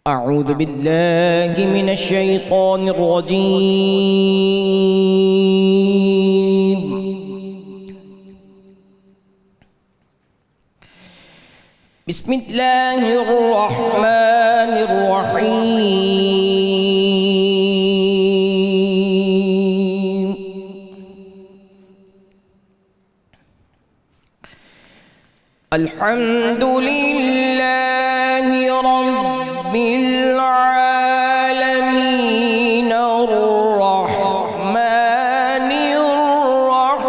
أعوذ بالله من الشيطان الرجيم. بسم الله الرحمن الرحيم. الحمد لله رب العالمين الرحمن الرحيم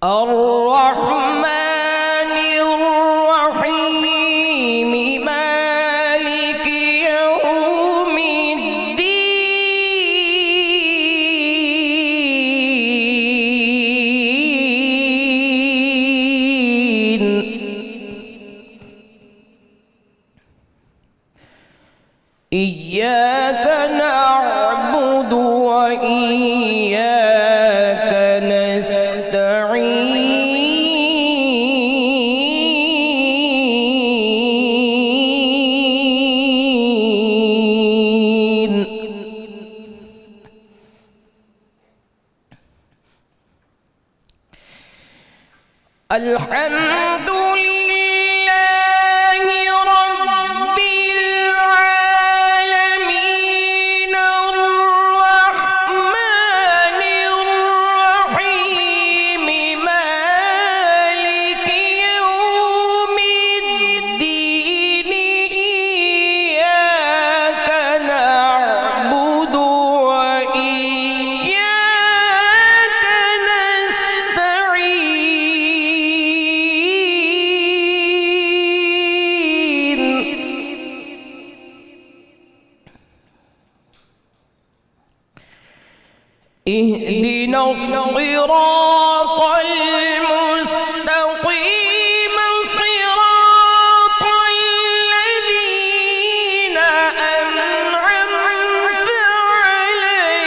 الرحمن الرحيم مالك يوم الدين. إياك نعبد وإياك نستعين. الحمد لله رب العالمين الرحمن الرحيم مالك يوم الدين. إياك نعبد وإياك نستعين. اهدنا الصراط المستقيم صراط الذين أنعمت عليهم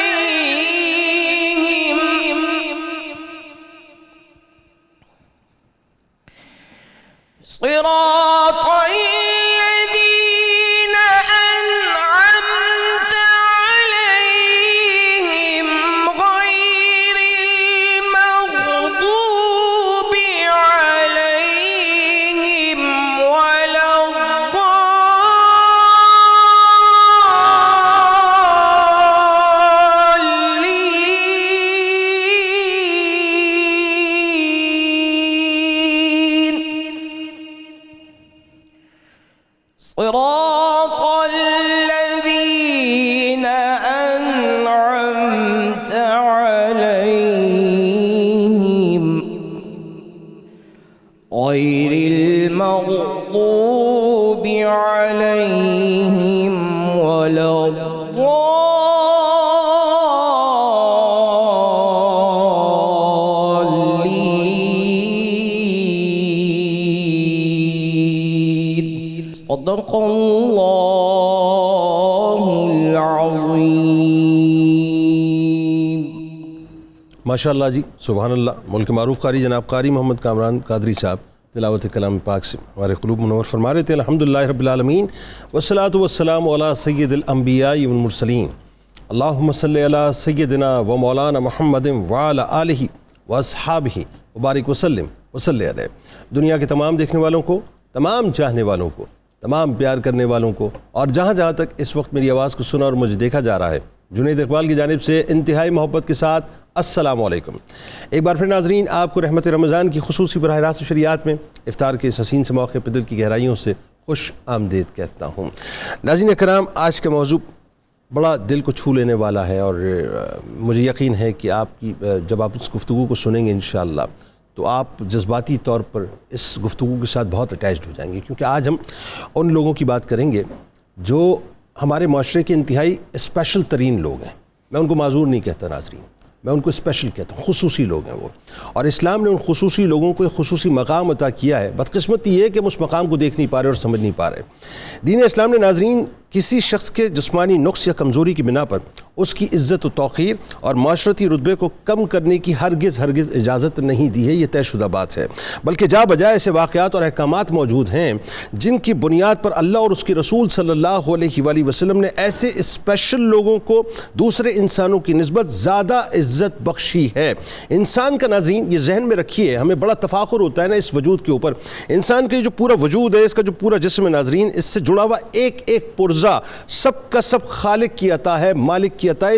صراط الذين أنعمت عليهم غير المغضوب عليهم ولا الضالين. صراط الذين أنعمت عليهم غير المغضوب عليهم ولا الضالين. صدق الله العظيم. ماشاء اللہ جی، سبحان اللہ. ملک معروف قاری جناب قاری محمد کامران قادری صاحب تلاوت کلام پاک سے ہمارے قلوب منور فرما رہے تھے. الحمدللہ رب العالمین والصلاۃ والسلام علی سید الانبیاء والمرسلین. اللہم صلی علی سیدنا و مولانا محمد وعلی آلہ واصحابہ وبارک وسلم وصلی علیہ. دنیا کے تمام دیکھنے والوں کو، تمام چاہنے والوں کو، تمام پیار کرنے والوں کو، اور جہاں جہاں تک اس وقت میری آواز کو سنا اور مجھے دیکھا جا رہا ہے، جنید اقبال کی جانب سے انتہائی محبت کے ساتھ السلام علیکم. ایک بار پھر ناظرین، آپ کو رحمت رمضان کی خصوصی براہ راست شریعت میں افطار کے اس حسین سے موقع پہ دل کی گہرائیوں سے خوش آمدید کہتا ہوں. ناظرین کرام، آج کا موضوع بڑا دل کو چھو لینے والا ہے، اور مجھے یقین ہے کہ جب آپ اس گفتگو کو سنیں گے انشاءاللہ تو آپ جذباتی طور پر اس گفتگو کے ساتھ بہت اٹیچڈ ہو جائیں گے، کیونکہ آج ہم ان لوگوں کی بات کریں گے جو ہمارے معاشرے کے انتہائی اسپیشل ترین لوگ ہیں. میں ان کو معذور نہیں کہتا ناظرین، میں ان کو اسپیشل کہتا ہوں، خصوصی لوگ ہیں وہ، اور اسلام نے ان خصوصی لوگوں کو ایک خصوصی مقام عطا کیا ہے. بدقسمتی یہ ہے کہ ہم اس مقام کو دیکھ نہیں پا رہے اور سمجھ نہیں پا رہے. دین اسلام نے ناظرین کسی شخص کے جسمانی نقص یا کمزوری کی بنا پر اس کی عزت و توقیر اور معاشرتی رتبے کو کم کرنے کی ہرگز اجازت نہیں دی ہے، یہ طے شدہ بات ہے، بلکہ جا بجائے ایسے واقعات اور احکامات موجود ہیں جن کی بنیاد پر اللہ اور اس کے رسول صلی اللہ علیہ وآلہ وسلم نے ایسے اسپیشل لوگوں کو دوسرے انسانوں کی نسبت زیادہ عزت بخشی ہے۔ انسان کا ناظرین یہ ذہن میں رکھیے، ہمیں بڑا تفاخر ہوتا ہے نا اس وجود کے اوپر۔ انسان کا جو پورا وجود ہے، اس کا جو پورا جسم ہے ناظرین، اس سے جڑا ہوا ایک ایک پرزہ سب کا سب خالق کی عطا ہے، مالک کی عطا ہے۔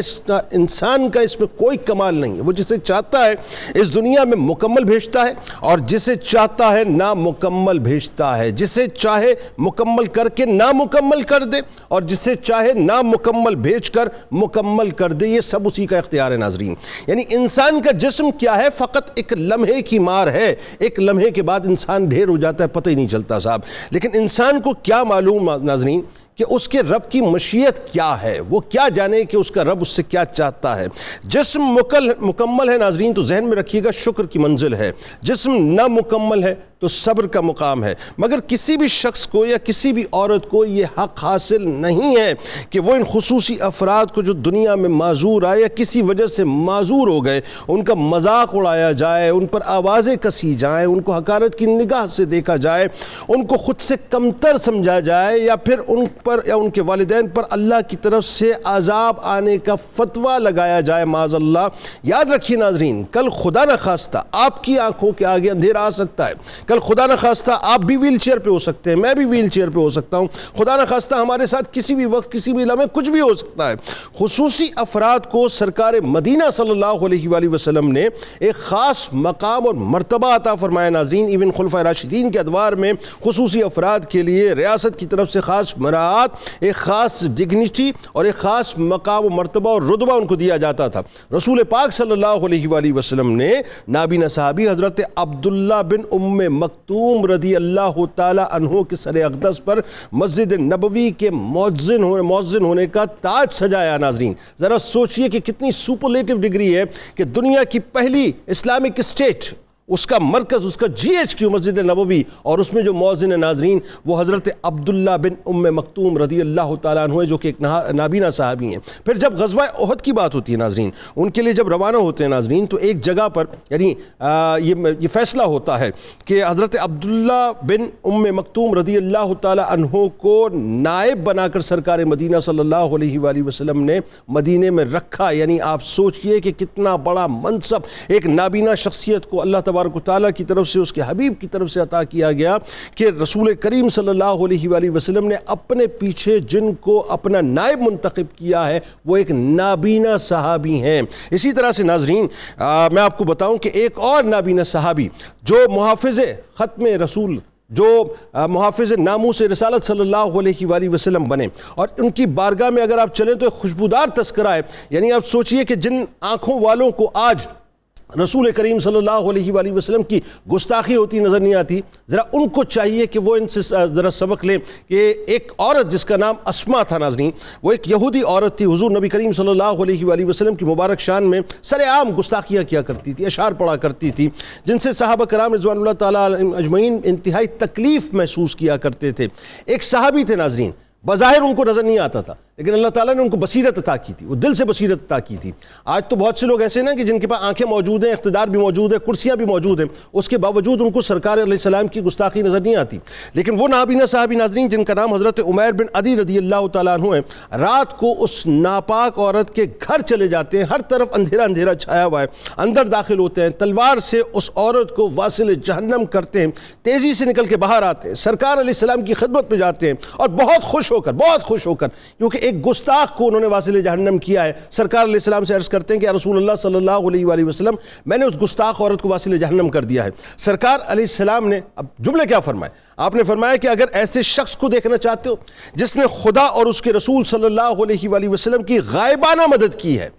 انسان کا اس میں کوئی کمال نہیں ہے، وہ جسے چاہتا ہے اس دنیا میں مکمل بھیجتا ہے اور جسے چاہتا ہے نامکمل بھیجتا ہے، جسے چاہے مکمل کر کے نامکمل کر دے اور جسے چاہے نامکمل بھیج کر مکمل کر دے، یہ سب اسی کا اختیار ہے ناظرین۔ یعنی انسان کا جسم کیا ہے؟ فقط ایک لمحے کی مار ہے، ایک لمحے کے بعد انسان ڈھیر ہو جاتا ہے، پتہ ہی نہیں چلتا صاحب۔ لیکن انسان کو کیا معلوم ناظرین کہ اس کے رب کی مشیت کیا ہے، وہ کیا جانے کہ اس کا رب اس سے کیا چاہتا ہے۔ جسم مکمل ہے ناظرین تو ذہن میں رکھیے گا شکر کی منزل ہے، جسم نامکمل ہے تو صبر کا مقام ہے۔ مگر کسی بھی شخص کو یا کسی بھی عورت کو یہ حق حاصل نہیں ہے کہ وہ ان خصوصی افراد کو جو دنیا میں معذور آئے یا کسی وجہ سے معذور ہو گئے ان کا مذاق اڑایا جائے، ان پر آوازیں کسی جائیں، ان کو حقارت کی نگاہ سے دیکھا جائے، ان کو خود سے کمتر سمجھا جائے، یا پھر ان پر یا ان کے والدین پر اللہ کی طرف سے عذاب آنے کا فتویٰ لگایا جائے معاذ اللہ۔ یاد رکھیے ناظرین، کل خدا نہ خواستہ آپ کی آنکھوں کے آگے اندھیرا آ سکتا ہے، کل خدا نہ خواستہ آپ بھی ویل چیئر پہ ہو سکتے ہیں، میں بھی ویل چیئر پہ ہو سکتا ہوں، خدا نہ خواستہ ہمارے ساتھ کسی بھی وقت کسی بھی لمحے کچھ بھی ہو سکتا ہے۔ خصوصی افراد کو سرکار مدینہ صلی اللہ علیہ وآلہ وسلم نے ایک خاص مقام اور مرتبہ عطا فرمایا ناظرین۔ ایون خلفائے راشدین کے ادوار میں خصوصی افراد کے لیے ریاست کی طرف سے خاص مراعات، ایک خاص ڈگنیٹی اور ایک خاص مقام و مرتبہ اور رتبہ ان کو دیا جاتا تھا۔ رسول پاک صلی اللہ علیہ وآلہ وسلم نے نابینا صحابی حضرت عبداللہ بن ام مکتوم رضی اللہ تعالی عنہ کے سر اقدس پر مسجد نبوی کے مؤذن ہونے کا تاج سجایا ناظرین۔ ذرا سوچئے کہ کتنی سپرلیٹو ڈگری ہے کہ دنیا کی پہلی اسلامک اسٹیٹ، اس کا مرکز، اس کا GHQ مسجد نبوی، اور اس میں جو مؤذن ہے ناظرین وہ حضرت عبداللہ بن ام مکتوم رضی اللہ تعالیٰ عنہ جو کہ ایک نابینا صحابی ہیں۔ پھر جب غزوہ احد کی بات ہوتی ہے ناظرین، ان کے لیے جب روانہ ہوتے ہیں ناظرین تو ایک جگہ پر یعنی یہ فیصلہ ہوتا ہے کہ حضرت عبداللہ بن ام مکتوم رضی اللہ تعالیٰ عنہ کو نائب بنا کر سرکار مدینہ صلی اللہ علیہ وآلہ وسلم نے مدینے میں رکھا۔ یعنی آپ سوچئے کہ کتنا بڑا منصب ایک نابینا شخصیت کو اللہ تبارک و تعالیٰ کی طرف سے، اس کے حبیب کی طرف سے عطا کیا گیا کہ رسول کریم صلی اللہ علیہ وآلہ وسلم نے اپنے پیچھے جن کو اپنا نائب منتخب کیا ہے وہ ایک نابینا صحابی ہیں۔ اسی طرح سے ناظرین میں آپ کو بتاؤں کہ ایک اور نابینا صحابی جو محافظ ختم رسول، جو محافظ ناموس رسالت صلی اللہ علیہ وآلہ وسلم بنے، اور ان کی بارگاہ میں اگر آپ چلیں تو ایک خوشبودار تذکرہ ہے۔ یعنی آپ سوچئے کہ جن آنکھوں والوں کو آج رسول کریم صلی اللہ علیہ وآلہ وسلم کی گستاخی ہوتی نظر نہیں آتی، ذرا ان کو چاہیے کہ وہ ان سے ذرا سبق لیں کہ ایک عورت جس کا نام اسما تھا ناظرین، وہ ایک یہودی عورت تھی، حضور نبی کریم صلی اللہ علیہ وآلہ وسلم کی مبارک شان میں سر عام گستاخیاں کیا کرتی تھی، اشعار پڑھا کرتی تھی، جن سے صحابہ کرام رضوان اللہ تعالیٰ اجمعین انتہائی تکلیف محسوس کیا کرتے تھے۔ ایک صحابی تھے ناظرین، بظاہر ان کو نظر نہیں آتا تھا لیکن اللہ تعالیٰ نے ان کو بصیرت عطا کی تھی، وہ دل سے بصیرت عطا کی تھی۔ آج تو بہت سے لوگ ایسے ہیں نا کہ جن کے پاس آنکھیں موجود ہیں، اقتدار بھی موجود ہے، کرسیاں بھی موجود ہیں، اس کے باوجود ان کو سرکار علیہ السلام کی گستاخی نظر نہیں آتی۔ لیکن وہ نابینا صحابی ناظرین جن کا نام حضرت عمیر بن عدی رضی اللہ تعالیٰ عنہ ہے، رات کو اس ناپاک عورت کے گھر چلے جاتے ہیں، ہر طرف اندھیرا اندھیرا چھایا ہوا ہے، اندر داخل ہوتے ہیں، تلوار سے اس عورت کو واصل جہنم کرتے ہیں، تیزی سے نکل کے باہر آتے ہیں، سرکار علیہ السلام کی خدمت میں جاتے ہیں اور بہت خوش ہو کر کیونکہ ایک گستاخ کو انہوں نے واصل جہنم کیا ہے، سرکار علیہ السلام سے عرض کرتے ہیں کہ یا رسول اللہ صلی اللہ علیہ وآلہ وسلم، میں نے اس گستاخ عورت کو واصل جہنم کر دیا ہے۔ سرکار علیہ السلام نے اب جملے کیا فرمائے؟ آپ نے فرمایا کہ اگر ایسے شخص کو دیکھنا چاہتے ہو جس نے خدا اور اس کے رسول صلی اللہ علیہ وآلہ وسلم کی غائبانہ مدد کی ہے،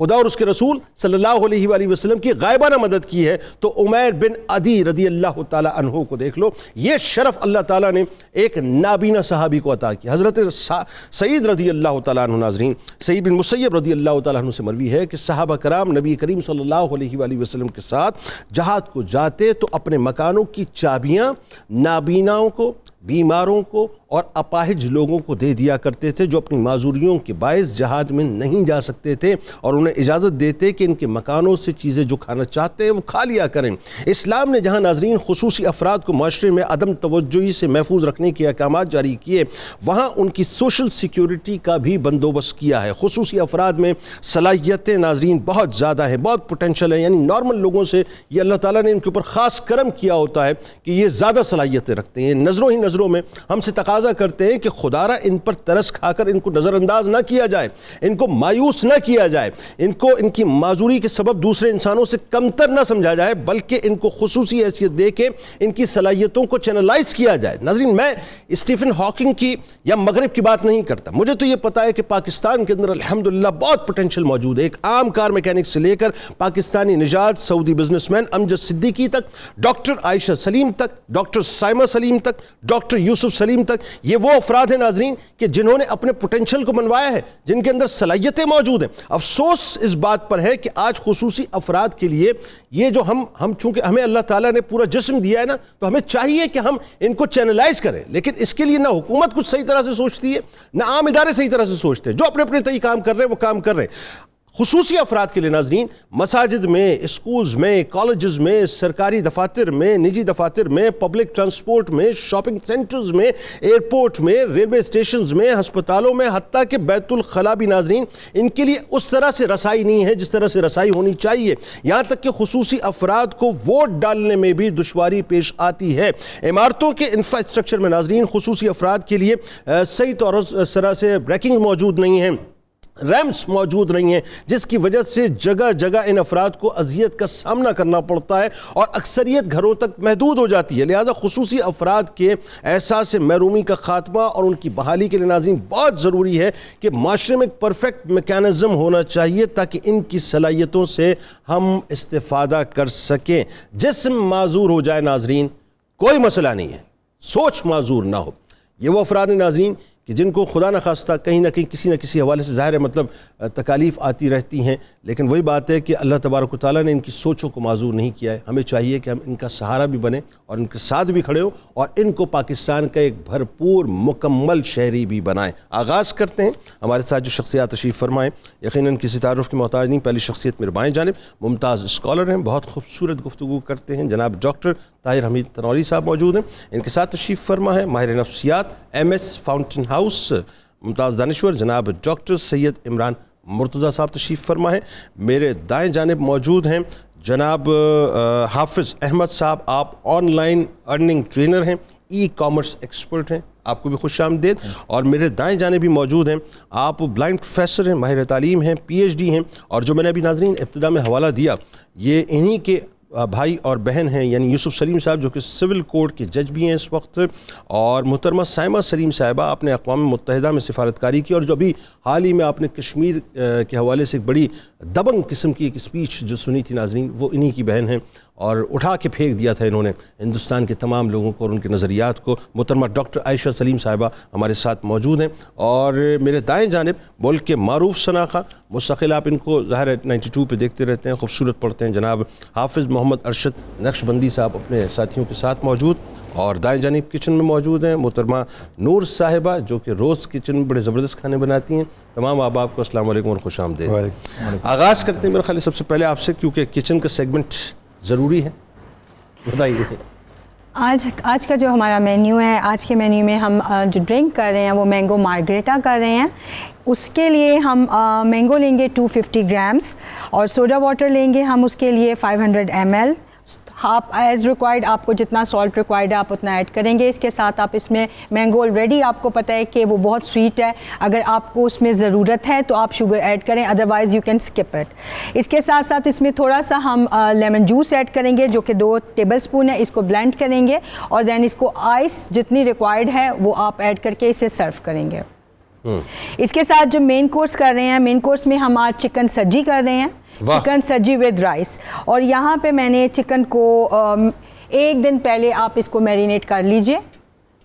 خدا اور اس کے رسول صلی اللہ علیہ وآلہ وسلم کی غائبانہ مدد کی ہے، تو عمیر بن عدی رضی اللہ تعالیٰ عنہ کو دیکھ لو۔ یہ شرف اللہ تعالیٰ نے ایک نابینا صحابی کو عطا کیا۔ حضرت سعید رضی اللہ تعالیٰ عنہ ناظرین، سعید بن مسیب رضی اللہ تعالیٰ عنہ سے مروی ہے کہ صحابہ کرام نبی کریم صلی اللہ علیہ وآلہ وسلم کے ساتھ جہاد کو جاتے تو اپنے مکانوں کی چابیاں نابیناؤں کو بیماروں کو اور اپاہج لوگوں کو دے دیا کرتے تھے جو اپنی معذوریوں کے باعث جہاد میں نہیں جا سکتے تھے، اور انہیں اجازت دیتے کہ ان کے مکانوں سے چیزیں جو کھانا چاہتے ہیں وہ کھا لیا کریں۔ اسلام نے جہاں ناظرین خصوصی افراد کو معاشرے میں عدم توجہی سے محفوظ رکھنے کے احکامات جاری کیے، وہاں ان کی سوشل سیکیورٹی کا بھی بندوبست کیا ہے۔ خصوصی افراد میں صلاحیتیں ناظرین بہت زیادہ ہیں، بہت پوٹینشل ہے، یعنی نارمل لوگوں سے یہ اللہ تعالیٰ نے ان کے اوپر خاص کرم کیا ہوتا ہے کہ یہ زیادہ صلاحیتیں رکھتے ہیں۔ نظروں ہی نظروں میں ہم سے تقاضا کرتے ہیں کہ خدارہ ان پر ترس کھا کر ان کو نظر انداز نہ کیا جائے، ان کو مایوس نہ کیا جائے، ان کو ان کی معذوری کے سبب دوسرے انسانوں سے کمتر نہ سمجھا جائے، بلکہ ان کو خصوصی حیثیت دے کے ان کی صلاحیتوں کو چینلائز کیا جائے۔ ناظرین، میں اسٹیفن ہاکنگ کی یا مغرب کی بات نہیں کرتا، مجھے تو یہ پتا ہے کہ پاکستان کے اندر الحمدللہ بہت پوٹینشل موجود ہے۔ ایک عام کار میکینک سے لے کر پاکستانی نژاد سعودی بزنس مین امجد صدیقی تک، ڈاکٹر عائشہ سلیم تک، ڈاکٹر سائمہ سلیم تک، ڈاکٹر یوسف سلیم تک، یہ وہ افراد ہیں ناظرین کہ جنہوں نے اپنے پوٹینشل کو منوایا ہے، جن کے اندر صلاحیتیں موجود ہیں۔ افسوس اس بات پر ہے کہ آج خصوصی افراد کے لیے یہ جو ہم چونکہ ہمیں اللہ تعالیٰ نے پورا جسم دیا ہے نا، تو ہمیں چاہیے کہ ہم ان کو چینلائز کریں، لیکن اس کے لیے نہ حکومت کچھ صحیح طرح سے سوچتی ہے، نہ عام ادارے صحیح طرح سے سوچتے ہیں۔ جو اپنے اپنے طریقے کام کر رہے ہیں وہ کام کر رہے ہیں۔ خصوصی افراد کے لیے ناظرین مساجد میں، اسکولز میں، کالجز میں، سرکاری دفاتر میں، نجی دفاتر میں، پبلک ٹرانسپورٹ میں، شاپنگ سینٹرز میں، ایئرپورٹ میں، ریلوے اسٹیشنز میں، ہسپتالوں میں، حتیٰ کہ بیت الخلاء بھی ناظرین ان کے لیے اس طرح سے رسائی نہیں ہے جس طرح سے رسائی ہونی چاہیے۔ یہاں تک کہ خصوصی افراد کو ووٹ ڈالنے میں بھی دشواری پیش آتی ہے۔ عمارتوں کے انفراسٹرکچر میں ناظرین خصوصی افراد کے لیے صحیح طرح سے بریکنگ موجود نہیں ہیں، ریمپس موجود نہیں ہیں، جس کی وجہ سے جگہ جگہ ان افراد کو اذیت کا سامنا کرنا پڑتا ہے اور اکثریت گھروں تک محدود ہو جاتی ہے۔ لہذا خصوصی افراد کے احساس محرومی کا خاتمہ اور ان کی بحالی کے لیے ناظرین بہت ضروری ہے کہ معاشرے میں ایک پرفیکٹ میکانزم ہونا چاہیے تاکہ ان کی صلاحیتوں سے ہم استفادہ کر سکیں۔ جسم معذور ہو جائے ناظرین کوئی مسئلہ نہیں ہے، سوچ معذور نہ ہو۔ یہ وہ افراد ہیں ناظرین کہ جن کو خدا نخواستہ کہیں نہ کہیں کسی نہ کسی حوالے سے ظاہر ہے مطلب تکالیف آتی رہتی ہیں، لیکن وہی بات ہے کہ اللہ تبارک و تعالیٰ نے ان کی سوچوں کو معذور نہیں کیا ہے۔ ہمیں چاہیے کہ ہم ان کا سہارا بھی بنیں اور ان کے ساتھ بھی کھڑے ہوں اور ان کو پاکستان کا ایک بھرپور مکمل شہری بھی بنائیں۔ آغاز کرتے ہیں۔ ہمارے ساتھ جو شخصیات تشریف فرمائیں یقیناً کسی تعارف کی محتاج نہیں، پہلی شخصیت میرے بائیں جانب ممتاز اسکالر ہیں، بہت خوبصورت گفتگو کرتے ہیں، جناب ڈاکٹر طاہر حمید تنوری صاحب موجود ہیں۔ ان کے ساتھ تشریف فرما ہے ماہر نفسیات MS فاؤنٹن ہاؤس ممتاز دانشور جناب ڈاکٹر سید عمران مرتضیٰ صاحب تشریف فرما ہے۔ میرے دائیں جانب موجود ہیں جناب حافظ احمد صاحب، آپ آن لائن ارننگ ٹرینر ہیں، ای کامرس ایکسپرٹ ہیں، آپ کو بھی خوش آمدید۔ اور میرے دائیں جانب بھی موجود ہیں، آپ بلائنڈ پروفیسر ہیں، ماہر تعلیم ہیں، PhD ہیں، اور جو میں نے ابھی ناظرین ابتدا میں حوالہ دیا یہ انہی کے بھائی اور بہن ہیں، یعنی یوسف سلیم صاحب جو کہ سول کورٹ کے جج بھی ہیں اس وقت، اور محترمہ سائمہ سلیم صاحبہ آپ نے اقوام متحدہ میں سفارتکاری کی، اور جو ابھی حال ہی میں آپ نے کشمیر کے حوالے سے ایک بڑی دبنگ قسم کی ایک اسپیچ جو سنی تھی ناظرین، وہ انہی کی بہن ہیں، اور اٹھا کے پھینک دیا تھا انہوں نے ہندوستان کے تمام لوگوں کو اور ان کے نظریات کو۔ محترمہ ڈاکٹر عائشہ سلیم صاحبہ ہمارے ساتھ موجود ہیں، اور میرے دائیں جانب ملک کے معروف شناخہ مستقل، آپ ان کو ظاہر ہے 92 پہ دیکھتے رہتے ہیں، خوبصورت پڑھتے ہیں، جناب حافظ محمد ارشد نقشبندی صاحب اپنے ساتھیوں کے ساتھ موجود، اور دائیں جانب کچن میں موجود ہیں محترمہ نور صاحبہ جو کہ روز کچن میں بڑے زبردست کھانے بناتی ہیں۔ تمام احباب کو السلام علیکم اور خوش آمدید۔ آغاز کرتے ہیں میرے خیال سب سے پہلے آپ سے، کیونکہ کچن کا سیگمنٹ ضروری ہے، بتائیے۔ آج کا جو ہمارا مینیو ہے، آج کے مینیو میں ہم جو ڈرنک کر رہے ہیں وہ مینگو مارگریٹا کر رہے ہیں۔ اس کے لیے ہم مینگو لیں گے 250 گرامز، اور سوڈا واٹر لیں گے ہم اس کے لیے 500 ml۔ آپ ایز ریکوائرڈ، آپ کو جتنا سالٹ ریکوائرڈ ہے آپ اتنا ایڈ کریں گے۔ اس کے ساتھ آپ اس میں مینگو آلریڈی آپ کو پتہ ہے کہ وہ بہت سویٹ ہے، اگر آپ کو اس میں ضرورت ہے تو آپ شوگر ایڈ کریں، otherwise you can skip it. اس کے ساتھ ساتھ اس میں تھوڑا سا ہم لیمن جوس ایڈ کریں گے جو کہ 2 ٹیبل اسپون ہے، اس کو بلینڈ کریں گے، اور دین اس کو آئس جتنی ریکوائرڈ ہے وہ آپ ایڈ کر کے اسے سرو کریں گے۔ اس کے ساتھ جو مین کورس کر رہے ہیں، مین کورس میں ہم آج چکن سجی کر رہے ہیں، چکن سجی ود رائس، اور یہاں پہ میں نے چکن کو 1 دن پہلے آپ اس کو میرینیٹ کر لیجئے،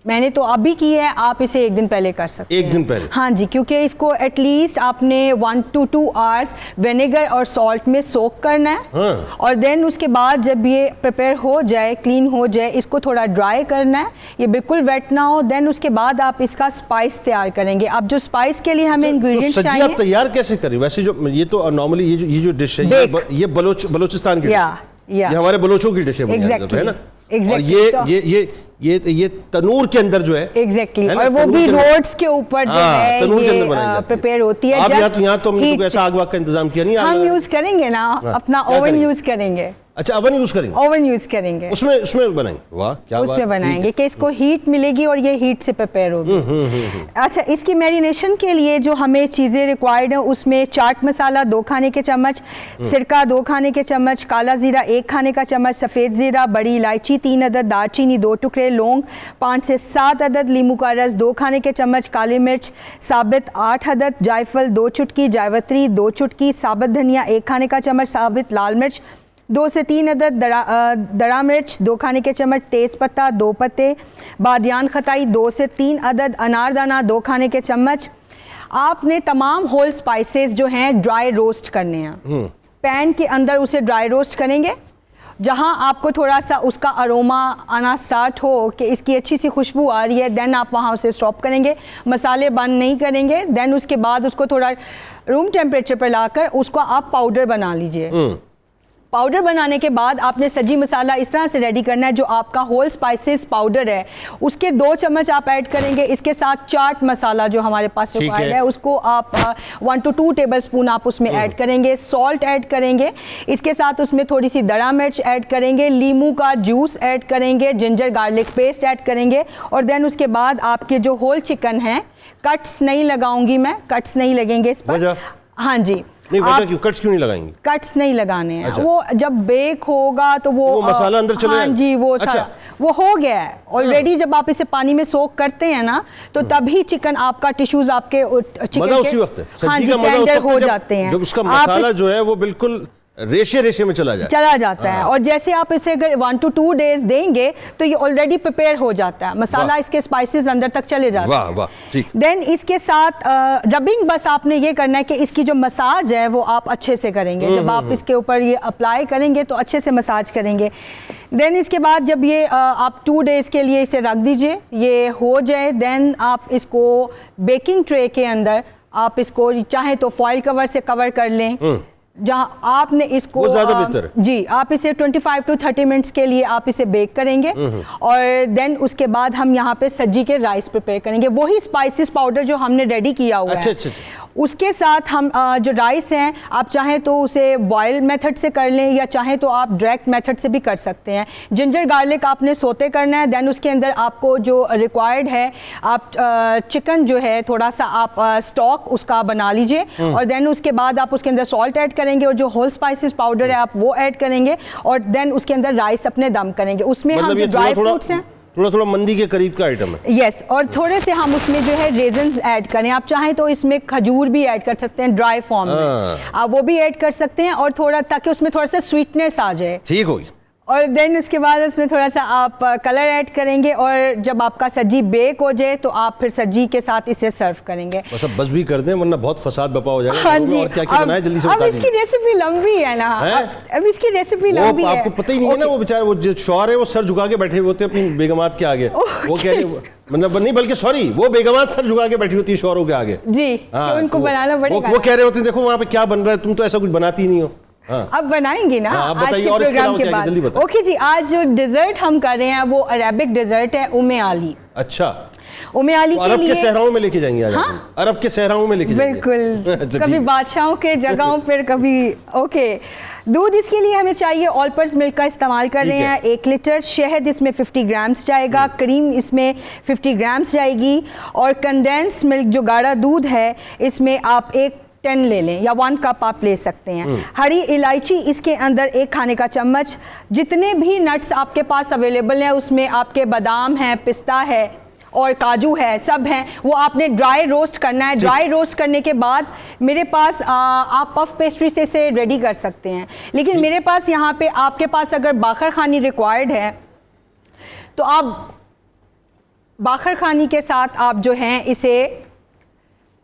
میں نے تو ابھی کی ہے, آپ اسے ایک دن پہلے کر سکتے ہیں. ایک دن پہلے؟ ہاں جی, کیونکہ اس کو ایٹ لیسٹ آپ نے 1 to 2 hours وینیگر اور سالٹ میں سوک کرنا ہے, اور دین اس کے بعد جب یہ پریپیئر ہو جائے, کلین ہو جائے, اس کو تھوڑا ڈرائی کرنا ہے, یہ بالکل ویٹ نہ ہو. دین اس کے بعد آپ اس کا اسپائس تیار کریں گے. اب جو اسپائس کے لیے ہمیں انگریڈینٹس چاہیے. آپ تیار کیسے کریں؟ ویسے جو یہ تو نارملی یہ جو ڈش ہے یہ بلوچستان کی ڈش ہے, یہ ہمارے بلوچوں کی ڈش ہے نا, اور یہ تنور کے اندر جو ہے ایگزیکٹلی, اور وہ بھی روڈز کے اوپر جو ہے یہ پریپیئر ہوتی ہے. یہاں تو ہم نے ایسا آگ واگ کا انتظام کیا نہیں, ہم یوز کریں گے نا اپنا اوون یوز کریں گے. اچھا اوون یوز کریں گے؟ اوون یوز کریں گے, اس میں بنائیں گے. واہ کیا بات, اس میں بنائیں گے کہ اس کو ہیٹ ملے گی اور یہ ہیٹ سے پریپیئر ہوگی. اچھا, اس کی میرینیشن کے لیے جو ہمیں چیزیں ریکوائرڈ ہیں اس میں چاٹ مسالہ 2 کھانے کے چمچ, سرکہ 2 کھانے کے چمچ, کالا زیرہ 1 کھانے کا چمچ, سفید زیرہ, بڑی الائچی 3 عدد, دار چینی 2 ٹکڑے, لونگ 5 سے 7 عدد, لیموں کا رس 2 کھانے کے چمچ, کالی مرچ ثابت 8 عدد, جائفل 2 چٹکی, جائیوتری 2 چٹکی, ثابت دھنیا 1 کھانے کا چمچ, ثابت لال مرچ 2 سے 3 عدد, درا مرچ 2 کھانے کے چمچ, تیز پتہ 2 پتے, بادیان خطائی 2 سے 3 عدد, اناردانہ 2 کھانے کے چمچ. آپ نے تمام ہول سپائسز جو ہیں ڈرائی روسٹ کرنے ہیں. پین کے اندر اسے ڈرائی روسٹ کریں گے. جہاں آپ کو تھوڑا سا اس کا اروما آنا سٹارٹ ہو کہ اس کی اچھی سی خوشبو آ رہی ہے, دین آپ وہاں اسے اسٹاپ کریں گے. مسالے بند نہیں کریں گے. دین اس کے بعد اس کو تھوڑا روم ٹیمپریچر پر لا کر اس کو آپ پاؤڈر بنا لیجئے. پاؤڈر بنانے کے بعد آپ نے سجی مسالہ اس طرح سے ریڈی کرنا ہے, جو آپ کا ہول سپائسز پاؤڈر ہے اس کے 2 چمچ آپ ایڈ کریں گے. اس کے ساتھ چاٹ مسالہ جو ہمارے پاس ریکوائرڈ ہے اس کو آپ 1 to 2 ٹیبل اسپون آپ اس میں ایڈ کریں گے. سالٹ ایڈ کریں گے. اس کے ساتھ اس میں تھوڑی سی درا مرچ ایڈ کریں گے, لیموں کا جوس ایڈ کریں گے, جنجر گارلک پیسٹ ایڈ کریں گے, اور دین اس کے بعد آپ کے جو ہول چکن ہیں, کٹس نہیں لگاؤں گی میں, کٹس نہیں لگیں گے اس پر. ہاں جی, نہیں وجہ کیوں کٹس کیوں نہیں لگائیں گے؟ کٹس نہیں لگانے ہیں. وہ جب بیک ہوگا تو وہ مسالہ اندر چلے. ہاں جی, وہ وہ ہو گیا ہے آلریڈی. جب آپ اسے پانی میں سوک کرتے ہیں نا تو تبھی چکن آپ کا ٹیشوز آپ کے چکن کے اسی وقت ہاں جی ٹینڈر ہو جاتے ہیں. جب اس کا مسالہ جو ہے وہ بالکل ریشے میں چلا جاتا ہے. اور جیسے آپ اسے اگر 1 to 2 days دیں گے تو یہ آلریڈی پریپیئر ہو جاتا ہے, مسالہ اس کے اسپائسز اندر تک چلے جاتے ہیں. واہ ٹھیک. دین اس کے ساتھ ربنگ بس آپ نے یہ کرنا ہے کہ اس کی جو مساج ہے وہ آپ اچھے سے کریں گے. جب آپ اس کے اوپر یہ اپلائی کریں گے تو اچھے سے مساج کریں گے. دین اس کے بعد جب یہ آپ 2 days کے لیے اسے رکھ دیجئے, یہ ہو جائے, دین آپ اس کو بیکنگ ٹرے کے اندر آپ اس کو چاہیں تو فوائل کور سے کور کر لیں, جہاں آپ نے اس کو زیادہ بہتر ہے. جی, آپ اسے 25 to 30 منٹس کے لیے آپ اسے بیک کریں گے. اور دین اس کے بعد ہم یہاں پہ سجی کے رائس پریپیئر کریں گے, وہی اسپائسز پاؤڈر جو ہم نے ریڈی کیا ہوا ہے. اس کے ساتھ ہم جو رائس ہیں آپ چاہیں تو اسے بوائل میتھڈ سے کر لیں, یا چاہیں تو آپ ڈائریکٹ میتھڈ سے بھی کر سکتے ہیں. جنجر گارلک آپ نے سوتے کرنا ہے. دین اس کے اندر آپ کو جو ریکوائرڈ ہے, آپ چکن جو ہے تھوڑا سا آپ اسٹاک اس کا بنا لیجئے, اور دین اس کے بعد آپ اس کے اندر سالٹ ایڈ کریں گے, اور جو ہول سپائسز پاؤڈر ہے آپ وہ ایڈ کریں گے, اور دین اس کے اندر رائس اپنے دم کریں گے. اس میں ہم جو ڈرائی فروٹس ہیں تھوڑا مندی کے قریب کا آئٹم ہے. یس, اور تھوڑے سے ہم اس میں جو ہے ریزنز ایڈ کریں. آپ چاہیں تو اس میں کھجور بھی ایڈ کر سکتے ہیں ڈرائی فارم میں, آپ وہ بھی ایڈ کر سکتے ہیں, اور تھوڑا تاکہ اس میں تھوڑا سا سویٹنس آ جائے. ٹھیک ہوگی. اور دین اس کے بعد اس میں تھوڑا سا آپ کلر ایڈ کریں گے, اور جب آپ کا سجی بیک ہو جائے تو آپ پھر سجی کے ساتھ اسے سرو کریں گے. بس بھی کر دیں ورنہ بہت فساد بپا ہو جائے گا. ہاں جی, اور کیا بنائے جلدی سے بتا دیں. اب اس کی ریسیپی لمبی ہے نا, اب اس کی ریسیپی لمبی ہے. آپ کو پتہ ہی نہیں ہے نا, وہ بیچارے وہ جو شوہر ہے وہ سر جھکا کے بیٹھے ہوتے ہیں اپنی بیگمات کے آگے. وہ کہہ رہے مطلب نہیں, بلکہ سوری وہ بیگمات سر جھکا کے بیٹھی ہوتی ہے شوہروں کے آگے. جی, ان کو بنانا پڑے گا. وہ کہہ رہے ہوتے ہیں دیکھو وہاں پہ کیا بن رہا ہے, تم تو ایسا کچھ بناتی ہی نہیں ہو. اب بنائیں گی نا آج کے پروگرام کے بعد. اوکے جی, آج جو ڈیزرٹ ہم کر رہے ہیں وہ عربک ڈیزرٹ ہے, ام علی. اچھا, ام علی کے لیے عرب کے صحراؤں میں لے کے جائیں گے. عرب کے صحراؤں میں لے کے جائیں گے. بالکل, کبھی بادشاہوں کے جگہوں پر کبھی. اوکے, دودھ اس کے لیے ہمیں چاہیے آل پرپز ملک کا استعمال کر رہے ہیں 1 لیٹر. شہد اس میں 50 گرامز جائے گا. کریم اس میں 50 گرامز جائے گی. اور کنڈینس ملک جو گاڑھا دودھ ہے اس میں آپ 10 لے لیں, یا 1 کپ آپ لے سکتے ہیں. ہری الائچی اس کے اندر 1 کھانے کا چمچ. جتنے بھی نٹس آپ کے پاس اویلیبل ہیں اس میں آپ کے بادام ہے, پستہ ہے اور کاجو ہے, سب ہیں, وہ آپ نے ڈرائی روسٹ کرنا ہے. ڈرائی روسٹ کرنے کے بعد میرے پاس آپ پف پیسٹری سے اسے ریڈی کر سکتے ہیں, لیکن میرے پاس یہاں پہ آپ کے پاس اگر باخر خانی ریکوائرڈ ہے تو آپ باخر خانی کے ساتھ آپ جو ہیں اسے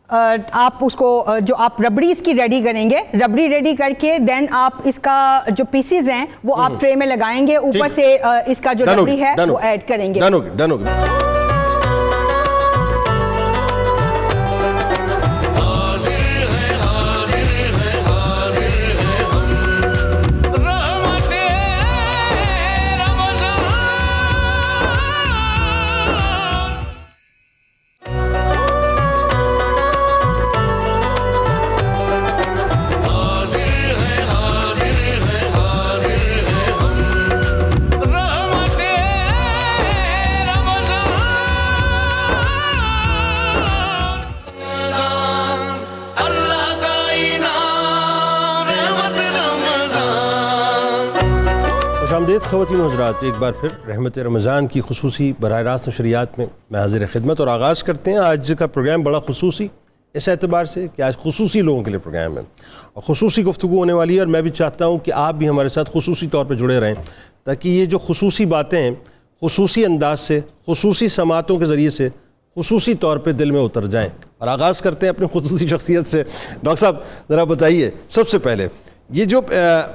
آپ اس کو جو آپ ربڑی اس کی ریڈی کریں گے, ربڑی ریڈی کر کے دین آپ اس کا جو پیسز ہیں وہ آپ ٹرے میں لگائیں گے, اوپر سے اس کا جو ربڑی ہے وہ ایڈ کریں گے. ڈن ہو گیا. خواتین و حضرات, ایک بار پھر رحمت رمضان کی خصوصی براہ راست نشریات میں میں حاضر خدمت اور آغاز کرتے ہیں. آج کا پروگرام بڑا خصوصی اس اعتبار سے کہ آج خصوصی لوگوں کے لیے پروگرام ہے اور خصوصی گفتگو ہونے والی ہے, اور میں بھی چاہتا ہوں کہ آپ بھی ہمارے ساتھ خصوصی طور پہ جڑے رہیں تاکہ یہ جو خصوصی باتیں ہیں خصوصی انداز سے, خصوصی سماعتوں کے ذریعے سے خصوصی طور پہ دل میں اتر جائیں. اور آغاز کرتے ہیں اپنی خصوصی شخصیت سے. ڈاکٹر صاحب ذرا بتائیے سب سے پہلے یہ جو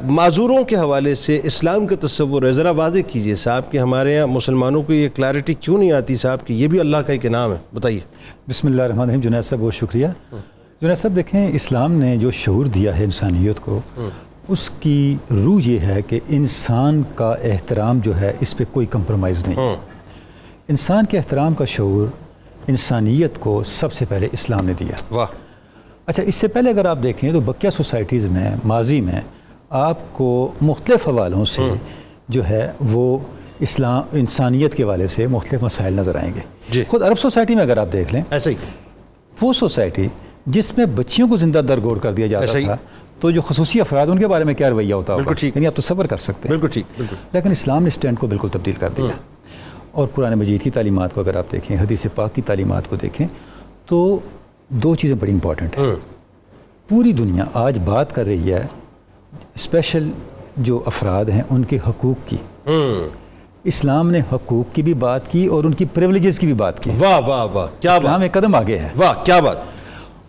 معذوروں کے حوالے سے اسلام کا تصور ہے, ذرا واضح کیجئے صاحب کہ ہمارے یہاں مسلمانوں کو یہ کلیئرٹی کیوں نہیں آتی صاحب کہ یہ بھی اللہ کا ایک انعام ہے, بتائیے. بسم اللہ الرحمن الرحیم. جنید صاحب بہت شکریہ. جنید صاحب دیکھیں, اسلام نے جو شعور دیا ہے انسانیت کو, اس کی روح یہ ہے کہ انسان کا احترام جو ہے اس پہ کوئی کمپرومائز نہیں. انسان کے احترام کا شعور انسانیت کو سب سے پہلے اسلام نے دیا. واہ. اچھا, اس سے پہلے اگر آپ دیکھیں تو بقیہ سوسائٹیز میں ماضی میں آپ کو مختلف حوالوں سے جو ہے وہ اسلام انسانیت کے حوالے سے مختلف مسائل نظر آئیں گے. جی. خود عرب سوسائٹی میں اگر آپ دیکھ لیں, ایسے ہی وہ سوسائٹی جس میں بچیوں کو زندہ درگور کر دیا جاتا تھا, تو جو خصوصی افراد ان کے بارے میں کیا رویہ ہوتا ہوگا, یعنی آپ تو صبر کر سکتے ہیں. بالکل ٹھیک. لیکن اسلام نے اسٹینڈ کو بالکل تبدیل کر دیا. اور قرآن مجید کی تعلیمات کو اگر آپ دیکھیں, حدیث پاک کی تعلیمات کو دیکھیں, تو دو چیزیں بڑی امپورٹنٹ ہیں. پوری دنیا آج بات کر رہی ہے اسپیشل جو افراد ہیں ان کے حقوق کی. اسلام نے حقوق کی بھی بات کی اور ان کی پریولیجز کی بھی بات کی. واہ واہ واہ, کیا بات. اسلام ایک قدم آگے ہے. واہ کیا بات.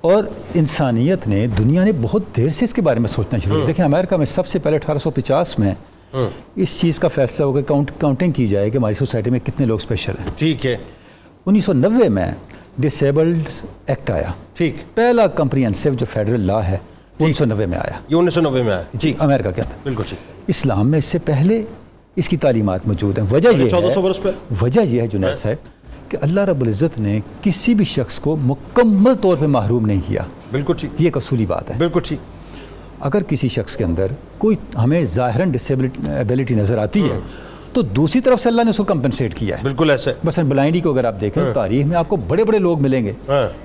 اور انسانیت نے, دنیا نے بہت دیر سے اس کے بارے میں سوچنا شروع کیا. دیکھیں, امریکہ میں سب سے پہلے 1850 میں اس چیز کا فیصلہ ہو کہ کاؤنٹنگ کی جائے کہ ہماری سوسائٹی میں کتنے لوگ اسپیشل ہیں. ٹھیک ہے. 1990 میں ڈسیبلڈ ایکٹ آیا. ٹھیک. پہلا کمپریہنسو جو فیڈرل لا ہے 1990 میں آیا. یہ 1990 میں آیا. جی, امریکہ کیا تھا. بالکل ٹھیک. اسلام میں اس سے پہلے اس کی تعلیمات موجود ہیں. وجہ یہ 1400 برس پہ. وجہ یہ ہے جنید صاحب کہ اللہ رب العزت نے کسی بھی شخص کو مکمل طور پہ محروم نہیں کیا. بالکل ٹھیک. یہ ایک اصولی بات ہے. بالکل ٹھیک. اگر کسی شخص کے اندر کوئی ہمیں ظاہراً ڈسیبلٹی نظر آتی ہے تو دوسری طرف سے اللہ نے اس کو کمپنسیٹ کیا ہے. بالکل ایسے. مثلا بلائنڈی کو اگر آپ دیکھیں, تاریخ میں آپ کو بڑے بڑے لوگ ملیں گے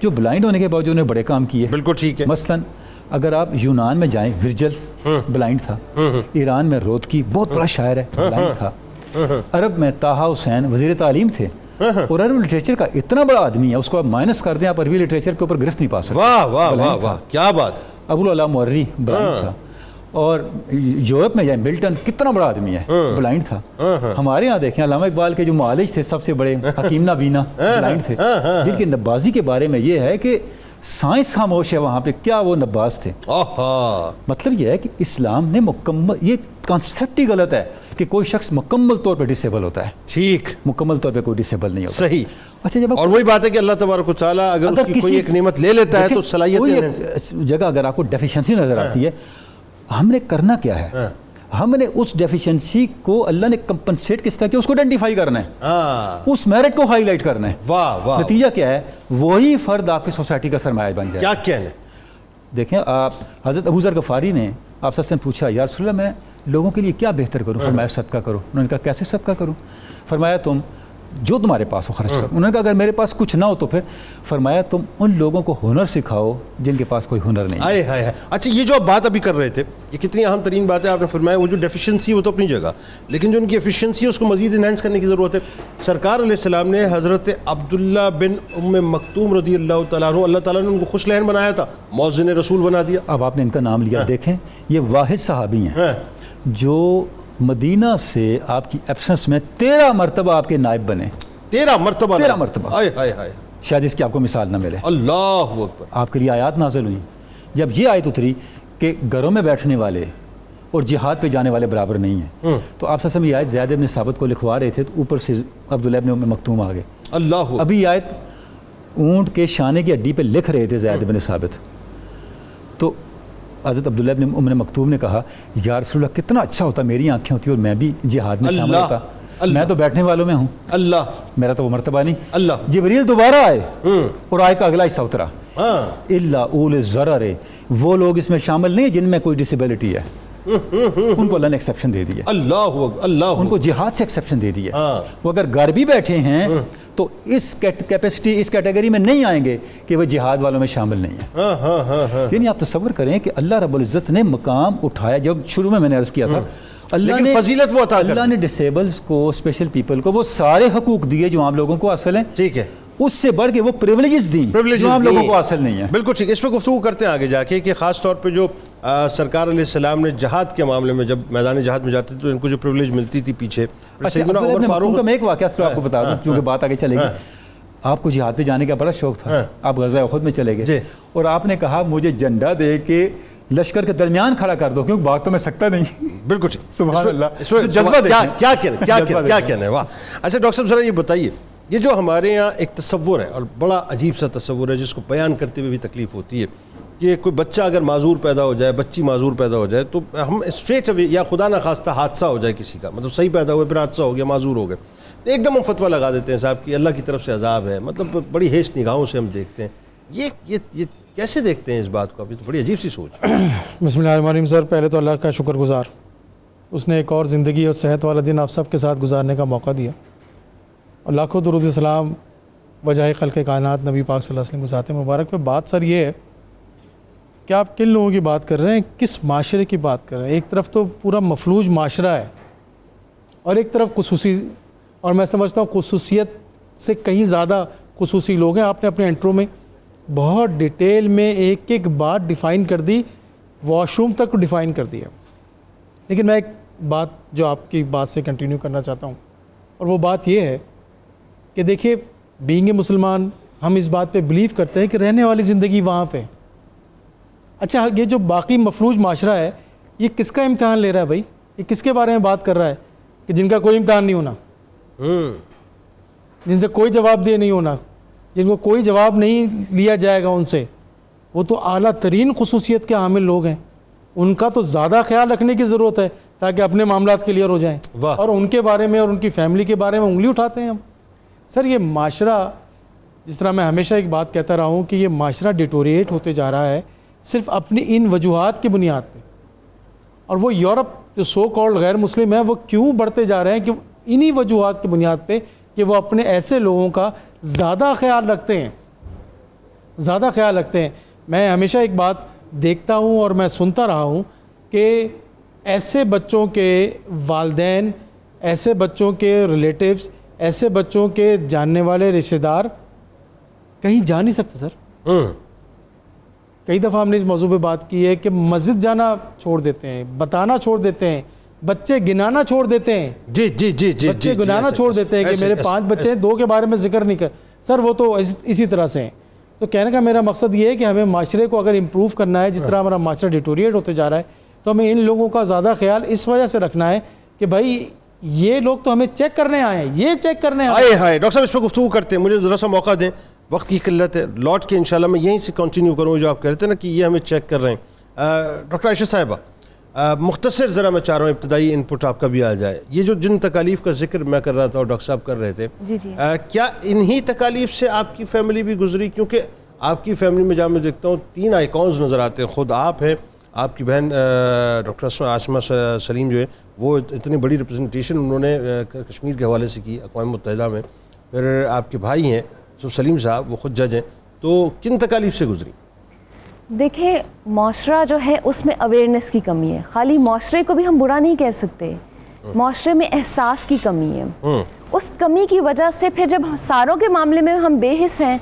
جو بلائنڈ ہونے کے باوجود انہوں نے بڑے کام کیے. بالکل ٹھیک ہے. مثلا اگر آپ یونان میں جائیں, ورجل بلائنڈ تھا. ایران میں رودکی بہت بڑا شاعر ہے, بلائنڈ تھا. عرب میں طٰہٰ حسین وزیر تعلیم تھے, اور عربی لٹریچر کا اتنا بڑا آدمی ہے, اس کو آپ مائنس کر دیں, آپ عربی لٹریچر کے اوپر گرفت نہیں پا سکتے. واہ واہ واہ واہ, کیا بات. ابو العلا مورری بلائنڈ تھا. اور یورپ میں جائیں, ملٹن کتنا بڑا آدمی ہے, بلائنڈ تھا. ہمارے ہاں دیکھیں علامہ اقبال کے جو معالج تھے سب سے بڑے, حکیم نابینا, بلائنڈ تھے, جن کی نبازی کے بارے میں یہ ہے کہ سائنس خاموش ہے وہاں پہ, کیا وہ نباز تھے. مطلب یہ ہے کہ اسلام نے مکمل, یہ کانسیپٹ ہی غلط ہے کہ کوئی شخص مکمل طور پہ ڈسیبل ہوتا ہے. ٹھیک. مکمل طور پہ کوئی ڈسیبل نہیں ہوتا. صحیح. اچھا, جب اور وہی بات ہے کہ اللہ تبارک و تعالیٰ اگر اس کی کوئی ایک نعمت لے لیتا ہے تو صلاحیت جگہ اگر آپ کو ڈیفیشنسی نظر آتی ہے, ہم نے کرنا کیا ہے, ہم نے اس ڈیفیشنسی کو اللہ نے کمپنسیٹ کس طرح کیا, اس کو آئیڈینٹیفائی کرنا ہے, اس میرٹ کو ہائی لائٹ کرنا ہے. واہ واہ. نتیجہ کیا ہے, وہی فرد آپ کی سوسائٹی کا سرمایہ بن جائے. کیا کہنے. دیکھیں, آپ حضرت ابو ذر غفاری نے آپ سے پوچھا, یا رسول اللہ میں لوگوں کے لیے کیا بہتر کروں. فرمایا صدقہ کرو. انہوں نے کہا کیسے صدقہ کروں. فرمایا تم جو تمہارے پاس ہو خرچ کرو. انہوں نے کہا اگر میرے پاس کچھ نہ ہو تو پھر فرمایا تم ان لوگوں کو ہنر سکھاؤ جن کے پاس کوئی ہنر نہیں. آئے ہائے. اچھا, یہ جو آپ بات ابھی کر رہے تھے, یہ کتنی اہم ترین بات ہے آپ نے فرمایا. وہ جو ڈیفیشنسی وہ تو اپنی جگہ, لیکن جو ان کی ایفیشنسی ہے اس کو مزید انہینس کرنے کی ضرورت ہے. سرکار علیہ السلام نے حضرت عبداللہ بن ام مکتوم رضی اللہ تعالیٰ عنہ, اللہ تعالیٰ نے ان کو خوش لہن بنایا تھا, مؤذن رسول بنا دیا. اب آپ نے ان کا نام لیا, دیکھیں یہ واحد صحابی ہیں جو مدینہ سے آپ کی ایبسنس میں 13 مرتبہ آپ کے نائب بنے. 13 مرتبہ 13 مرتبہ ہائے ہائے ہائے شاید اس کی آپ کو مثال نہ ملے. اللہ اکبر. آپ کے لیے آیات نازل ہوئی. جب یہ آیت اتری کہ گھروں میں بیٹھنے والے اور جہاد پہ جانے والے برابر نہیں ہیں, تو آپ سے یہ آیت زید بن ثابت کو لکھوا رہے تھے, تو اوپر سے عبداللہ ابن ام مکتوم آ گئے. اللہ. ابھی یہ آیت اونٹ کے شانے کی ہڈی پہ لکھ رہے تھے زید بن ثابت, تو حضرت عبداللہ ابن ام مکتوم نے کہا یا رسول اللہ کتنا اچھا ہوتا میری آنکھیں ہوتی اور میں بھی جہاد میں شامل ہوتا, میں تو بیٹھنے والوں میں ہوں, اللہ میرا تو وہ مرتبہ نہیں. اللہ. جبریل دوبارہ آئے اور آیت کا اگلا حصہ اترا, الا اول الضرر, وہ لوگ اس میں شامل نہیں جن میں کوئی ڈسیبلٹی ہے, ان کو اللہ نے ایکسیپشن دے دی ہے. اللہ اللہ. ان کو جہاد سے ایکسیپشن دے دی ہے. وہ اگر گھر بھی بیٹھے ہیں تو اس کیپیسٹی اس کیٹیگری میں نہیں آئیں گے کہ وہ جہاد والوں میں شامل نہیں ہیں. یعنی آپ تصور کریں کہ اللہ رب العزت نے مقام اٹھایا, جب شروع میں نے عرض کیا تھا اللہ نے فضیلت وہ عطا اللہ نے ڈسیبلز کو, اسپیشل پیپل کو وہ سارے حقوق دیے جو عام لوگوں کو حاصل ہیں, ٹھیک ہے, اس سے بڑھ کے وہ پریولیجز دیں جو عام لوگوں کو حاصل نہیں ہے. بالکل ٹھیک. اس پہ گفتگو کرتے ہیں آگے جا کے کہ خاص طور پہ جو سرکار علیہ السلام نے جہاد کے معاملے میں جب میدان جہاد میں جاتے تو ان کو جو پریولیج ملتی تھی پیچھے. سیدنا عمر فاروق کا میں ایک واقعہ صرف آپ کو بتا دوں کیونکہ بات آگے چلے گی. آپ کو جہاد پہ جانے کا بڑا شوق تھا, آپ غزوہ احد میں چلے گئے اور آپ نے کہا مجھے جھنڈا دے کے لشکر کے درمیان کھڑا کر دو کیونکہ بات تو میں سکتا نہیں. بالکل ٹھیک. سبحان اللہ. جذبہ کیا کہنا ہے. واہ. اچھا ڈاکٹر صاحب ذرا یہ بتائیے, یہ جو ہمارے یہاں ایک تصور ہے اور بڑا عجیب سا تصور ہے جس کو بیان کرتے ہوئے بھی تکلیف ہوتی ہے کہ کوئی بچہ اگر معذور پیدا ہو جائے, بچی معذور پیدا ہو جائے, تو ہم اسٹریٹ اوے یا خدا نہ خواستہ حادثہ ہو جائے کسی کا, مطلب صحیح پیدا ہوئے پھر حادثہ ہو گیا, معذور ہو گئے, تو ایک دم ہم فتویٰ لگا دیتے ہیں صاحب کہ اللہ کی طرف سے عذاب ہے. مطلب بڑی ہیش نگاہوں سے ہم دیکھتے ہیں. یہ کیسے دیکھتے ہیں اس بات کو؟ ابھی تو بڑی عجیب سی سوچ. بسم اللہ الرحمن الرحیم. سر پہلے تو اللہ کا شکر گزار, اس نے ایک اور زندگی اور صحت والا دن آپ سب کے ساتھ گزارنے کا موقع دیا, اور لاکھوں درود السلام وجہ خلق کائنات نبی پاک صلی اللہ علیہ وسلم کے ذات مبارک پہ. بات سر یہ ہے کہ آپ کن لوگوں کی بات کر رہے ہیں, کس معاشرے کی بات کر رہے ہیں؟ ایک طرف تو پورا مفلوج معاشرہ ہے اور ایک طرف خصوصی, اور میں سمجھتا ہوں خصوصیت سے کہیں زیادہ خصوصی لوگ ہیں. آپ نے اپنے انٹرو میں بہت ڈیٹیل میں ایک ایک بات ڈیفائن کر دی, واش روم تک ڈیفائن کر دیا. لیکن میں ایک بات جو آپ کی بات سے کنٹینیو کرنا چاہتا ہوں, اور وہ بات یہ ہے کہ دیکھیے بینگ اے مسلمان ہم اس بات پہ بلیو کرتے ہیں کہ رہنے والی زندگی وہاں پہ. اچھا یہ جو باقی مفلوج معاشرہ ہے یہ کس کا امتحان لے رہا ہے بھائی؟ یہ کس کے بارے میں بات کر رہا ہے کہ جن کا کوئی امتحان نہیں ہونا, جن سے کوئی جواب دہ نہیں ہونا, جن کو کوئی جواب نہیں لیا جائے گا ان سے, وہ تو اعلیٰ ترین خصوصیت کے حامل لوگ ہیں. ان کا تو زیادہ خیال رکھنے کی ضرورت ہے تاکہ اپنے معاملات کلیئر ہو جائیں. اور ان کے بارے میں اور ان کی فیملی کے بارے میں انگلی اٹھاتے ہیں ہم. سر یہ معاشرہ, جس طرح میں ہمیشہ ایک بات کہتا رہا ہوں کہ یہ معاشرہ ڈیٹوریٹ ہوتے جا رہا ہے صرف اپنی ان وجوہات کی بنیاد پہ. اور وہ یورپ جو سو کالڈ غیر مسلم ہیں وہ کیوں بڑھتے جا رہے ہیں کہ انہی وجوہات کی بنیاد پہ کہ وہ اپنے ایسے لوگوں کا زیادہ خیال رکھتے ہیں, زیادہ خیال رکھتے ہیں. میں ہمیشہ ایک بات دیکھتا ہوں اور میں سنتا رہا ہوں کہ ایسے بچوں کے والدین, ایسے بچوں کے ریلیٹیوز, ایسے بچوں کے جاننے والے رشتہ دار کہیں جا نہیں سکتے سر. کئی دفعہ ہم نے اس موضوع پہ بات کی ہے کہ مسجد جانا چھوڑ دیتے ہیں, بتانا چھوڑ دیتے ہیں, بچے گنانا چھوڑ دیتے ہیں. جی بچے گنانا چھوڑ دیتے ہیں کہ میرے 5 بچے ہیں, 2 کے بارے میں ذکر نہیں کر. سر وہ تو اسی طرح سے ہیں. تو کہنے کا میرا مقصد یہ ہے کہ ہمیں معاشرے کو اگر امپروو کرنا ہے, جس طرح ہمارا معاشرہ ڈیٹوریٹ ہوتے جا رہا ہے, تو ہمیں ان لوگوں کا زیادہ خیال اس وجہ سے رکھنا ہے کہ بھائی یہ لوگ تو ہمیں چیک کرنے آئے ہیں, یہ چیک کرنے آئے ہیں. ڈاکٹر صاحب اس پہ گفتگو کرتے ہیں, مجھے ذرا سا موقع دیں, وقت کی قلت ہے. لوٹ کے انشاءاللہ میں یہیں سے کنٹینیو کروں جو آپ کہہ رہے تھے نا کہ یہ ہمیں چیک کر رہے ہیں. ڈاکٹر عائشہ صاحبہ, مختصر ذرا میں چاہ رہا ہوں ابتدائی ان پٹ آپ کا بھی آ جائے. یہ جو جن تکالیف کا ذکر میں کر رہا تھا اور ڈاکٹر صاحب کر رہے تھے, کیا انہی تکالیف سے آپ کی فیملی بھی گزری؟ کیونکہ آپ کی فیملی میں جہاں میں دیکھتا ہوں 3 آئیکونز نظر آتے ہیں. خود آپ ہیں, آپ کی بہن ڈاکٹر عاصمہ سلیم جو ہے وہ اتنی بڑی ریپرزنٹیشن انہوں نے کشمیر کے حوالے سے کی اقوام متحدہ میں. پھر آپ کے بھائی ہیں سلیم صاحب, وہ خود جج ہیں. تو کن تکالیف سے گزری؟ دیکھیں معاشرہ جو ہے اس میں اویئرنیس کی کمی ہے. خالی معاشرے کو بھی ہم برا نہیں کہہ سکتے, معاشرے میں احساس کی کمی ہے. اس کمی کی وجہ سے پھر جب ساروں کے معاملے میں ہم بے حس ہیں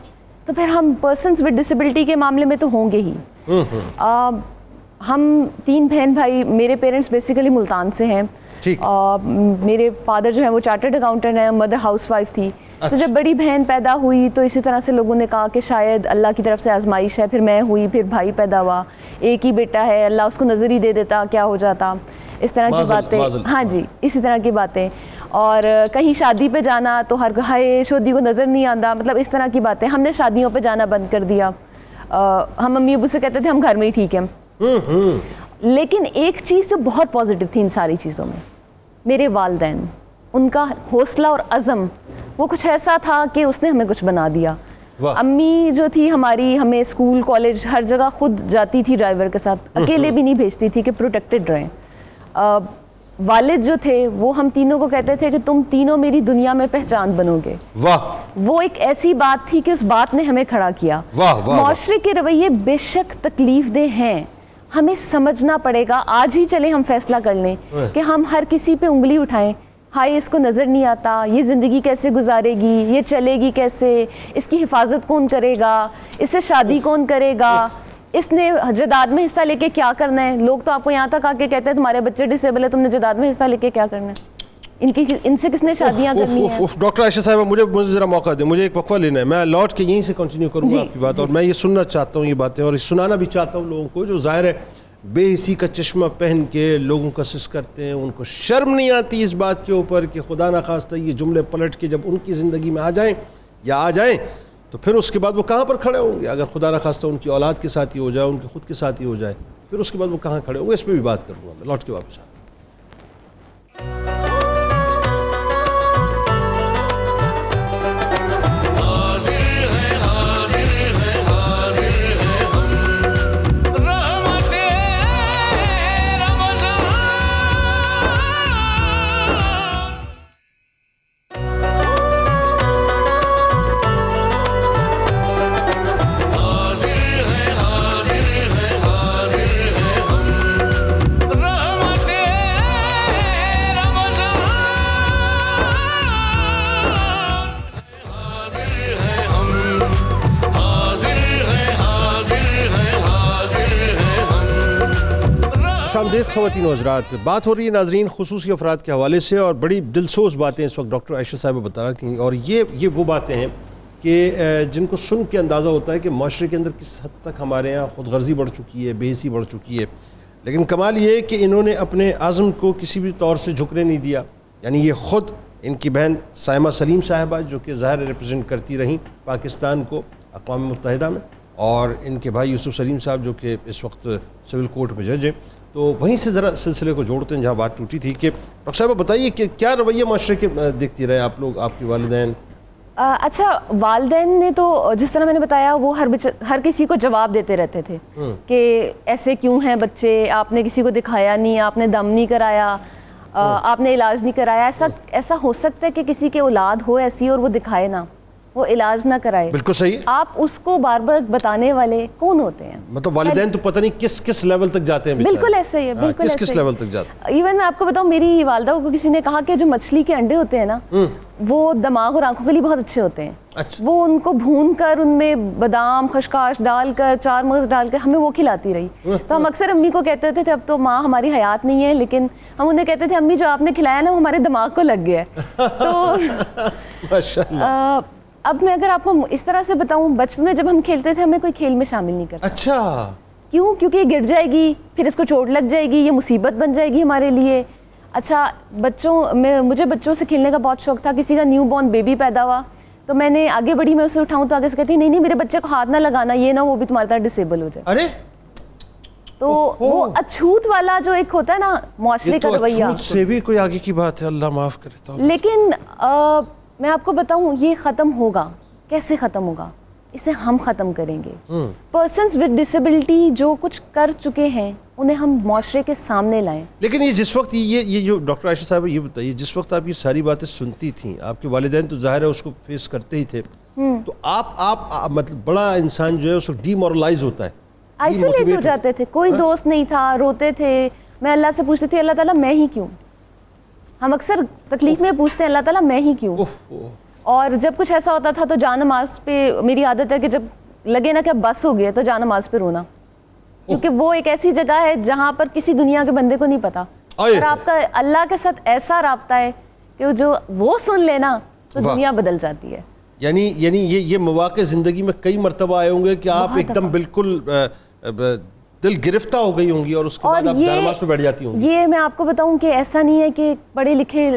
تو پھر ہم پرسنز ود ڈسیبلٹی کے معاملے میں تو ہوں گے ہی. ہم 3 بہن بھائی, میرے پیرنٹس بیسیکلی ملتان سے ہیں, ٹھیک. میرے فادر جو ہیں وہ چارٹرڈ اکاؤنٹنٹ ہیں, مدر ہاؤس وائف تھی. تو جب بڑی بہن پیدا ہوئی تو اسی طرح سے لوگوں نے کہا کہ شاید اللہ کی طرف سے آزمائش ہے. پھر میں ہوئی, پھر بھائی پیدا ہوا, ایک ہی بیٹا ہے, اللہ اس کو نظر ہی دے دیتا, کیا ہو جاتا, اس طرح کی باتیں. ہاں جی, اسی طرح کی باتیں. اور کہیں شادی پہ جانا تو ہر ہائے شادی کو نظر نہیں آتا, مطلب اس طرح کی باتیں. ہم نے شادیوں پہ جانا بند کر دیا. ہم امی ابو سے کہتے تھے ہم گھر میں ہی ٹھیک ہیں. لیکن ایک چیز جو بہت پازیٹیو تھی ان ساری چیزوں میں, میرے والدین, ان کا حوصلہ اور عزم, وہ کچھ ایسا تھا کہ اس نے ہمیں کچھ بنا دیا. امی جو تھی ہماری, ہمیں اسکول کالج ہر جگہ خود جاتی تھی ڈرائیور کے ساتھ, اکیلے بھی نہیں بھیجتی تھی کہ پروٹیکٹڈ رہیں. والد جو تھے وہ ہم تینوں کو کہتے تھے کہ تم تینوں میری دنیا میں پہچان بنو گے. وہ ایک ایسی بات تھی کہ اس بات نے ہمیں کھڑا کیا. معاشرے کے رویے بے شک تکلیف دہ ہیں, ہمیں سمجھنا پڑے گا. آج ہی چلیں ہم فیصلہ کر لیں کہ ہم ہر کسی پہ انگلی اٹھائیں, ہائی اس کو نظر نہیں آتا, یہ زندگی کیسے گزارے گی, یہ چلے گی کیسے, اس کی حفاظت کون کرے گا, اس سے شادی کون کرے گا, اس نے جائیداد میں حصہ لے کے کیا کرنا ہے. لوگ تو آپ کو یہاں تک آ کے کہتے ہیں تمہارے بچے ڈسیبل ہے, تم نے جائیداد میں حصہ لے کے کیا کرنا ہے, ان سے کس نے شادیاں کرنی ہیں. ڈاکٹر عائشہ صاحبہ مجھے ذرا موقع دیں, مجھے ایک وقفہ لینا ہے, میں لوٹ کے یہیں سے کنٹینیو کروں گا آپ کی بات. اور میں یہ سننا چاہتا ہوں یہ باتیں, اور سنانا بھی چاہتا ہوں لوگوں کو جو ظاہر ہے بے حسی کا چشمہ پہن کے لوگوں کا سس کرتے ہیں. ان کو شرم نہیں آتی اس بات کے اوپر کہ خدا نخواستہ یہ جملے پلٹ کے جب ان کی زندگی میں آ جائیں تو پھر اس کے بعد وہ کہاں پر کھڑے ہوں گے. اگر خدا نخواستہ ان کی اولاد کے ساتھ ہی ہو جائے, ان کے خود کے ساتھ ہی ہو جائے, پھر اس کے بعد وہ کہاں کھڑے ہوں گے. اس پہ بھی بات کروں گا میں, لوٹ کے واپس آتا ہوں. خامدید خواتین و حضرات, بات ہو رہی ہے ناظرین خصوصی افراد کے حوالے سے, اور بڑی دلسوز باتیں اس وقت ڈاکٹر عائشہ صاحبہ بتا رہی تھیں. اور یہ وہ باتیں ہیں کہ جن کو سن کے اندازہ ہوتا ہے کہ معاشرے کے اندر کس حد تک ہمارے ہاں خود غرضی بڑھ چکی ہے, بے حسی بڑھ چکی ہے. لیکن کمال یہ ہے کہ انہوں نے اپنے عزم کو کسی بھی طور سے جھکنے نہیں دیا. یعنی یہ خود ان کی بہن سائمہ سلیم صاحبہ جو کہ ظاہر ریپرزینٹ کرتی رہیں پاکستان کو اقوام متحدہ میں, اور ان کے بھائی یوسف سلیم صاحب جو کہ اس وقت سول کورٹ میں جج ہیں. تو وہیں سے ذرا سلسلے کو جوڑتے ہیں جہاں بات ٹوٹی تھی کہ ڈاکٹر صاحبہ بتائیے کہ کیا رویہ معاشرے کے دیکھتی رہے آپ لوگ, آپ کے والدین؟ اچھا, والدین نے تو جس طرح میں نے بتایا وہ ہر کسی کو جواب دیتے رہتے تھے کہ ایسے کیوں ہیں بچے, آپ نے کسی کو دکھایا نہیں, آپ نے دم نہیں کرایا, آپ نے علاج نہیں کرایا. ایسا ہو سکتا ہے کہ کسی کے اولاد ہو ایسی اور وہ دکھائے نہ, وہ علاج نہ کرائے. بالکل صحیح. آپ اس کو بار بار بتانے والے کون ہوتے ہیں؟ مطلب والدین تو پتہ نہیں کس لیول تک جاتے ہیں. بالکل ایسے ہی ہے, بالکل ایسے کس لیول تک جاتے ہیں. ایون میں آپ کو بتاؤں, میری والدہ کو کسی نے کہا کہ جو مچھلی کے انڈے ہوتے ہیں نا, وہ دماغ اور آنکھوں کے لیے بہت اچھے ہوتے ہیں. وہ ان کو بھون کر ان میں بادام خشخاش ڈال کر, چار مغز ڈال کر ہمیں وہ کھلاتی رہی. تو ہم اکثر امی کو کہتے تھے, اب تو ماں ہماری حیات نہیں ہے, لیکن ہم انہیں کہتے تھے امی جو آپ نے کھلایا نا وہ ہمارے دماغ کو لگ گیا ہے. تو ماشاءاللہ. اب میں اگر آپ کو اس طرح سے بتاؤں, بچپن میں جب ہم کھیلتے تھے ہمیں کوئی کھیل میں شامل نہیں کرتا. اچھا, کیوں؟ کیونکہ یہ گر جائے گی, پھر اس کو چوٹ لگ جائے گی, یہ مصیبت بن جائے گی ہمارے لیے. اچھا, مجھے بچوں سے کھیلنے کا بہت شوق تھا. کسی کا نیو بورن بیبی پیدا ہوا تو میں نے آگے بڑھی, میں اسے اٹھاؤں تو آگے سے کہتی نہیں میرے بچے کو ہاتھ نہ لگانا, یہ نہ وہ بھی تمہارے طرح ڈسیبل ہو جائے. ارے تو وہ اچھوت والا جو ایک ہوتا ہے نا معاشرے کا رویہ, اچھوت سے بھی کوئی آگے کی بات ہے, اللہ معاف کرے. لیکن میں آپ کو بتاؤں یہ ختم ہوگا. کیسے ختم ہوگا؟ اسے ہم ختم کریں گے. پرسنز ود ڈسیبلٹی جو کچھ کر چکے ہیں انہیں ہم معاشرے کے سامنے لائیں. لیکن یہ جس وقت یہ جو ڈاکٹر عائشہ صاحب یہ بتائیے, جس وقت آپ یہ ساری باتیں سنتی تھیں, آپ کے والدین تو ظاہر ہے اس کو فیس کرتے ہی تھے, تو آپ مطلب بڑا انسان جو ہے اس کو ڈی مورلائز ہوتا ہے, آئسولیٹ ہو جاتے تھے, کوئی دوست نہیں تھا, روتے تھے. میں اللہ سے پوچھتی تھی اللہ تعالیٰ میں ہی کیوں. ہم اکثر تکلیف میں پوچھتے ہیں اللہ تعالیٰ میں ہی کیوں. اور جب کچھ ایسا ہوتا تھا تو جا نماز پہ, میری عادت ہے کہ جب لگے نا کہ اب بس ہو گیا تو جا نماز پہ رونا, کیونکہ وہ ایک ایسی جگہ ہے جہاں پر کسی دنیا کے بندے کو نہیں پتا آئے اور آپ کا اللہ کے ساتھ ایسا رابطہ ہے کہ جو وہ سن لینا تو دنیا بدل جاتی ہے. یعنی یہ مواقع زندگی میں کئی مرتبہ آئے ہوں گے کہ آپ ایک دم بالکل دل گرفتہ ہو گئی ہوں گی اور اس کے بعد آپ جانماز میں بیٹھ جاتی ہوں گی. یہ میں آپ کو بتاؤں کہ ایسا نہیں ہے کہ پڑھے لکھے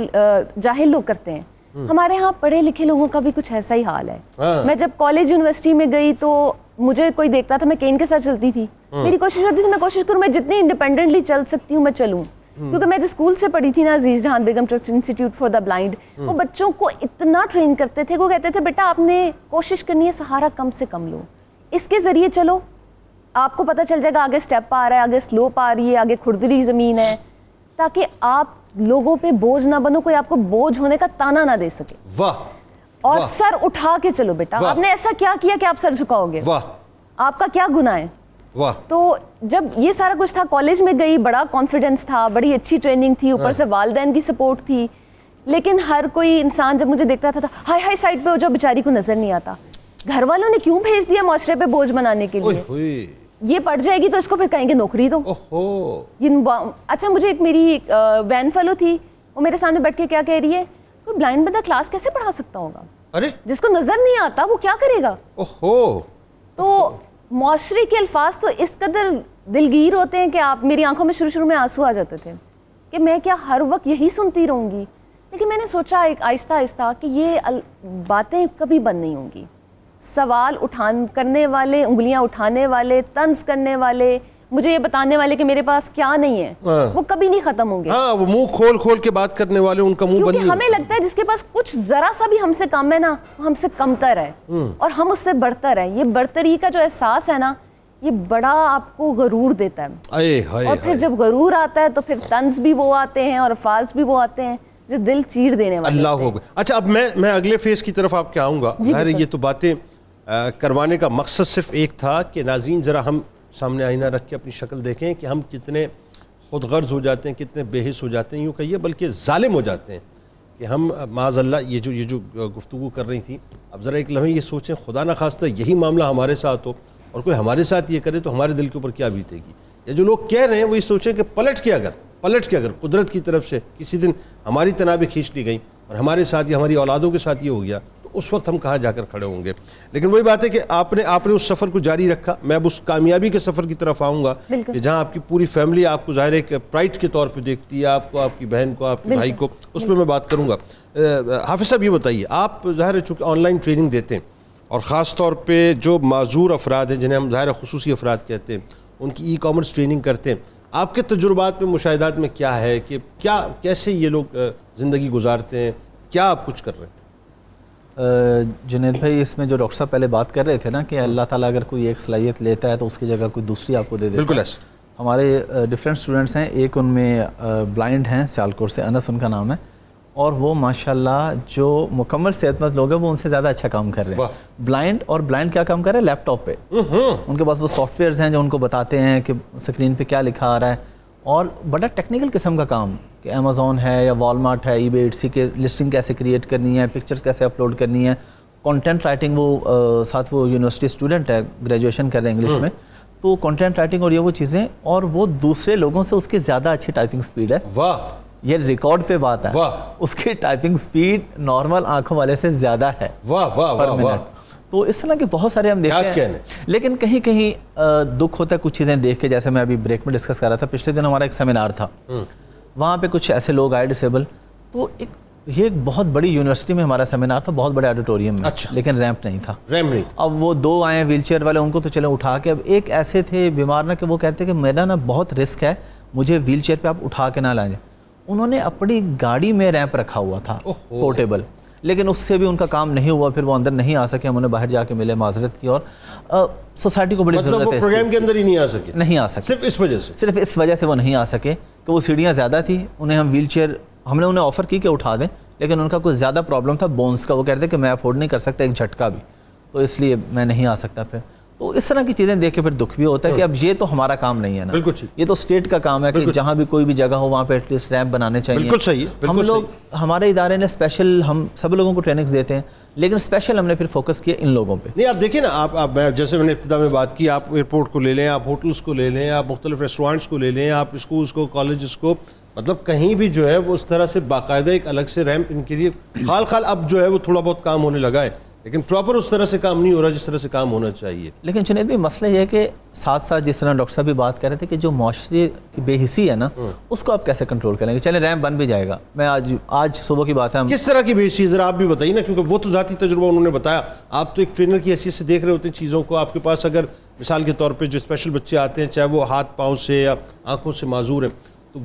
جاہل لوگ کرتے ہیں. ہمارے ہاں پڑھے لکھے لوگوں کا بھی کچھ ایسا ہی حال ہے. میں جب کالج یونیورسٹی میں گئی تو مجھے کوئی دیکھتا تھا, میں کین کے ساتھ چلتی تھی. میری کوشش ہوتی تھی میں کوشش کروں میں جتنی انڈیپینڈنٹلی چل سکتی ہوں میں چلوں, کیونکہ میں جس اسکول سے پڑھی تھی نا, عزیز جہان بیگم trust institute for the blind, وہ بچوں کو اتنا ٹرین کرتے تھے, وہ کہتے تھے بیٹا آپ نے کوشش کرنی ہے سہارا کم سے کم لو, اس کے ذریعے چلو, آپ کو پتہ چل جائے گا آگے سٹیپ آ رہا ہے, آگے سلوپ آ رہی ہے, آگے کھردری زمین ہے, تاکہ آپ لوگوں پہ بوجھ نہ بنو, کوئی آپ کو بوجھ ہونے کا تانا نہ دے سکے. واہ. اور سر اٹھا کے چلو بیٹا, آپ نے ایسا کیا کیا کہ آپ سر جھکاؤ گے, واہ, آپ کا کیا گناہ ہے. واہ. تو جب یہ سارا کچھ تھا, کالج میں گئی, بڑا کانفیڈنس تھا, بڑی اچھی ٹریننگ تھی, اوپر سے والدین کی سپورٹ تھی, لیکن ہر کوئی انسان جب مجھے دیکھتا تھا ہائی ہائی سائڈ پہ ہو جاؤ, بیچاری کو نظر نہیں آتا. گھر والوں نے کیوں بھیج دیا معاشرے پہ بوجھ بنانے کے لیے, یہ پڑھ جائے گی تو اس کو پھر کہیں گے نوکری دو. اچھا مجھے ایک میری وین فیلو تھی, وہ میرے سامنے بیٹھ کے کیا کہہ رہی ہے, کوئی بلائنڈ بندہ کلاس کیسے پڑھا سکتا ہوگا, جس کو نظر نہیں آتا وہ کیا کرے گا. تو معاشرے کے الفاظ تو اس قدر دلگیر ہوتے ہیں کہ آپ, میری آنکھوں میں شروع میں آنسو آ جاتے تھے کہ میں کیا ہر وقت یہی سنتی رہوں گی. لیکن میں نے سوچا ایک آہستہ آہستہ کہ یہ باتیں کبھی بند نہیں ہوں گی. سوال کرنے والے, انگلیاں اٹھانے والے, طنز کرنے والے, مجھے یہ بتانے والے کہ میرے پاس کیا نہیں ہے, وہ کبھی نہیں ختم ہوں گے. وہ منہ کھول کے بات کرنے والے, ان کا منہ بند. کیونکہ ہمیں لگتا ہے جس کے پاس کچھ ذرا سا بھی ہم سے کم ہے نا, وہ ہم سے کمتر ہے اور ہم اس سے برتر ہیں. یہ برتری کا جو احساس ہے نا, یہ بڑا آپ کو غرور دیتا ہے. اور پھر جب غرور آتا ہے تو پھر طنز بھی وہ آتے ہیں اور الفاظ بھی وہ آتے ہیں جو دل چیر دینے والے. اللہ ہو گئے. اچھا اب میں اگلے فیز کی طرف آپ کے آؤں گا. ظاہر یہ تو باتیں کروانے کا مقصد صرف ایک تھا کہ ناظرین ذرا ہم سامنے آئینہ رکھ کے اپنی شکل دیکھیں کہ ہم کتنے خود غرض ہو جاتے ہیں, کتنے بے حس ہو جاتے ہیں, یوں کہیے بلکہ ظالم ہو جاتے ہیں کہ ہم معاذ اللہ یہ جو گفتگو کر رہی تھی, اب ذرا ایک لمحے یہ سوچیں خدا نہ خواستہ یہی معاملہ ہمارے ساتھ ہو اور کوئی ہمارے ساتھ یہ کرے تو ہمارے دل کے اوپر کیا بیتے گی. یا جو لوگ کہہ رہے ہیں وہ یہ سوچیں کہ پلٹ کے اگر قدرت کی طرف سے کسی دن ہماری تنابیں کھینچ لی گئیں اور ہمارے ساتھ یا ہماری اولادوں کے ساتھ یہ ہو گیا تو اس وقت ہم کہاں جا کر کھڑے ہوں گے. لیکن وہی بات ہے کہ آپ نے اس سفر کو جاری رکھا. میں اب اس کامیابی کے سفر کی طرف آؤں گا کہ جہاں آپ کی پوری فیملی آپ کو ظاہر ایک پرائڈ کے طور پہ دیکھتی ہے, آپ کو, آپ کی بہن کو, آپ کے بھائی کو, اس پہ میں بات کروں گا. حافظ صاحب یہ بتائیے, آپ ظاہر ہے چونکہ آن لائن ٹریننگ دیتے ہیں اور خاص طور پہ جو معذور افراد ہیں جنہیں ہم ظاہر خصوصی افراد کہتے ہیں, ان کی ای کامرس ٹریننگ کرتے ہیں, آپ کے تجربات میں, مشاہدات میں کیا ہے کہ کیسے یہ لوگ زندگی گزارتے ہیں, کیا آپ کچھ کر رہے ہیں؟ جنید بھائی, اس میں جو ڈاکٹر صاحب پہلے بات کر رہے تھے نا کہ اللہ تعالیٰ اگر کوئی ایک صلاحیت لیتا ہے تو اس کی جگہ کوئی دوسری آپ کو دے دیتا ہے. بالکل ایسا. ہمارے ڈفرینٹ اسٹوڈنٹس ہیں, ایک ان میں بلائنڈ ہیں سیالکوٹ سے, انس ان کا نام ہے, اور وہ ماشاءاللہ جو مکمل صحت مند لوگ ہیں وہ ان سے زیادہ اچھا کام کر رہے ہیں. بلائنڈ کیا کام کر رہے ہیں, لیپ ٹاپ پہ ان کے پاس وہ سافٹ ویئرز ہیں جو ان کو بتاتے ہیں کہ اسکرین پہ کیا لکھا آ رہا ہے, اور بڑا ٹیکنیکل قسم کا کام کہ امیزون ہے یا والمارٹ ہے, ای بے, ایٹسی کے لسٹنگ کیسے کریٹ کرنی ہے, پکچرز کیسے اپلوڈ کرنی ہے, کانٹینٹ رائٹنگ, وہ ساتھ وہ یونیورسٹی اسٹوڈنٹ ہے, گریجویشن کر رہے ہیں انگلش میں, تو کانٹینٹ رائٹنگ اور یہ وہ چیزیں, اور وہ دوسرے لوگوں سے اس کی زیادہ اچھی ٹائپنگ سپیڈ ہے. واہ, یہ ریکارڈ پہ بات ہے, اس کی ٹائپنگ سپیڈ نارمل آنکھوں والے سے زیادہ ہے. واہ واہ واہ واہ. تو اس طرح کے بہت سارے ہم دیکھتے ہیں, لیکن کہیں کہیں دکھ ہوتا ہے کچھ چیزیں دیکھ کے. جیسے میں ابھی بریک میں ڈسکس کر رہا تھا, پچھلے دن ہمارا ایک سیمینار تھا, وہاں پہ کچھ ایسے لوگ آئے ڈسیبل, تو یہ ایک بہت بڑی یونیورسٹی میں ہمارا سیمینار تھا, بہت بڑے آڈیٹوریم میں, لیکن ریمپ نہیں تھا. اب وہ دو آئے ویل چیئر والے, ان کو تو چلے اٹھا کے, اب ایک ایسے تھے بیمار نا کہ وہ کہتے کہ میرا نا بہت رسک ہے, مجھے ویل چیئر پہ آپ اٹھا کے نہ لائیں. انہوں نے اپنی گاڑی میں ریمپ رکھا ہوا تھا پورٹیبل, لیکن اس سے بھی ان کا کام نہیں ہوا, پھر وہ اندر نہیں آ سکے, ہم انہیں باہر جا کے ملے, معذرت کی. اور سوسائٹی کو بڑی ضرورت ہے, مطلب وہ پروگرام کے اندر ہی نہیں آ سکے, نہیں آ سکے, صرف اس وجہ سے وہ نہیں آ سکے کہ وہ سیڑھیاں زیادہ تھی. انہیں ہم ویل چیئر, ہم نے انہیں آفر کی کہ اٹھا دیں, لیکن ان کا کوئی زیادہ پرابلم تھا بونس کا, وہ کہتے کہ میں افورڈ نہیں کر سکتا ایک جھٹکا بھی, تو اس لیے میں نہیں آ سکتا. پھر تو اس طرح کی چیزیں دیکھ کے پھر دکھ بھی ہوتا ہے کہ اب یہ تو ہمارا کام نہیں ہے نا, یہ تو اسٹیٹ کا کام ہے کہ جہاں بھی کوئی بھی جگہ ہو وہاں پہ ایٹ لیسٹ ریمپ بنانے چاہیے. بالکل صحیح. ہم لوگ, ہمارے ادارے نے اسپیشل, ہم سب لوگوں کو ٹریننگز دیتے ہیں, لیکن اسپیشل ہم نے پھر فوکس کیا ان لوگوں پہ. نہیں آپ دیکھیں نا, آپ جیسے میں نے ابتدا میں بات کی, آپ ایئرپورٹ کو لے لیں, آپ ہوٹلس کو لے لیں, آپ مختلف ریسٹورانٹس کو لے لیں, آپ اسکولس کو, کالجز کو, مطلب کہیں بھی جو ہے وہ اس طرح سے باقاعدہ ایک الگ سے ریمپ ان کے لیے خال اب جو ہے وہ تھوڑا بہت کام ہونے لگا ہے، لیکن پراپر اس طرح سے کام نہیں ہو رہا جس طرح سے کام ہونا چاہیے. لیکن جنید بھی مسئلہ یہ ہے کہ ساتھ ساتھ جس طرح ڈاکٹر صاحب بھی بات کر رہے تھے کہ جو معاشرے کی بے حسی ہے نا اس کو آپ کیسے کنٹرول کریں گے. چلیں ریمپ بن بھی جائے گا، میں آج صبح کی بات ہے، ہم کس طرح کی بے حسی ذرا آپ بھی بتائیے نا، کیونکہ وہ تو ذاتی تجربہ انہوں نے بتایا، آپ تو ایک ٹرینر کی حیثیت سے دیکھ رہے ہوتے ہیں چیزوں کو. آپ کے پاس اگر مثال کے طور پہ جو اسپیشل بچے آتے ہیں چاہے وہ ہاتھ پاؤں سے یا آنکھوں سے معذور ہیں، تو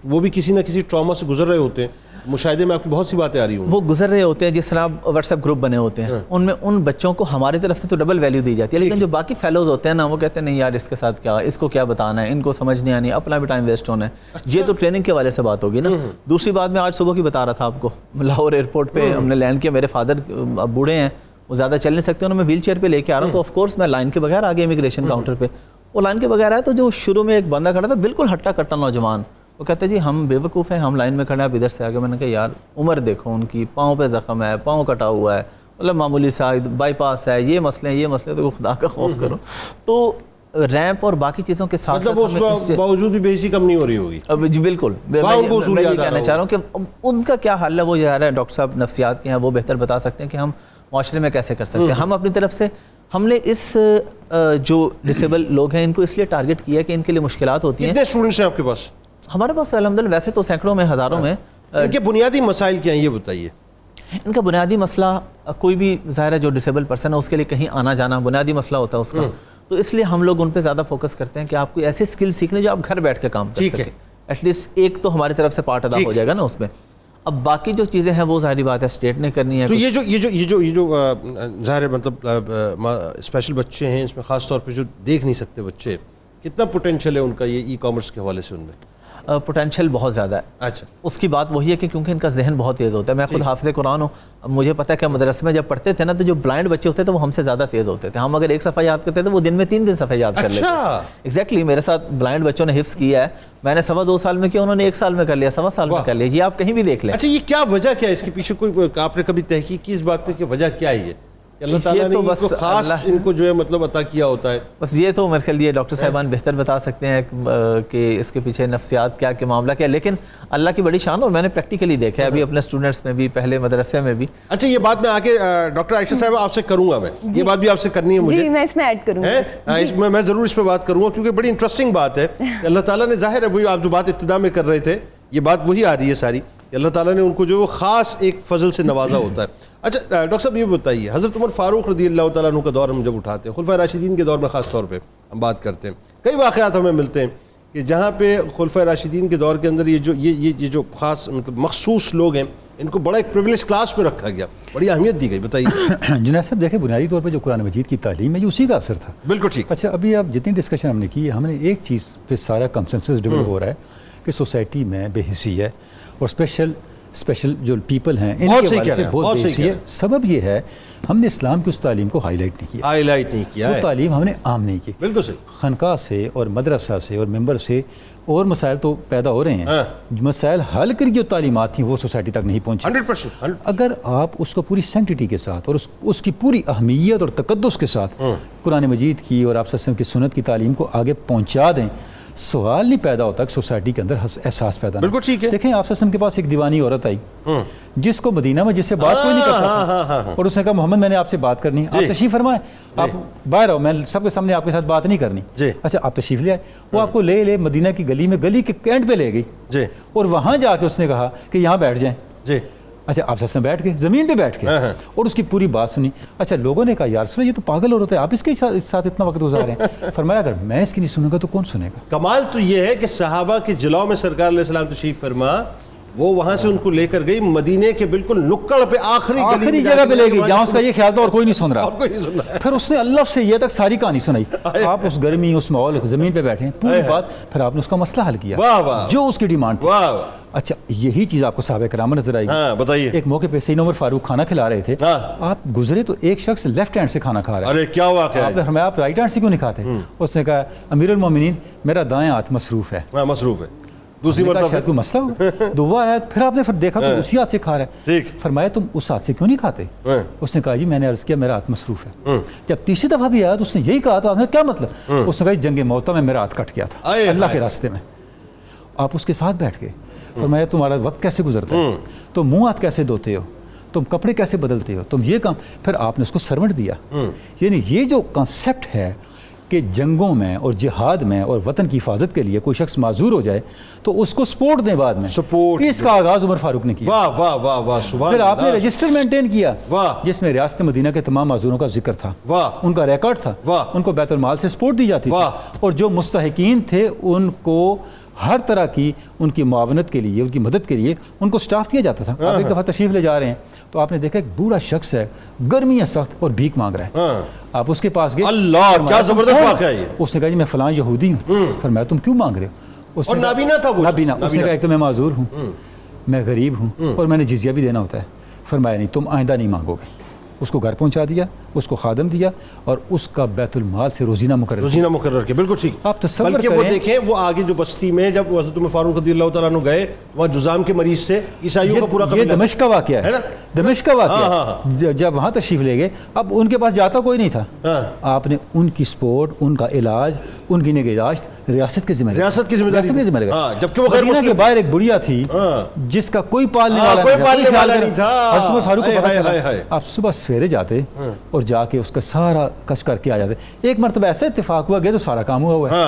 وہ بھی کسی نہ کسی ٹراما سے گزر رہے ہوتے ہیں. مشاہدے میں آپ کی بہت سی باتیں آ رہی ہوں، وہ گزر رہے ہوتے ہیں. جس طرح واٹس ایپ گروپ بنے ہوتے ہیں ان میں ان بچوں کو ہماری طرف سے تو ڈبل ویلیو دی جاتی ہے، لیکن جو باقی فیلوز ہوتے ہیں نا وہ کہتے ہیں نہیں یار اس کے ساتھ کیا، اس کو کیا بتانا ہے، ان کو سمجھ نہیں آنی، اپنا بھی ٹائم ویسٹ ہونا ہے. یہ تو ٹریننگ کے حوالے سے بات ہوگی نا. دوسری بات میں آج صبح کی بتا رہا تھا آپ کو، لاہور ایئرپورٹ پہ ہم نے لینڈ کیا، میرے فادر بوڑھے ہیں، وہ زیادہ چل نہیں سکتے، انہوں میں ویل چیئر پہ لے کے آ رہا ہوں، تو آف کورس میں لائن کے بغیر آگے امیگریشن کاؤنٹر پہ، وہ لائن کے بغیر آیا تو جو شروع میں ایک بندہ کھڑا تھا بالکل ہٹا کٹا نوجوان، وہ کہتے ہیں جی ہم بے وقوف ہیں، ہم لائن میں کھڑے ہیں، آپ ادھر سے آگے. میں نے کہا یار عمر دیکھو ان کی، پاؤں پہ زخم ہے، پاؤں کٹا ہوا ہے، مطلب معمولی سا بائی پاس ہے، یہ مسئلے تو خدا کا خوف کرو. تو ریمپ اور باقی چیزوں کے ساتھ مطلب اس باوجود بھی بے حسی کم نہیں ہو رہی ہوگی. جی بالکل، میں یہ کہنا چاہ رہا ہوں کہ ان کا کیا حل ہے، وہ ظاہر ہے ڈاکٹر صاحب نفسیات کے ہیں، وہ بہتر بتا سکتے ہیں کہ ہم معاشرے میں کیسے کر سکتے ہیں. ہم اپنی طرف سے ہم نے اس جو ڈسیبل لوگ ہیں ان کو اس لیے ٹارگٹ کیا ہے کہ ان کے لیے مشکلات ہوتی ہیں. کتنے اسٹوڈنٹس ہیں آپ کے پاس؟ ہمارے پاس الحمدللہ ویسے تو سینکڑوں میں، ہزاروں میں. ان کے بنیادی مسائل کیا ہیں یہ بتائیے. ان کا بنیادی مسئلہ، کوئی بھی ظاہر ہے جو ڈسیبل پرسن ہے اس کے لیے کہیں آنا جانا بنیادی مسئلہ ہوتا ہے اس کا، تو اس لیے ہم لوگ ان پہ زیادہ فوکس کرتے ہیں کہ آپ کوئی ایسے اسکل سیکھ لیں جو آپ گھر بیٹھ کے کام کر سکیں. ایٹ لیسٹ ایک تو ہماری طرف سے پارٹ ادا ہو جائے گا نا اس میں. اب باقی جو چیزیں ہیں وہ ظاہری بات ہے اسٹیٹ نے کرنی ہے. تو یہ جو ظاہر ہے مطلب اسپیشل بچے ہیں، اس میں خاص طور پہ جو دیکھ نہیں سکتے بچے، کتنا پوٹینشیل ہے ان کا یہ ای کامرس کے حوالے سے ان میں؟ پوٹینشیل بہت زیادہ ہے. اچھا، اس کی بات وہی ہے کہ کیونکہ ان کا ذہن بہت تیز ہوتا ہے. میں خود حافظ قرآن ہوں، مجھے پتہ ہے کہ مدرسے میں جب پڑھتے تھے نا تو جو بلائنڈ بچے ہوتے تھے وہ ہم سے زیادہ تیز ہوتے تھے. ہم اگر ایک صفحہ یاد کرتے تھے وہ دن میں 3 صفحے یاد کر لیتے. ایگزیکٹلی میرے ساتھ بلائنڈ بچوں نے حفظ کیا ہے، میں نے 2.25 سال میں کیا، انہوں نے 1 سال میں کر لیا، 1.25 سال میں کر لیا. یہ آپ کہیں بھی دیکھ لیں. اچھا، یہ کیا وجہ کیا ہے اس کے پیچھے؟ کوئی آپ نے کبھی تحقیق کی اس بات پہ کہ وجہ کیا ہے؟ یہ اللہ تعالیٰ نے ان کو خاص ان کو جو ہے مطلب عطا کیا ہوتا ہے. بس یہ تو میرے خیال یہ ڈاکٹر صاحبان بہتر بتا سکتے ہیں کہ اس کے پیچھے نفسیات کیا کہ معاملہ کیا. لیکن اللہ کی بڑی شان، اور میں نے پریکٹیکلی دیکھا ہے ابھی اپنے اسٹوڈنٹس میں بھی، پہلے مدرسے میں بھی. اچھا، یہ بات میں آگے ڈاکٹر عائشہ صاحبہ آپ سے کروں گا، میں یہ بات بھی آپ سے کرنی ہے مجھے. جی میں اس میں ایڈ کروں گا، میں ضرور اس پہ بات کروں گا کیونکہ بڑی انٹرسٹنگ بات ہے. اللہ تعالیٰ نے ظاہر ہے وہی آپ جو بات ابتدا میں کر رہے تھے، یہ بات وہی آ رہی ہے ساری، کہ اللہ تعالیٰ نے ان کو جو وہ خاص ایک فضل سے نوازا ہوتا ہے. اچھا ڈاکٹر صاحب یہ بتائیے، حضرت عمر فاروق رضی اللہ تعالیٰ عنہ کا دور ہم جب اٹھاتے ہیں، خلفائے راشدین کے دور میں خاص طور پہ ہم بات کرتے ہیں، کئی واقعات ہمیں ملتے ہیں کہ جہاں پہ خلفائے راشدین کے دور کے اندر یہ جو خاص مطلب مخصوص لوگ ہیں ان کو بڑا ایک پریویلیج کلاس میں رکھا گیا، بڑی اہمیت دی گئی. بتائیے. جنید صاحب دیکھیں، بنیادی طور پہ جو قرآن مجید کی تعلیم ہے یہ اسی کا اثر تھا. بالکل ٹھیک. اچھا، ابھی اب جتنی ڈسکشن ہم نے کی ہے، ہم نے ایک چیز پہ سارا کنسنسس ڈیولپ ہو رہا ہے کہ سوسائٹی میں بے حسی ہے، اور اسپیشل جو پیپل ہیں ان کے حوالے سے بہت بے حسی ہے. سبب یہ ہے ہم نے اسلام کی اس تعلیم کو ہائی لائٹ نہیں کیا، وہ تعلیم ہم نے عام نہیں کی. بالکل صحیح. خانقاہ سے اور مدرسہ سے اور ممبر سے اور مسائل تو پیدا ہو رہے ہیں، مسائل حل کر جو تعلیمات تھیں وہ سوسائٹی تک نہیں پہنچی. 100%. اگر آپ اس کو پوری سینکٹیٹی کے ساتھ اور اس کی پوری اہمیت اور تقدس کے ساتھ قرآن مجید کی اور آپ صلی اللہ علیہ وسلم کی سنت کی تعلیم کو آگے پہنچا دیں، سوال نہیں پیدا ہوتا کہ سوسائٹی کے اندر احساس پیدا نہیں. بالکل ٹھیک ہے. دیکھیں آپ صلی اللہ علیہ وسلم کے پاس ایک دیوانی عورت آئی جس کو مدینہ میں جس سے بات کوئی نہیں کرتا تھا، اور اس نے کہا محمد میں نے آپ سے بات کرنی ہے، آپ تشریف فرمائیں، آپ باہر آؤ، میں سب کے سامنے آپ کے ساتھ بات نہیں کرنی. اچھا آپ تشریف لے آئے، وہ آپ کو لے مدینہ کی گلی کے اینڈ پہ لے گئی، اور وہاں جا کے اس نے کہا کہ یہاں بیٹھ جائیں. اچھا آپ سے بیٹھ گئے، زمین پہ بیٹھ گئے اور اس کی پوری بات سنی. اچھا لوگوں نے کہا یار سنو یہ تو پاگل عورت ہے، آپ اس کے ساتھ اتنا وقت گزار رہے ہیں. فرمایا اگر میں اس کی نہیں سنوں گا تو کون سنے گا. کمال تو یہ ہے کہ صحابہ کے جلاؤ میں سرکار علیہ السلام تشریف فرما، وہ وہاں سے ان کو لے کر گئی مدینے کے بالکل نکڑ پہ آخری جگہ پہ لے گئی جہاں اس کا یہ خیال تھا اور کوئی نہیں سن رہا. پھر اس نے اللہ سے یہ تک ساری کہانی سنائی. آپ اس گرمی اس ماحول زمین پہ بیٹھے ہیں پوری بات، پھر آپ نے اس کا مسئلہ حل کیا جو اس کی ڈیمانڈ تھی. اچھا یہی چیز آپ کو صحابہ کرام نظر آئی. بتائیے. ایک موقع پہ سیدنا عمر فاروق کھانا کھلا رہے تھے، آپ گزرے تو ایک شخص لیفٹ ہینڈ سے کھانا کھا رہا ہے. ارے کیا واقعہ ہے؟ آپ نے فرمایا آپ رائٹ ہینڈ سے کیوں نہیں کھاتے؟ اس نے کہا امیر المومنین میرا دائیں ہاتھ مصروف ہے. مصروف ہے. دوسری مرتبہ شاید کوئی مسئلہ ہو. دعا آیا پھر آپ نے دیکھا تو اسی ہاتھ سے کھا رہا ہے. فرمایا تم اس ہاتھ سے کیوں نہیں کھاتے؟ اس نے کہا جی میں نے عرض کیا میرا ہاتھ مصروف ہے. جب تیسری دفعہ بھی آیا تو اس نے یہی کہا تھا. کیا مطلب؟ اس نے کہا جنگ موتا میں میرا ہاتھ کٹ گیا تھا اللہ کے راستے میں. آپ اس کے ساتھ بیٹھ کے فرمایا تمہارا وقت کیسے گزرتا ہے, تم منہ ہاتھ کیسے دھوتے ہو, تم کپڑے کیسے بدلتے ہو, تم یہ کام. پھر آپ نے اس کو سرونٹ دیا. یعنی یہ جو کانسیپٹ ہے کہ جنگوں میں اور جہاد میں اور وطن کی حفاظت کے لیے کوئی شخص معذور ہو جائے تو اس کو سپورٹ دیں بعد میں, سپورٹ, اس کا آغاز عمر فاروق نے کیا. واہ واہ واہ واہ, سبحان پھر آپ نے اللہ. رجسٹر مینٹین کیا واہ, جس میں ریاست مدینہ کے تمام معذوروں کا ذکر تھا, واہ, ان کا ریکارڈ تھا, واہ, ان کو بیت المال سے سپورٹ دی جاتی تھی, واہ, اور جو مستحقین تھے ان کو ہر طرح کی ان کی معاونت کے لیے, ان کی مدد کے لیے ان کو سٹاف دیا جاتا تھا. آپ ایک دفعہ تشریف لے جا رہے ہیں تو آپ نے دیکھا ایک بوڑھا شخص ہے, گرمی ہے سخت اور بھیک مانگ رہا ہے. آپ اس کے پاس گئے, اللہ کیا زبردست واقعہ ہے یہ. اس نے کہا جی میں فلاں یہودی ہوں. فرمایا تم کیوں مانگ رہے ہو؟ اور نابینا تھا وہ, نابینا. اس نے کہا ایک تو میں معذور ہوں, میں غریب ہوں, اور میں نے جزیہ بھی دینا ہوتا ہے. فرمایا نہیں, تم آئندہ نہیں مانگو گے. اس کو گھر پہنچا دیا, اس کو خادم دیا, اور اس کا بیت المال سے روزینہ مقرر کیا. بالکل ٹھیک. آپ تصور بلکہ کریں, وہ دیکھیں وہ آگے جو بستی میں جب حضرت عمر فاروق رضی اللہ تعالیٰ عنہ گئے, وہاں جزام کے مریض تھے, عیسائیوں کا پورا یہ دمشق کا واقعہ ہے, دمشق کا واقعہ. جب وہاں تشریف لے گئے, اب ان کے پاس جاتا کوئی نہیں تھا, آپ نے ان کی سپورٹ, ان کا علاج, ان کی نگہداشت ریاست کی ذمہ داری. جبکہ وہ مدینہ کے باہر ایک بڑھیا تھی جس کا کوئی پالنے والا نہیں تھا. حضرت عمر فاروق کو پتہ چلا, آپ صبح سویرے جاتے اور جا کے اس کا سارا کش کر کے آ جاتے. ایک مرتبہ ایسا اتفاق ہوا گیا تو سارا کام ہوا ہے.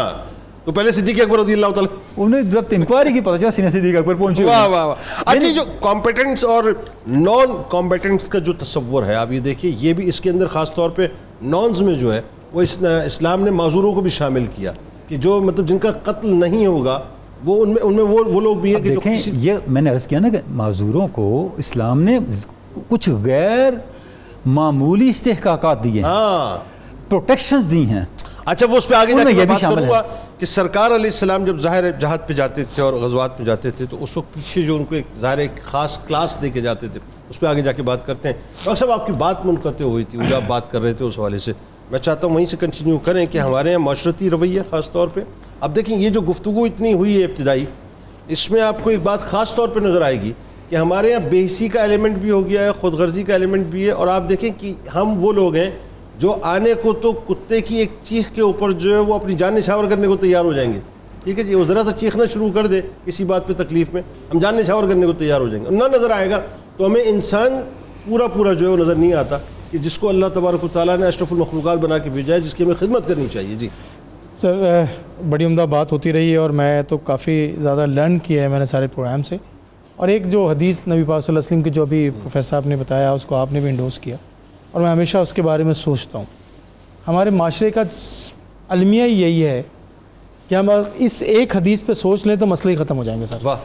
تو پہلے صدیق اکبر رضی اللہ تعالیٰ, انہیں جب انکوائری کی پتہ چلا سینے صدیق اکبر پہنچے. واہ واہ واہ. اچھا جو کمپیٹنٹس اور نان کمپیٹنٹس کا جو تصور ہے, آپ یہ دیکھیے, یہ بھی اس کے اندر خاص طور پہ نانز میں جو ہے وہ اسلام نے معذوروں کو بھی شامل کیا, کہ جو مطلب جن کا قتل نہیں ہوگا وہ ان میں وہ لوگ بھی ہیں کہ دیکھیں, یہ میں نے عرض کیا نا کہ معذوروں کو اسلام نے کچھ غیر معمولی استحقاقات دیے ہیں, پروٹیکشنز دی ہیں. اچھا وہ اس پہ آگے جا کے بات کروں گا ہے کہ سرکار علیہ السلام جب ظاہر جہاد پہ جاتے تھے اور غزوات میں جاتے تھے تو اس وقت پیچھے جو ان کو ایک ظاہر ایک خاص کلاس دے کے جاتے تھے, اس پہ آگے جا کے بات کرتے ہیں. ڈاکٹر صاحب آپ کی بات منقطع ہوئی تھی, وہ آپ بات کر رہے تھے اس حوالے سے, میں چاہتا ہوں وہیں سے کنٹینیو کریں کہ ہمارے یہاں معاشرتی رویہ خاص طور پہ, اب دیکھیں یہ جو گفتگو اتنی ہوئی ہے ابتدائی, اس میں آپ کو ایک بات خاص طور پہ نظر آئے گی کہ ہمارے یہاں بے حسی کا ایلیمنٹ بھی ہو گیا ہے, خود غرضی کا ایلیمنٹ بھی ہے. اور آپ دیکھیں کہ ہم وہ لوگ ہیں جو آنے کو تو کتے کی ایک چیخ کے اوپر جو ہے وہ اپنی جان نچھاور کرنے کو تیار ہو جائیں گے. ٹھیک ہے جی, وہ ذرا سا چیخنا شروع کر دے کسی بات پہ تکلیف میں, ہم جان نچھاور کرنے کو تیار ہو جائیں گے. نہ نظر آئے گا تو ہمیں انسان پورا جو ہے وہ نظر نہیں آتا کہ جس کو اللہ تبارک و تعالیٰ نے اشرف المخلوقات بنا کے بھیجا ہے, جس کی ہمیں خدمت کرنی چاہیے. جی سر, بڑی عمدہ بات ہوتی رہی ہے اور میں تو کافی زیادہ لرن کیا ہے میں نے سارے پروگرام سے. اور ایک جو حدیث نبی پاک صلی اللہ علیہ وسلم کی جو ابھی پروفیسر صاحب نے بتایا, اس کو آپ نے بھی انڈوز کیا, اور میں ہمیشہ اس کے بارے میں سوچتا ہوں. ہمارے معاشرے کا المیہ یہی ہے کہ ہم اس ایک حدیث پہ سوچ لیں تو مسئلے ہی ختم ہو جائیں گے سر. واہ,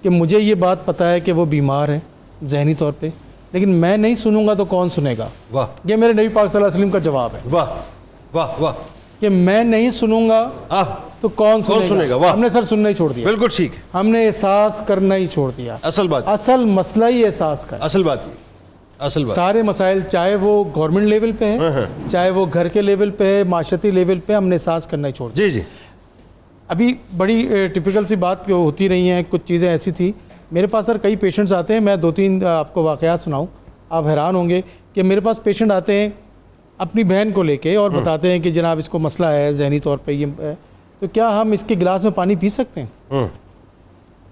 کہ مجھے یہ بات پتہ ہے کہ وہ بیمار ہے ذہنی طور پہ, لیکن میں نہیں سنوں گا تو کون سنے گا. واہ, یہ میرے نبی پاک صلی اللہ علیہ وسلم کا جواب ہے. واہ واہ واہ, کہ میں نہیں سنوں گا تو کون سنے گا. ہم نے سر سننا ہی چھوڑ دیا. بالکل ٹھیک, ہم نے احساس کرنا ہی چھوڑ دیا. اصل مسئلہ ہی احساس کا. اصل بات سارے مسائل چاہے وہ گورنمنٹ لیول پہ ہیں, چاہے وہ گھر کے لیول پہ ہے, معاشرتی لیول پہ, ہم نے احساس کرنا ہی چھوڑ دیا. جی ابھی بڑی ٹپیکل سی بات ہوتی رہی ہیں, کچھ چیزیں ایسی تھیں. میرے پاس سر کئی پیشنٹس آتے ہیں, میں 2-3 آپ کو واقعات سناؤں, آپ حیران ہوں گے کہ میرے پاس پیشنٹ آتے ہیں اپنی بہن کو لے کے اور بتاتے ہیں کہ جناب اس کو مسئلہ ہے ذہنی طور پہ یہ ہے, تو کیا ہم اس کے گلاس میں پانی پی سکتے ہیں؟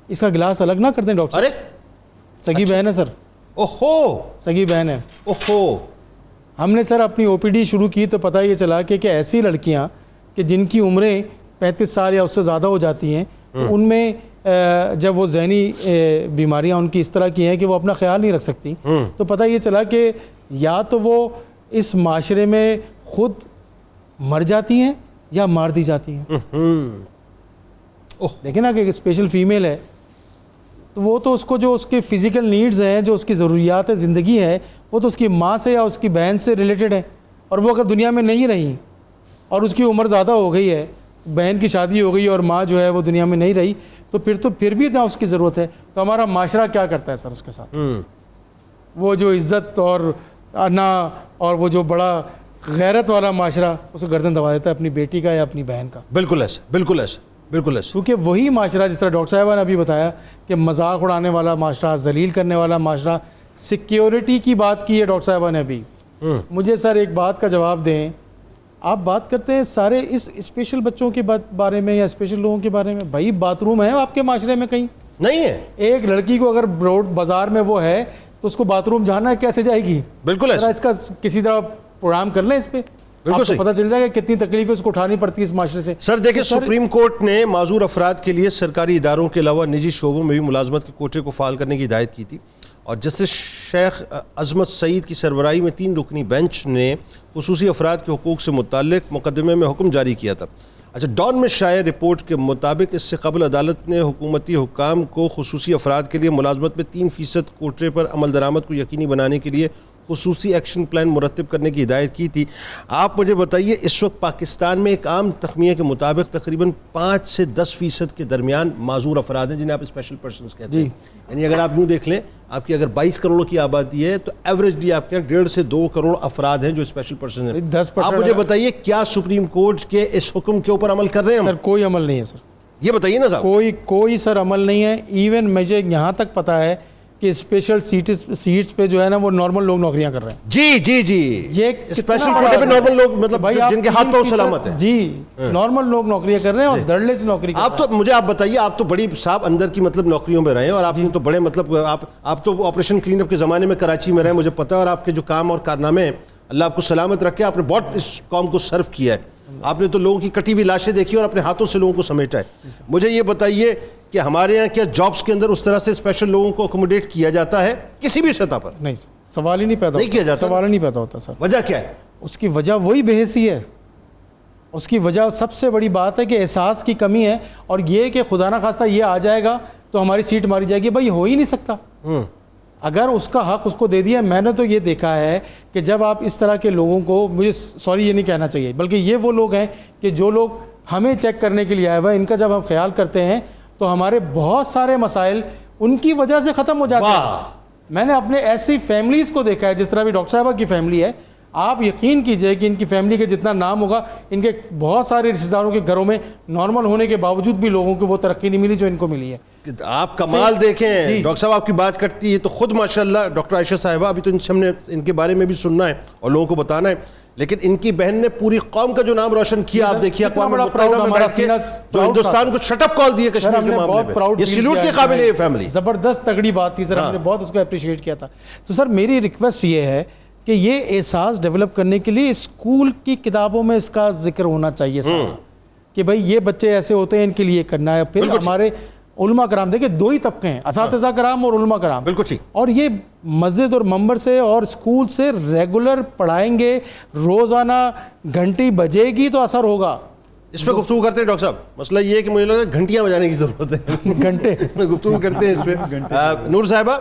اس کا گلاس الگ نہ کر دیں ڈاکٹر صاحب. سگی بہن ہے سر, سگی بہن ہے. ہم نے سر اپنی او پی ڈی شروع کی تو پتہ یہ چلا کہ ایسی لڑکیاں کہ جن کی عمریں 35 سال یا اس سے زیادہ ہو جاتی ہیں, ان میں جب وہ ذہنی بیماریاں ان کی اس طرح کی ہیں کہ وہ اپنا خیال نہیں رکھ سکتی, تو پتہ یہ چلا کہ یا تو وہ اس معاشرے میں خود مر جاتی ہیں یا مار دی جاتی ہیں. دیکھیں نا کہ ایک اسپیشل فیمیل ہے تو وہ تو اس کو جو اس کے فزیکل نیڈز ہیں, جو اس کی ضروریات زندگی ہے, وہ تو اس کی ماں سے یا اس کی بہن سے ریلیٹڈ ہیں. اور وہ اگر دنیا میں نہیں رہی اور اس کی عمر زیادہ ہو گئی ہے, بہن کی شادی ہو گئی اور ماں جو ہے وہ دنیا میں نہیں رہی, تو پھر بھی اتنا اس کی ضرورت ہے. تو ہمارا معاشرہ کیا کرتا ہے سر اس کے ساتھ؟ وہ جو عزت اور انا اور وہ جو بڑا غیرت والا معاشرہ, اسے گردن دبا دیتا ہے اپنی بیٹی کا یا اپنی بہن کا. بالکل ایسا, بالکل ایسا, بالکل ایسا. کیونکہ وہی معاشرہ جس طرح ڈاکٹر صاحبہ نے ابھی بتایا کہ مذاق اڑانے والا معاشرہ, ذلیل کرنے والا معاشرہ, سیکیورٹی کی بات کی ہے ڈاکٹر صاحبہ نے ابھی. مجھے سر ایک بات کا جواب دیں, آپ بات کرتے ہیں سارے اس اسپیشل بچوں کے بارے میں یا اسپیشل لوگوں کے بارے میں. بھائی باتھ روم ہے آپ کے معاشرے میں کہیں نہیں ہے. ایک لڑکی کو اگر روڈ بازار میں وہ ہے تو اس کو باتھ روم جانا ہے, کیسے جائے گی؟ بالکل ایسا. اس کا کسی طرح پروگرام کر لیں اس پہ, آپ کو پتہ چل جائے گا کتنی تکلیفیں اس کو اٹھانی پڑتی ہے اس معاشرے سے. سر دیکھیں, سپریم کورٹ نے معذور افراد کے لیے سرکاری اداروں کے علاوہ نجی شعبوں میں بھی ملازمت کے کوٹے کو فعال کرنے کی ہدایت کی تھی, اور جسٹس شیخ عظمت سعید کی سربراہی میں 3 رکنی بینچ نے خصوصی افراد کے حقوق سے متعلق مقدمے میں حکم جاری کیا تھا. اچھا, ڈان میں شائع رپورٹ کے مطابق اس سے قبل عدالت نے حکومتی حکام کو خصوصی افراد کے لیے ملازمت میں 3% کوٹے پر عمل درآمد کو یقینی بنانے کے لیے خصوصی ایکشن پلان مرتب کرنے کی ہدایت کی تھی. آپ مجھے بتائیے, اس وقت پاکستان میں ایک عام تخمیہ کے مطابق تقریباً 5 سے 10% کے درمیان معذور افراد ہیں جنہیں آپ اسپیشل پرسنز کہتے ہیں. یعنی اگر آپ یوں دیکھ لیں, آپ کی اگر 22 کروڑ کی آبادی ہے تو ایوریجلی آپ کے 1.5 سے 2 کروڑ افراد ہیں جو اسپیشل پرسن ہیں. 10% آپ مجھے بتائیے کیا سپریم کورٹ کے اس حکم کے اوپر عمل کر رہے ہیں؟ سر کوئی عمل نہیں ہے سر, یہ بتائیے نا صاحب. کوئی سر عمل نہیں ہے. ایون مجھے یہاں تک پتہ ہے کہ اسپیشل سیٹس پہ جو ہے نا وہ نارمل لوگ نوکریاں کر رہے ہیں. جی یہ اسپیشل کوٹے پہ نارمل لوگ, مطلب جن کے ہاتھ پاؤں سلامت ہیں. جی نارمل لوگ نوکریاں کر رہے ہیں اور دھڑلے سے نوکری کر رہے ہیں. آپ تو مجھے آپ بتائیے, آپ تو بڑی صاحب اندر کی مطلب نوکریوں میں رہے ہیں, اور آپ تو بڑے مطلب آپ تو آپریشن کلین اپ کے زمانے میں کراچی میں رہے, مجھے پتا ہے, اور آپ کے جو کام اور کارنامے ہیں اللہ آپ کو سلامت رکھے. آپ نے بہت اس قوم کو سرو کیا ہے. آپ نے تو لوگوں کی کٹی ہوئی لاشیں دیکھی اور اپنے ہاتھوں سے لوگوں کو سمیٹا ہے. مجھے یہ بتائیے کہ ہمارے یہاں کیا جابس کے اندر اس طرح سے اسپیشل لوگوں کو اکوموڈیٹ کیا جاتا ہے کسی بھی سطح پر؟ نہیں, سوال ہی نہیں پیدا نہیں کیا جاتا. سوال ہی نہیں پیدا ہوتا سر. وجہ کیا ہے؟ اس کی وجہ وہی بے حسی ہے. اس کی وجہ سب سے بڑی بات ہے کہ احساس کی کمی ہے, اور یہ کہ خدا نہ خواستہ یہ آ جائے گا تو ہماری سیٹ ماری جائے گی. بھائی ہو ہی نہیں سکتا. اگر اس کا حق اس کو دے دیا. میں نے تو یہ دیکھا ہے کہ جب آپ اس طرح کے لوگوں کو, مجھے سوری یہ نہیں کہنا چاہیے, بلکہ یہ وہ لوگ ہیں کہ جو لوگ ہمیں چیک کرنے کے لیے آئے ہوئے, ان کا جب ہم خیال کرتے ہیں تو ہمارے بہت سارے مسائل ان کی وجہ سے ختم ہو جاتے ہیں. میں نے اپنے ایسی فیملیز کو دیکھا ہے, جس طرح بھی ڈاکٹر صاحبہ کی فیملی ہے, آپ یقین کیجئے کہ ان کی فیملی کے جتنا نام ہوگا, ان کے بہت سارے رشتہ داروں کے گھروں میں نارمل ہونے کے باوجود بھی لوگوں کو وہ ترقی نہیں ملی جو ان کو ملی ہے. آپ کمال دیکھیں, ڈاکٹر صاحب آپ کی بات کرتی ہے تو خود ماشاءاللہ ڈاکٹر عائشہ صاحبہ, ابھی تو ہم نے ان کے بارے میں بھی سننا ہے اور لوگوں کو بتانا ہے, لیکن ان کی بہن نے پوری قوم کا جو نام روشن کیا. آپ دیکھیے اقوام متحدہ میں بیٹھ کے جو ہندوستان کو شٹ اپ کال دی ہے کشمیر کے معاملے میں, یہ سیلوٹ کے قابل ہے. یہ فیملی زبردست تگڑی بات تھی سر, ہم نے بہت اس کو اپریشیٹ کیا تھا. تو سر میری ریکویسٹ یہ ہے کہ یہ احساس ڈیولپ کرنے کے لیے اسکول کی کتابوں میں اس کا ذکر ہونا چاہیے سر, کہ بھائی یہ بچے ایسے ہوتے ہیں, ان کے لیے کرنا ہے. پھر ہمارے علماء کرام, دیکھیں 2 ہی طبقے ہیں, اساتذہ کرام اور علماء کرام. بالکل ٹھیک. اور یہ مسجد اور منبر سے اور اسکول سے ریگولر پڑھائیں گے, روزانہ گھنٹی بجے گی تو اثر ہوگا. اس پہ گفتگو کرتے ہیں ڈاکٹر صاحب. مسئلہ یہ ہے کہ مجھے لگتا ہے گھنٹیاں بجانے کی ضرورت ہے, گھنٹے گفتگو کرتے ہیں اس پہ. نور صاحبہ,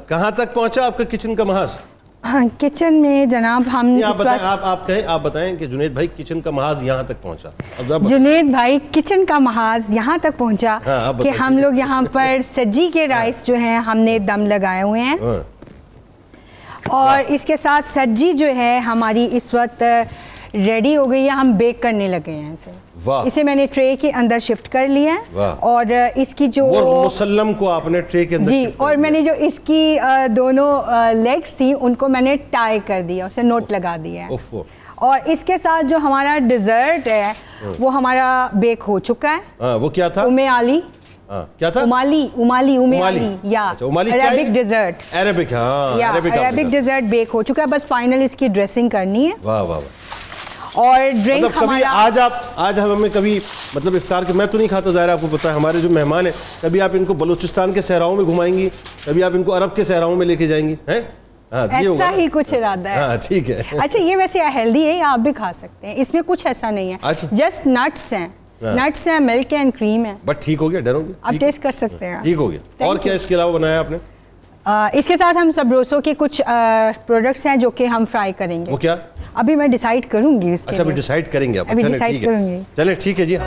کہاں تک پہنچا آپ کا کچن کا محاذ؟ کچن میں جناب ہم آپ بتائیں کہ جنید بھائی کچن کا محاذ یہاں تک پہنچا. جنید بھائی کچن کا محاذ یہاں تک پہنچا کہ ہم لوگ یہاں پر سجی کے رائس جو ہیں ہم نے دم لگائے ہوئے ہیں, اور اس کے ساتھ سجی جو ہے ہماری اس وقت ریڈی ہو گئی ہے, ہم بیک کرنے لگے ہیں اسے میں نے ٹرے کے اندر شفٹ کر لیا ہے, اور اس کی جو مسلم کو آپ نے ٹرے کے اندر جی, اور میں نے جو اس کی دونوں لیگز تھی ان کو میں نے ٹائی کر دیا, اسے نوٹ لگا دیا ہے. اور اس کے ساتھ جو ہمارا ڈیزرٹ ہے وہ ہمارا بیک ہو چکا ہے. وہ کیا تھا؟ امے علی. کیا تھا؟ امالی یا Arabic dessert. Arabic dessert bake ہو چکا ہے, بس فائنل اس کی ڈریسنگ کرنی ہے. واہ واہ. اور ڈرنک ہمارا آج ہمیں کبھی مطلب افطار کے, میں تو نہیں کھاتا ظاہر, آپ کو پتا ہے ہمارے جو مہمان ہیں, کبھی آپ ان کو بلوچستان کے صحراؤں میں گھمائیں گی, کبھی آپ ان کو عرب کے صحراؤں میں لے کے جائیں گی, ایسا ہی کچھ ارادہ ہے. ٹھیک ہے. اچھا یہ ویسے ہیلدی ہے, آپ بھی کھا سکتے ہیں, اس میں کچھ ایسا نہیں ہے, جسٹ نٹس ہیں, نٹس ہیں, ملک اینڈ کریم ہے. بٹ ٹھیک ہو گیا, ڈر ہو گیا, آپ ٹیسٹ کر سکتے ہیں. ٹھیک ہو گیا. اور کیا اس کے علاوہ بنایا آپ نے؟ اس کے ساتھ ہم سبروسو کے کچھ پروڈکٹس ہیں جو کہ ہم فرائی کریں گے. وہ کیا؟ ابھی میں ڈیسائیڈ کروں گی. اچھا ابھی ڈیسائیڈ کریں گے آپ؟ ابھی ڈیسائیڈ کروں گی. چلیں ٹھیک ہے جی.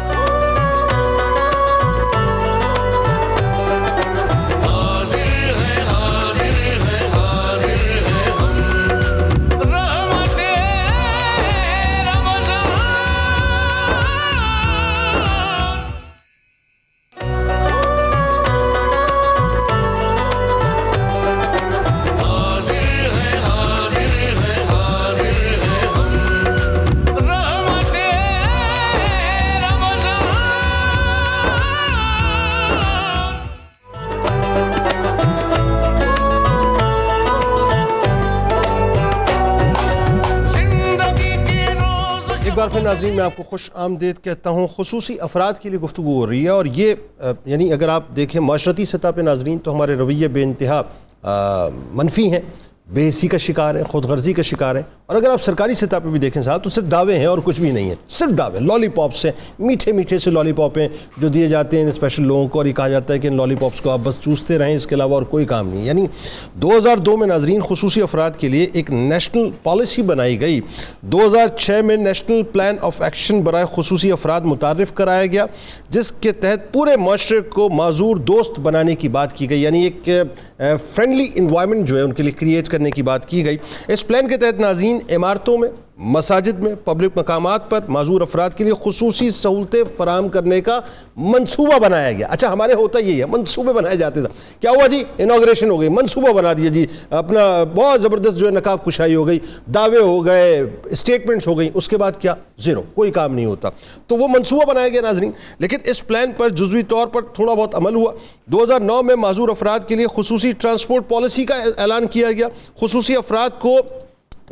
بار پھر ناظرین میں آپ کو خوش آمدید کہتا ہوں. خصوصی افراد کے لیے گفتگو ہو رہی ہے اور یہ یعنی اگر آپ دیکھیں معاشرتی سطح پہ ناظرین تو ہمارے رویے بے انتہا منفی ہیں, بے حسی کا شکار ہیں, خود غرضی کا شکار ہیں. اور اگر آپ سرکاری سطح پہ بھی دیکھیں صاحب تو صرف دعوے ہیں اور کچھ بھی نہیں ہیں, صرف دعوے, لالی پاپس ہیں, میٹھے میٹھے سے لالی پاپ ہیں جو دیے جاتے ہیں اسپیشل لوگوں کو, اور یہ کہا جاتا ہے کہ ان لالی پاپس کو آپ بس چوستے رہیں, اس کے علاوہ اور کوئی کام نہیں. یعنی 2002 میں ناظرین خصوصی افراد کے لیے ایک نیشنل پالیسی بنائی گئی. 2006 میں نیشنل پلان آف ایکشن برائے خصوصی افراد متعارف کرایا گیا جس کے تحت پورے معاشرے کو معذور دوست بنانے کی بات کی گئی, یعنی ایک فرینڈلی انوائرمنٹ جو ہے ان کے لیے کریٹ کرنے کی بات کی گئی. اس پلان کے تحت ناظرین عمارتوں میں, مساجد میں, پبلک مقامات پر معذور افراد کے لیے خصوصی سہولتیں فراہم کرنے کا منصوبہ بنایا گیا. اچھا ہمارے ہوتا یہی ہے, منصوبے بنائے جاتے تھے. کیا ہوا جی, انوگریشن ہو گئی, منصوبہ بنا دیا جی, اپنا بہت زبردست جو ہے نقاب کشائی ہو گئی, دعوے ہو گئے, اسٹیٹمنٹس ہو گئیں, اس کے بعد کیا, زیرو, کوئی کام نہیں ہوتا. تو وہ منصوبہ بنایا گیا ناظرین, لیکن اس پلان پر جزوی طور پر تھوڑا بہت عمل ہوا. 2009 میں معذور افراد کے لیے خصوصی ٹرانسپورٹ پالیسی کا اعلان کیا گیا. خصوصی افراد کو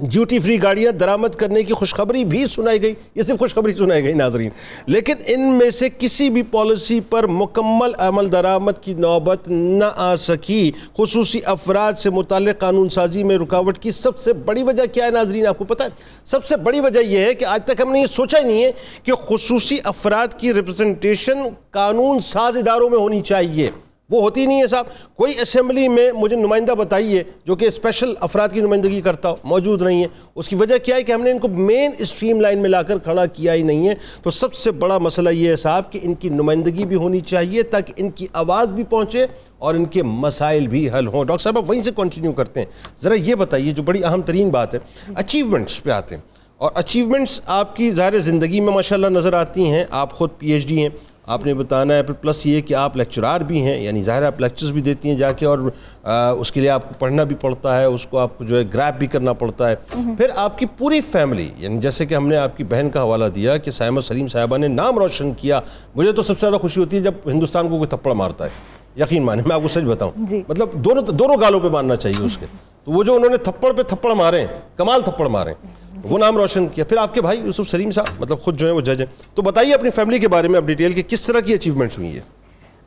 ڈیوٹی فری گاڑیاں درآمد کرنے کی خوشخبری بھی سنائی گئی. یہ صرف خوشخبری سنائی گئی ناظرین, لیکن ان میں سے کسی بھی پالیسی پر مکمل عمل درآمد کی نوبت نہ آ سکی. خصوصی افراد سے متعلق قانون سازی میں رکاوٹ کی سب سے بڑی وجہ کیا ہے ناظرین, آپ کو پتہ ہے؟ سب سے بڑی وجہ یہ ہے کہ آج تک ہم نے یہ سوچا ہی نہیں ہے کہ خصوصی افراد کی ریپرزنٹیشن قانون ساز اداروں میں ہونی چاہیے. وہ ہوتی نہیں ہے صاحب. کوئی اسمبلی میں مجھے نمائندہ بتائیے جو کہ اسپیشل افراد کی نمائندگی کرتا ہو, موجود نہیں ہے. اس کی وجہ کیا ہے کہ ہم نے ان کو مین اسٹریم لائن میں لا کر کھڑا کیا ہی نہیں ہے. تو سب سے بڑا مسئلہ یہ ہے صاحب کہ ان کی نمائندگی بھی ہونی چاہیے تاکہ ان کی آواز بھی پہنچے اور ان کے مسائل بھی حل ہوں. ڈاکٹر صاحب آپ وہیں سے کنٹینیو کرتے ہیں. ذرا یہ بتائیے جو بڑی اہم ترین بات ہے, اچیومنٹس پہ آتے ہیں. اور اچیومنٹس آپ کی ظاہر زندگی میں ماشاءاللہ نظر آتی ہیں. آپ خود پی ایچ ڈی ہیں, آپ نے بتانا ہے, پلس یہ کہ آپ لیکچرار بھی ہیں, یعنی ظاہر آپ لیکچرز بھی دیتی ہیں جا کے, اور اس کے لیے آپ کو پڑھنا بھی پڑتا ہے, اس کو آپ کو جو ہے گریپ بھی کرنا پڑتا ہے. پھر آپ کی پوری فیملی, یعنی جیسے کہ ہم نے آپ کی بہن کا حوالہ دیا کہ سائمہ سلیم صاحبہ نے نام روشن کیا. مجھے تو سب سے زیادہ خوشی ہوتی ہے جب ہندوستان کو کوئی تھپڑ مارتا ہے, یقین مانیں, میں آپ کو سچ بتاؤں, مطلب دونوں گالوں پہ مارنا چاہیے اس کے. تو وہ جو انہوں نے تھپڑ پہ تھپڑ مارے, کمال تھپڑ مارے, وہ نام روشن کیا. پھر آپ کے بھائی یوسف سلیم صاحب مطلب خود جو ہیں وہ جج ہیں. تو بتائیے اپنی فیملی کے بارے میں اب ڈیٹیل کہ کس طرح کی اچیومنٹس ہوئی ہے.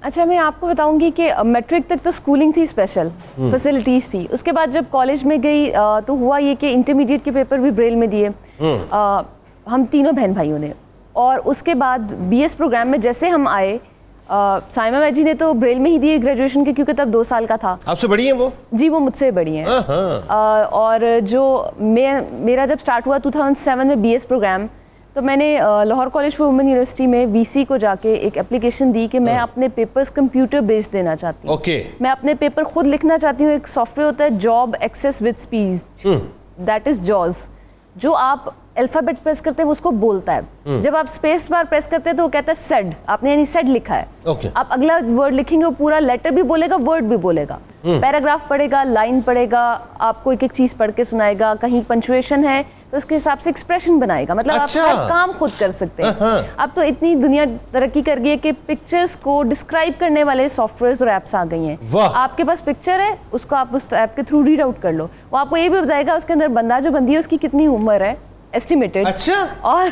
اچھا میں آپ کو بتاؤں گی کہ میٹرک تک تو سکولنگ تھی, اسپیشل فیسلٹیز تھی. اس کے بعد جب کالج میں گئی تو ہوا یہ کہ انٹرمیڈیٹ کے پیپر بھی بریل میں دیے ہم تینوں بہن بھائیوں نے. اور اس کے بعد بی ایس پروگرام میں جیسے ہم آئے, سائمہ جی نے تو بریل میں ہی دیے گریجویشن کے, کیونکہ تب 2 سال کا تھا. آپ سے بڑی ہیں وہ؟ جی وہ مجھ سے بڑی ہیں. اور جو میرا جب سٹارٹ ہوا 2007 میں بی ایس پروگرام, تو میں نے Lahore college for women university میں وی سی کو جا کے ایک اپلیکیشن دی کہ میں اپنے پیپرز کمپیوٹر بیس دینا چاہتی ہوں. میں اپنے پیپر خود لکھنا چاہتی ہوں. ایک سافٹ ویئر ہوتا ہے job access with speech, that is jazz, جو آپ الفابیٹ پریس کرتے ہیں وہ اس کو بولتا ہے. جب آپ اسپیس بار پریس کرتے ہیں تو وہ کہتا ہے سیڈ, آپ نے یعنی سیڈ لکھا ہے. آپ اگلا ورڈ لکھیں گے وہ پورا لیٹر بھی بولے گا, ورڈ بھی بولے گا, پیراگراف پڑھے گا, لائن پڑھے گا, آپ کو ایک ایک چیز پڑھ کے سنائے گا. کہیں پنچویشن ہے تو اس کے حساب سے ایکسپریشن بنائے گا. مطلب آپ ہر کام خود کر سکتے ہیں. اب تو اتنی دنیا ترقی کر گئی ہے کہ پکچرز کو ڈسکرائب کرنے والے سافٹ ویئرز اور ایپس آ گئی ہیں. آپ کے پاس پکچر ہے, اس کو آپ اس ایپ کے تھرو ریڈ آؤٹ کر لو, وہ آپ کو یہ بھی بتائے گا اس کے اندر بندہ جو بندی ہے اس کی کتنی عمر ہے ایسٹیمیٹڈ, اور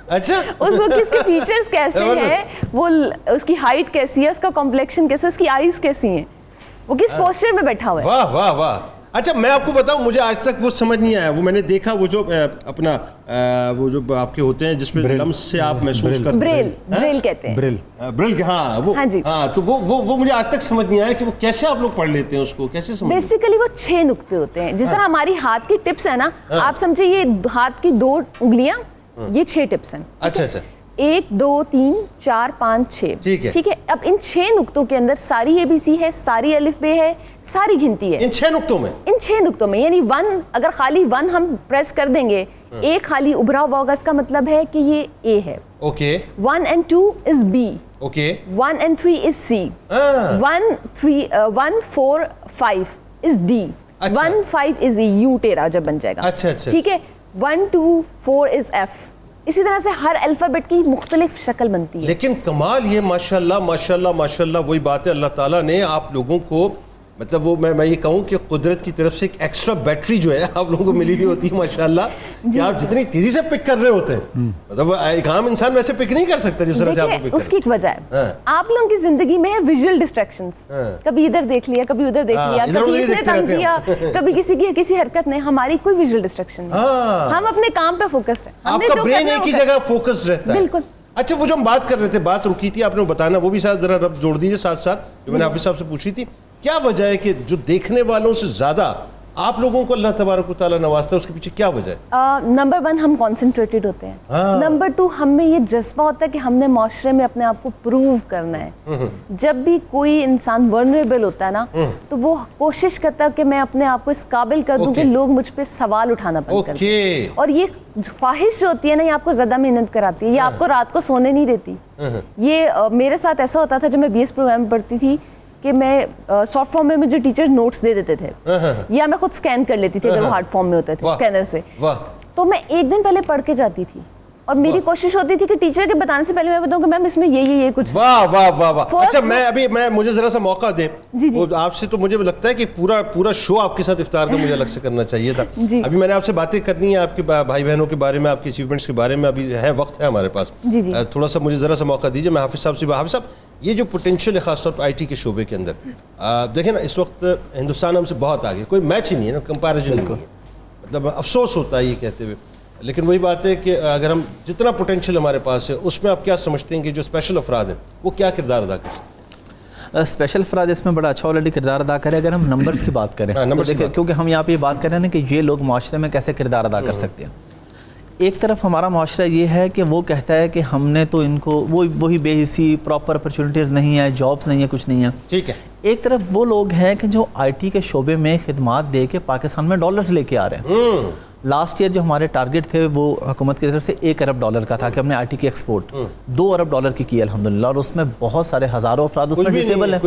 اس کو کس کے فیچرز کیسے ہیں, وہ اس کی ہائٹ کیسی ہے, اس کا کمپلیکشن کیسا ہے, اس کی آئیز کیسی ہیں, وہ کس پوسچر میں بیٹھا ہوا ہے. واہ واہ واہ. اچھا میں آپ کو بتاؤں, مجھے آج تک وہ سمجھ نہیں آیا. وہ میں نے دیکھا وہ جو اپنا وہ جو آپ کے ہوتے ہیں جس میں لمس سے آپ محسوس کرتے ہیں, بریل کہتے ہیں, بریل. ہاں وہ, ہاں تو وہ مجھے آج تک سمجھ نہیں آیا کہ وہ کیسے آپ لوگ پڑھ لیتے ہیں اس کو, کیسے سمجھ. بیسیکلی وہ 6 نقطے ہوتے ہیں. جس طرح ہماری ہاتھ کی ٹپس ہیں نا, آپ سمجھے یہ ہاتھ کی 2 انگلیاں, یہ 6 ٹپس ہیں. اچھا 1 2 3 4 5 6, ٹھیک ہے. اب ان 6 نقطوں کے اندر ساری اے بی سی ہے, ساری الف بے ہے, ساری گنتی ہے. ان 6 نقطوں میں یعنی 1 اگر خالی 1 ہم پریس کر دیں گے, ایک خالی ابھرا ہوا ہوگا, اس کا مطلب ہے کہ یہ اے ہے. 1 and 2 is B. 1 and 3 is C. 1 4 5 is D. 1 5 is U tera جب بن جائے گا, ٹھیک ہے. 1 2 4 is F. اسی طرح سے ہر الفابیٹ کی مختلف شکل بنتی ہے. لیکن کمال یہ ماشاءاللہ ماشاءاللہ ماشاءاللہ وہی بات ہے, اللہ تعالیٰ نے آپ لوگوں کو مطلب وہ میں یہ کہوں کہ قدرت کی طرف سے ایک ایکسٹرا بیٹری جو ہے آپ لوگوں کو ملی ہوئی ہوتی ہے ماشاءاللہ کہ آپ جتنی تیزی سے پک کر رہے ہوتے ہیں مطلب ایک عام انسان ویسے پک نہیں کر سکتا جس طرح سے آپ پک اس کی ایک وجہ ہے آپ لوگوں کی زندگی میں ویژول ڈسٹریکشنز, کبھی ادھر دیکھ لیا, کبھی ادھر دیکھ لیا, کبھی اس نے تنگ کیا, کبھی کسی حرکت نہیں. ہماری کوئی ویژول ڈسٹریکشن نہیں, ہم اپنے کام پہ فوکسڈ ہیں. آپ کا برین ایک ہی جگہ فوکسڈ رہتا ہے. بالکل. اچھا وہ جو ہم بات کر رہے تھے, بات رکی تھی, آپ نے بتانا وہ بھی ساتھ ذرا رب جوڑ دیجیے ساتھ ساتھ جو میں نے حافظ صاحب سے پوچھی تھی. کیا وجہ ہے کہ جو دیکھنے والوں سے زیادہ آپ لوگوں کو اللہ تبارک و تعالیٰ نوازتا ہے, اس کے پیچھے کیا وجہ ہے؟ نمبر 1 ہم کانسنٹریٹڈ ہوتے ہیں. نمبر 2 ہم میں یہ جذبہ ہوتا ہے کہ ہم نے معاشرے میں اپنے آپ کو پروو کرنا ہے. جب بھی کوئی انسان ورنریبل ہوتا ہے نا تو وہ کوشش کرتا ہے کہ میں اپنے آپ کو اس قابل کر دوں کہ لوگ مجھ پہ سوال اٹھانا بند کر دیں. اور یہ خواہش جو ہوتی ہے نا یہ آپ کو زیادہ محنت کراتی ہے, یہ آپ کو رات کو سونے نہیں دیتی. یہ میرے ساتھ ایسا ہوتا تھا جب میں BS پروگرام میں پڑھتی تھی کہ میں سافٹ فارم میں مجھے ٹیچر نوٹس دے دیتے تھے یا میں خود سکین کر لیتی تھی اگر وہ ہارڈ فارم میں ہوتے تھے سکینر سے, تو میں ایک دن پہلے پڑھ کے جاتی تھی اور میری کوشش ہوتی تھی کہ ٹیچر کے بتانے سے پہلے میں بتاؤں کہ میم اس میں یہ کچھ. واہ واہ واہ واہ. اچھا میں مجھے ذرا سا موقع دیں آپ سے, تو مجھے لگتا ہے کہ پورا شو آپ کے ساتھ افطار کا مجھے الگ سے کرنا چاہیے تھا. ابھی میں نے آپ سے باتیں کرنی ہے آپ کے بھائی بہنوں کے بارے میں, آپ کی اچیومنٹس کے بارے میں, ابھی ہے وقت ہے ہمارے پاس. تھوڑا سا مجھے ذرا سا موقع دیجیے. میں حافظ صاحب سے, حافظ صاحب یہ جو پوٹینشیل ہے خاص طور پر IT کے شعبے کے اندر, دیکھیں نا اس وقت ہندوستان ہم سے بہت آگے, کوئی میچ ہی نہیں ہے نا, کمپیریزن نہیں ہے. مطلب افسوس ہوتا ہے یہ کہتے ہوئے, لیکن وہی بات ہے کہ اگر ہم جتنا پوٹینشیل ہمارے پاس ہے اس میں آپ کیا سمجھتے ہیں کہ جو اسپیشل افراد ہیں وہ کیا کردار ادا کر سکتے ہیں؟ اسپیشل افراد اس میں بڑا اچھا آلریڈی کردار ادا کرے. اگر ہم نمبرز کی بات کریں کیونکہ ہم یہاں پہ یہ بات کر رہے ہیں نا کہ یہ لوگ معاشرے میں کیسے کردار ادا کر سکتے ہیں. ایک طرف ہمارا معاشرہ یہ ہے کہ وہ کہتا ہے کہ ہم نے تو ان کو وہی بے حسی, پراپر اپرچونیٹیز نہیں ہیں, جابس نہیں ہیں, کچھ نہیں ہیں. ٹھیک ہے. ایک طرف وہ لوگ ہیں کہ جو IT کے شعبے میں خدمات دے کے پاکستان میں ڈالرز لے کے آ رہے ہیں. لاسٹ ایئر جو ہمارے ٹارگٹ تھے وہ حکومت کی طرف سے $1 ارب کا تھا کہ ہم نے IT کی ایکسپورٹ $2 ارب کی کی الحمدللہ, اور اس میں بہت سارے ہزاروں افراد اس میں ڈسیبل ہیں.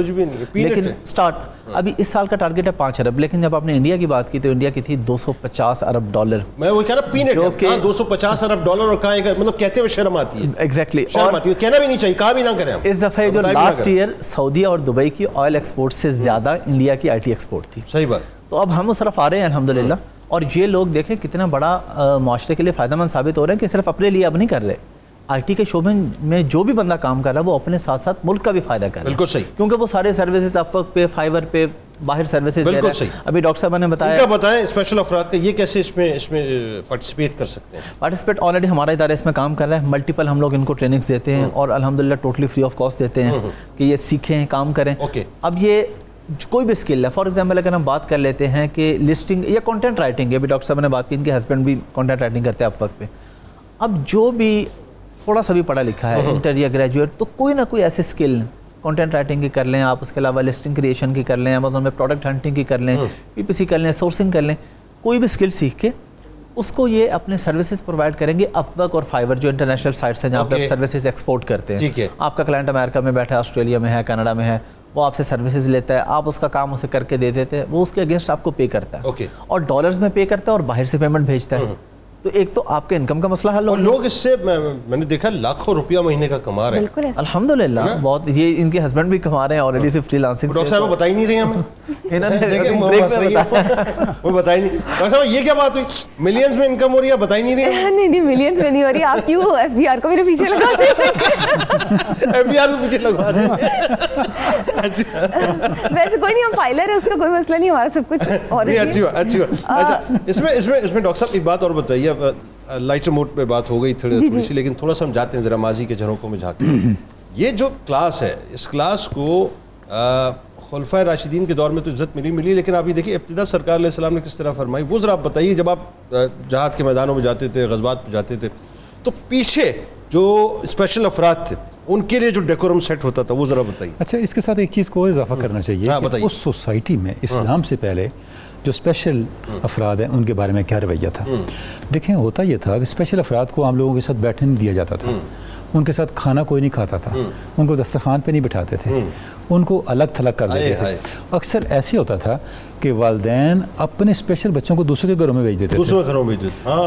لیکن سٹارٹ ابھی اس سال کا ٹارگٹ ہے $5 ارب, لیکن جب آپ نے انڈیا کی بات کی تو انڈیا کی تھی $250 ارب. میں وہ کہہ رہا پینٹ, جو کہ $250 ارب اور کہاں مطلب کہتے ہوئے شرم آتی ہے. ایگزیکٹلی, شرم آتی ہے, کہنا بھی نہیں چاہیے, کہا بھی نہ کریں. اس دفعہ جو لاسٹ ایئر سعودیہ اور دبئی کی آئل ایکسپورٹ سے زیادہ انڈیا کی IT ایکسپورٹ تھی. صحیح بات. تو اب ہم اس طرف آ رہے ہیں الحمدللہ, اور یہ لوگ دیکھیں کتنا بڑا معاشرے کے لیے فائدہ مند ثابت ہو رہے ہیں کہ صرف اپنے لیے اب نہیں کر رہے. IT کے شعبے میں جو بھی بندہ کام کر رہا ہے وہ اپنے ساتھ ساتھ ملک کا بھی فائدہ کر رہا ہے. بالکل صحیح, کیونکہ وہ سارے سروسز اپورک پہ, فائور پہ, باہر سروسز دے رہا ہے. بالکل صحیح. ابھی ڈاکٹر صاحب نے بتایا, کیا بتائیں اسپیشل افراد کا یہ کیسے اس میں پارٹیسپیٹ کر سکتے ہیں؟ پارٹیسپیٹ آلریڈی ہمارا ادارہ اس میں کام کر رہا ہے. ملٹیپل ہم لوگ ان کو ٹریننگز دیتے ہیں اور الحمدللہ ٹوٹلی فری آف کاسٹ دیتے ہیں کہ یہ سیکھیں, کام کریں. اب یہ کوئی بھی اسکل ہے, فار ایگزامپل اگر ہم بات کر لیتے ہیں کہ لسٹنگ یا کنٹینٹ رائٹنگ, ابھی ڈاکٹر صاحب نے بات کی ان کے ہسبینڈ بھی کنٹینٹ رائٹنگ کرتے ہیں اب وقت پہ. اب جو بھی تھوڑا سا بھی پڑھا لکھا ہے, انٹر یا گریجویٹ, تو کوئی نہ کوئی ایسے اسکل کنٹینٹ رائٹنگ کی کر لیں آپ, اس کے علاوہ لسٹنگ کریشن کی کر لیں, امیزون میں پروڈکٹ ہنٹنگ کی کر لیں, PPC کر لیں, سورسنگ کر لیں. کوئی بھی اسکل سیکھ کے اس کو یہ اپنے سروسز پرووائڈ کریں گے. اپورک اور فائور جو انٹرنیشنل سائٹس ہیں جہاں پہ سروسز ایکسپورٹ کرتے ہیں, آپ کا کلائنٹ امریکہ میں بیٹھا ہے, آسٹریلیا میں ہے, کینیڈا میں ہے, وہ آپ سے سروسز لیتا ہے, آپ اس کا کام اسے کر کے دے دیتے ہیں, وہ اس کے اگینسٹ آپ کو پے کرتا ہے اور ڈالرز میں پے کرتا ہے اور باہر سے پیمنٹ بھیجتا ہے. تو ایک تو آپ کے انکم کا مسئلہ حل ہو. لوگ اس سے میں نے دیکھا لاکھوں روپیہ مہینے کا کما رہے ہیں الحمدللہ. بہت, یہ ان کے ہسبینڈ بھی کما رہے ہیں آلریڈی سے فری لانسنگ. ڈاکٹر صاحب بتا ہی نہیں رہے ہمیں, وہ بتا ہی نہیں. ڈاکٹر صاحب یہ کیا بات ہوئی, ملینز میں انکم ہو رہی ہے, بتا ہی نہیں رہے. نہیں ملینز میں نہیں ہو رہی. آپ کیوں FBR کو میرے پیچھے لگا دیں, FBR کو پیچھے لگا دیں. ویسے کوئی نہیں, ہم فائلر ہے, اس کا کوئی مسئلہ نہیں, ہمارا سب کچھ اور اچھی بات. اچھا اس میں ڈاکٹر صاحب ایک بات اور بتائیے, لائٹر موڈ پہ بات ہو گئی تھوڑی سی, لیکن تھوڑا سا ہم جاتے ہیں ذرا ماضی کے جھروکوں میں جھانکتے ہیں. یہ جو کلاس ہے, اس کلاس کو خلفائے راشدین کے دور میں تو عزت ملی, لیکن آپ یہ دیکھیے ابتدا سرکار علیہ السلام نے کس طرح فرمائی, وہ ذرا آپ بتائیے. جب آپ جہاد کے میدانوں میں جاتے تھے, غزوات پہ جاتے تھے, تو پیچھے جو اسپیشل افراد تھے ان کے لیے جو ڈیکورم سیٹ ہوتا تھا وہ ذرا بتائیے. اچھا, اس کے ساتھ ایک چیز کو اضافہ کرنا چاہیے, اس سوسائٹی میں اسلام سے پہلے جو اسپیشل افراد ہیں ان کے بارے میں کیا رویہ تھا. دیکھیں, ہوتا یہ تھا کہ اسپیشل افراد کو عام لوگوں کے ساتھ بیٹھنے نہیں دیا جاتا تھا, ان کے ساتھ کھانا کوئی نہیں کھاتا تھا, ان کو دسترخوان پہ نہیں بٹھاتے تھے, ان کو الگ تھلگ کر دیتے تھے. اکثر ایسے ہوتا تھا کہ والدین اپنے اسپیشل بچوں کو دوسرے کے گھروں میں بھیج دیتے تھے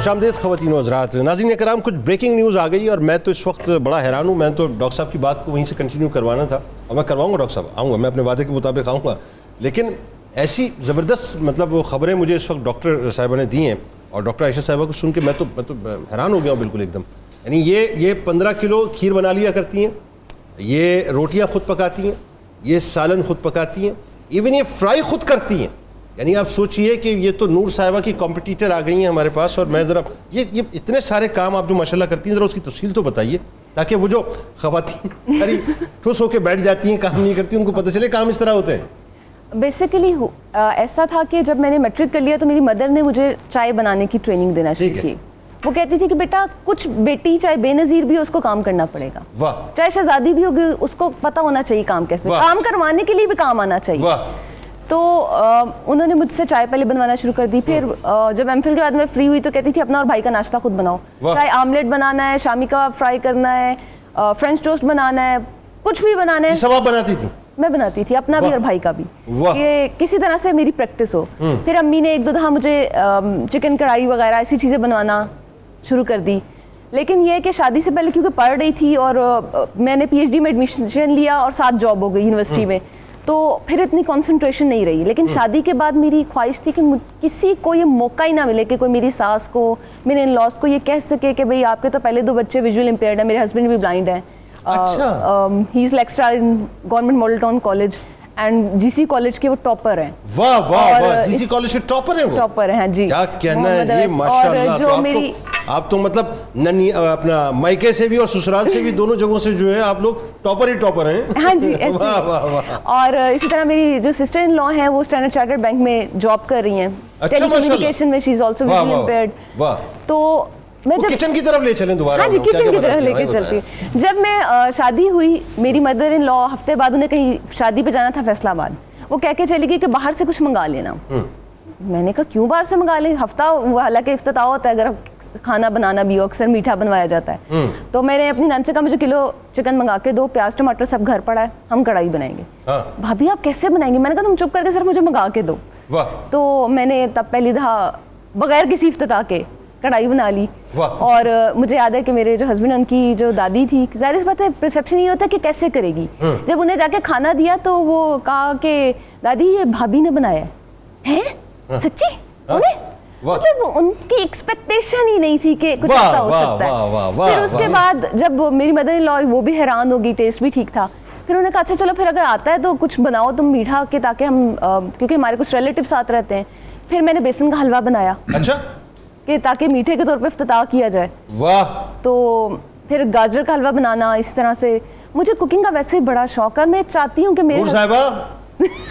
خوش آمدید خواتین و حضرات. ناظرین کرام, کچھ بریکنگ نیوز آ گئی اور میں تو اس وقت بڑا حیران ہوں. میں تو ڈاکٹر صاحب کی بات کو وہیں سے کنٹینیو کروانا تھا اور میں کرواؤں گا. ڈاکٹر صاحب آؤں گا, میں اپنے وعدے کے مطابق آؤں گا. لیکن ایسی زبردست مطلب وہ خبریں مجھے اس وقت ڈاکٹر صاحبہ نے دی ہیں اور ڈاکٹر عائشہ صاحبہ کو سن کے میں تو حیران ہو گیا ہوں بالکل ایک دم. یعنی یہ 15 کلو کھیر بنا لیا کرتی ہیں, یہ روٹیاں خود پکاتی ہیں, یہ سالن خود پکاتی ہیں, ایون یہ فرائی خود کرتی ہیں. یعنی آپ سوچئے کہ یہ تو نور صاحبہ کی کمپٹیٹر آ گئی ہیں ہمارے پاس. اور میں ذرا یہ اتنے سارے کام آپ جو ماشاءاللہ کرتی ہیں, ذرا اس کی تفصیل تو بتائیے تاکہ وہ جو خواتین ساری ٹھوس ہو کے بیٹھ جاتی ہیں, کام نہیں کرتی, ان کو پتہ چلے کام اس طرح ہوتے ہیں. بیسیکلی ایسا تھا کہ جب میں نے میٹرک کر لیا تو میری مدر نے مجھے چائے بنانے کی ٹریننگ دینا شروع کی. وہ کہتی تھی کہ بیٹا کچھ بیٹی چاہے بے نظیر بھی ہو اس کو کام کرنا پڑے گا, چاہے شہزادی بھی ہوگی اس کو پتہ ہونا چاہیے کام کیسے, کام کروانے کے لیے بھی کام آنا چاہیے. تو انہوں نے مجھ سے چائے پہلے بنوانا شروع کر دی. پھر جب ایم فل کے بعد میں فری ہوئی تو کہتی تھی اپنا اور بھائی کا ناشتہ خود بناؤ, چاہے آملیٹ بنانا ہے, شامی کباب فرائی کرنا ہے, فرینچ ٹوسٹ بنانا ہے, کچھ بھی بنانا ہے. سب آپ بناتی تھی؟ میں بناتی تھی, اپنا بھی اور بھائی کا بھی, کہ کسی طرح سے میری پریکٹس ہو. پھر امی نے ایک دو دفعہ مجھے چکن کڑھائی وغیرہ ایسی چیزیں بنوانا شروع کر دی. لیکن یہ کہ شادی سے پہلے کیونکہ پڑھ رہی تھی اور میں نے پی ایچ ڈی میں ایڈمیشن لیا اور ساتھ جاب ہو گئی یونیورسٹی میں, تو پھر اتنی کنسنٹریشن نہیں رہی. لیکن شادی کے بعد میری خواہش تھی کہ کسی کو یہ موقع ہی نہ ملے کہ کوئی میری ساس کو, میرے ان لاس کو یہ کہہ سکے کہ بھئی آپ کے تو پہلے 2 بچے ویژول امپیئرڈ ہیں, میرے ہسبینڈ بھی بلائنڈ ہیں. He is lecturer in government model town college and G C college کے وہ ٹاپر ہیں. واہ واہ واہ, جی سی کالج کے ٹاپر ہیں وہ؟ ٹاپر ہیں جی. کیا کہنا ہے یہ ماشاءاللہ. تو آپ تو مطلب ننی اپنا مائکے سے بھی اور سسرال سے بھی دونوں جگہوں سے جو ہے آپ لوگ ٹاپر ہی ٹاپر ہیں. ہاں جی ایسے. اور اسی طرح میری جو سسٹر ان لا ہیں وہ اسٹینڈرڈ چارٹرڈ بینک میں جاب کر رہی ہیں ٹیلی کمیونیکیشن میں. شی از آلسو ویژول امپیئرڈ. تو میں جب کچن کی طرف لے چلیں دوبارہ. ہاں جی کچن کی طرف لے کے چلتی ہوں. جب میں شادی ہوئی, میری مدر ان لا ہفتے بعد انہیں کہیں شادی پہ جانا تھا فیصل آباد, وہ کہہ کے چلی گئی کہ باہر سے کچھ منگا لینا. میں نے کہا کیوں باہر سے منگا لیں, ہفتہ حالانکہ افتتاح ہوتا ہے, اگر کھانا بنانا بھی ہو اکثر میٹھا بنوایا جاتا ہے. تو میں نے اپنی نان سے کہا مجھے کلو چکن منگا کے دو, پیاز ٹماٹر سب گھر پڑا ہے, ہم کڑھائی بنائیں گے. بھابھی آپ کیسے بنائیں گے؟ میں نے کہا تم چپ کر کے صرف مجھے منگا کے دو. تو میں نے تب پہلی دفعہ بغیر کسی افتتاح کے کڑھائی بنا لی. اور مجھے یاد ہے کہ میرے جو ہسبینڈ ان کی جو دادی تھی, ظاہر سی بات ہے پرسیپشن یہ ہوتا ہے کہ کیسے کرے گی. جب انہیں جا کے کھانا دیا تو وہ کہا کہ دادی یہ بھابھی نے بنایا ہے. سچی؟ مطلب ان کی ایکسپیکٹیشن ہی نہیں تھی کہ کچھ ایسا ہو سکتا ہے. پھر اس کے بعد جب میری مدر ان لا وہ بھی حیران ہوگی, ٹیسٹ بھی ٹھیک تھا. پھر انہوں نے کہا اچھا چلو پھر اگر آتا ہے تو کچھ بناؤ تم میٹھا کہ تاکہ ہم, کیونکہ ہمارے کچھ ریلیٹیو ساتھ رہتے ہیں. پھر میں نے بیسن کا حلوہ بنایا. اچھا. کہ تاکہ میٹھے کے طور پہ افتتاح کیا جائے. واہ. تو پھر گاجر کا حلوہ بنانا, اس طرح سے مجھے کوکنگ کا ویسے ہی بڑا شوق ہے. میں چاہتی ہوں کہ میرے صاحبہ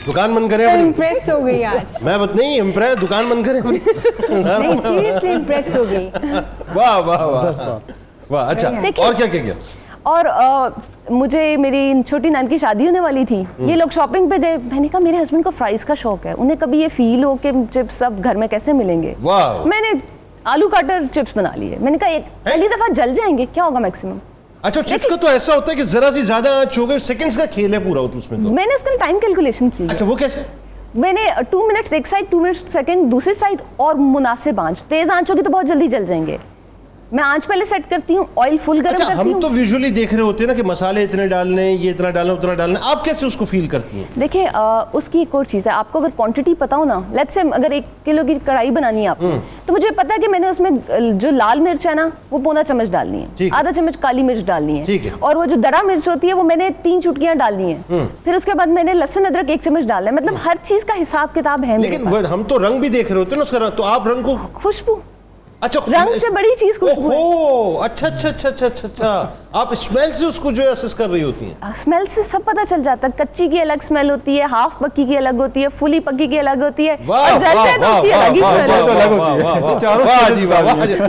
دکان بند کریں. امپریس ہو گئی آج. میں بات نہیں امپریس, دکان بند کریں. نہیں سیریسلی امپریس ہو گئی. واہ واہ واہ واہ. اچھا اور کیا کیا؟ اور مجھے میری چھوٹی نان کی شادی ہونے والی تھی, یہ لوگ شاپنگ پہ گئے. میں نے کہا میرے ہسبینڈ کو فرائز کا شوق ہے, انہیں کبھی یہ فیل ہو کہ چپس سب گھر میں کیسے ملیں گے. میں نے آلو کاٹر چپس بنا لیے. میں نے کہا ایک پہلی دفعہ جل جائیں گے, کیا ہوگا میکسیمم. اچھا چپس کا تو ایسا ہوتا ہے کہ ذرا سی زیادہ آنچ ہو گئی, سیکنڈز کا کھیل ہے پورا اس میں. تو میں نے اس کا ٹائم کیلکولیشن کی. اچھا وہ کیسے؟ میں نے 2 منٹس ایک سائڈ, 2 منٹس سیکنڈ دوسری سائڈ, اور مناسب آنچ. تیز آنچ ہوگی تو بہت جلدی جل جائیں گے. میں آنچ پہلے سیٹ کرتی ہوں, آئل فل گرم کرتی ہوں. ہم تو ویژولی دیکھ رہے ہوتے ہیں نا کہ مسالے اتنے ڈالنے, یہ اتنا ڈالنا, اتنا ڈالنا. آپ کیسے اس کو فیل کرتی ہیں؟ دیکھیں اس کی ایک اور چیز ہے, آپ کو اگر کوانٹٹی پتا ہو نا, لیٹس سے اگر 1 کلو کی کڑھائی بنانی ہے آپ کو, تو مجھے پتا ہے کہ میں نے اس میں جو لال مرچ ہے نا وہ 1.5 چمچ ڈالنی ہے, آدھا چمچ کالی مرچ ڈالنی ہے, اور وہ جو دڑا مرچ ہوتی ہے وہ میں نے 3 چٹکیاں ڈالنی ہیں. پھر اس کے بعد میں نے لہسن ادرک 1 چمچ ڈالنا ہے. مطلب ہر چیز کا حساب کتاب ہے. لیکن ہم تو رنگ بھی دیکھ رہے ہوتے ہیں نا اس کا, تو آپ رنگ کو خوشبو, اچھا رنگ سے بڑی چیز خوشبو ہے. اچھا اچھا اچھا اچھا اچھا. آپ اسمیل سے اس کو جو ہے اسس کر رہی ہوتی ہیں. اسمیل سے سب پتہ چل جاتا ہے. کچی کی الگ اسمیل ہوتی ہے, ہاف پکی کی الگ ہوتی ہے, فلی پکی کی الگ ہوتی ہے, اور جلتے تو اس کی الگ ہی اسمیل.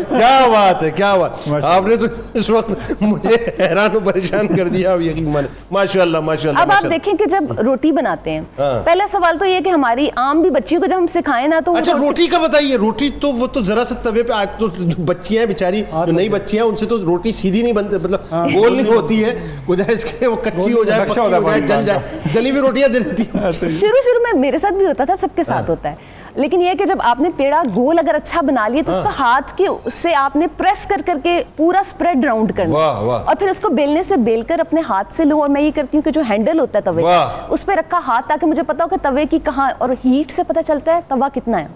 کیا بات ہے, کیا بات. آپ نے تو اس وقت مجھے حیران و پریشان کر دیا. یقین مانے ماشاء اللہ ماشاء اللہ. اب آپ دیکھیں کہ جب روٹی بناتے ہیں, پہلا سوال تو یہ کہ ہماری عام بھی بچیوں کو جب ہم سکھائیں نا تو. اچھا روٹی کا بتائیے. روٹی تو وہ تو ذرا سا توے پہ, آج تو جو بچیاں ہیں بیچاری, جو نئی بچیاں ہیں, ان سے تو روٹی سیدھی نہیں بنتی, مطلب گول نہیں ہوتی ہے, کچھ اس کے وہ کچی ہو جائے, پکی ہو جائے, جل جائے, جلی ہوئی روٹیاں دے دیتی ہیں. شروع میں میرے ساتھ بھی ہوتا تھا, سب کے ساتھ ہوتا ہے. لیکن یہ ہے کہ جب آپ نے پیڑا گول اگر اچھا بنا لیا تو اس کو ہاتھ کے سے آپ نے پریس کر کر کے پورا اسپریڈ راؤنڈ کرنا اور پھر اس کو بیلنے سے بیل کر اپنے ہاتھ سے لو. اور میں یہ کرتی ہوں کہ جو ہینڈل ہوتا ہے توے کا اس پہ رکھا ہاتھ تاکہ مجھے پتا ہو کہ توے کی کہاں, اور ہیٹ سے پتا چلتا ہے توا کتنا ہے,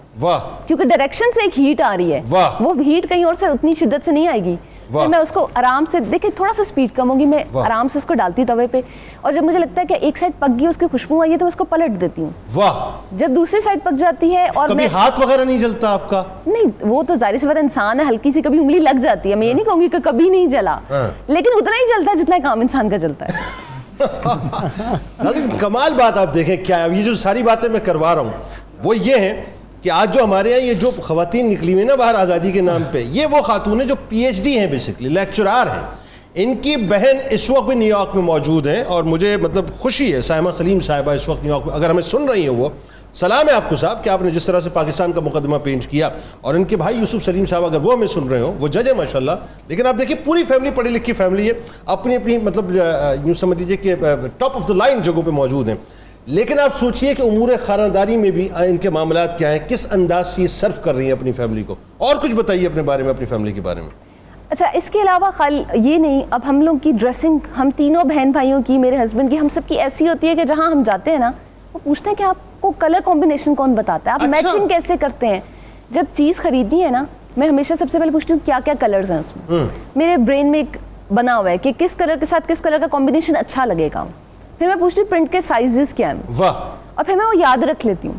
کیونکہ ڈائریکشن سے ایک ہیٹ آ رہی ہے, وہ ہیٹ کہیں اور سے اتنی شدت سے نہیں آئے گی. پھر میں اس کو آرام سے, دیکھیں تھوڑا سا سپیڈ کم ہوگی, میں آرام سے اس کو ڈالتی ہوں توے پہ, اور جب مجھے لگتا ہے کہ ایک سائڈ پک گئی, اس کی خوشبو آئی ہے, تو میں اس کو پلٹ دیتی ہوں. جب دوسری سائڈ پک جاتی ہے, اور کبھی ہاتھ وغیرہ نہیں جلتا آپ کا؟ نہیں, وہ تو ظاہر سی بات ہے, انسان ہے, ہلکی سی کبھی انگلی لگ جاتی ہے, میں یہ نہیں کہوں گی کہ کبھی نہیں جلا, لیکن اتنا ہی جلتا ہے جتنا ایک عام انسان کا جلتا ہے. کمال بات آپ دیکھیں کیا ہے, یہ جو ساری باتیں میں کروا رہا ہوں وہ یہ ہے کہ آج جو ہمارے یہاں یہ جو خواتین نکلی ہوئی نا باہر آزادی کے نام پہ, یہ وہ خاتون ہیں جو پی ایچ ڈی ہیں, بیسکلی لیکچرار ہیں. ان کی بہن اس وقت بھی نیو یارک میں موجود ہیں, اور مجھے مطلب خوشی ہے, سائمہ سلیم صاحبہ اس وقت نیو یارک میں, اگر ہمیں سن رہی ہیں وہ سلام ہے آپ کو صاحب کہ آپ نے جس طرح سے پاکستان کا مقدمہ پیش کیا, اور ان کے بھائی یوسف سلیم صاحب اگر وہ ہمیں سن رہے ہوں, وہ جج ہے ماشاءاللہ. لیکن آپ دیکھیے پوری فیملی پڑھی لکھی فیملی ہے, اپنی اپنی مطلب یوں سمجھ لیجیے کہ ٹاپ آف دا لائن جگہوں پہ موجود ہیں. لیکن آپ سوچئے کہ امور خاندانی میں بھی ان کے معاملات کیا ہیں, کس انداز سے یہ سرف کر رہی ہیں اپنی فیملی کو, اور کچھ بتائیے اپنے بارے میں, اپنی فیملی کے بارے میں. اچھا, اس کے علاوہ خالی یہ نہیں, اب ہم لوگ کی ڈریسنگ, ہم تینوں بہن بھائیوں کی, میرے ہسبینڈ کی, ہم سب کی ایسی ہوتی ہے کہ جہاں ہم جاتے ہیں نا, وہ پوچھتے ہیں کہ آپ کو کلر کمبینیشن کون بتاتا ہے, آپ میچنگ کیسے کرتے ہیں. جب چیز خریدی ہے نا, میں ہمیشہ سب سے پہلے پوچھتی ہوں کیا کیا کلرز ہیں اس میں. میرے برین میں ایک بنا ہوا ہے کہ کس کلر کے ساتھ کس کلر کا کمبینیشن اچھا لگے گا. پھر میں پوچھتی ہوں پرنٹ کے سائزز کیا ہیں, اور پھر میں وہ یاد رکھ لیتی ہوں.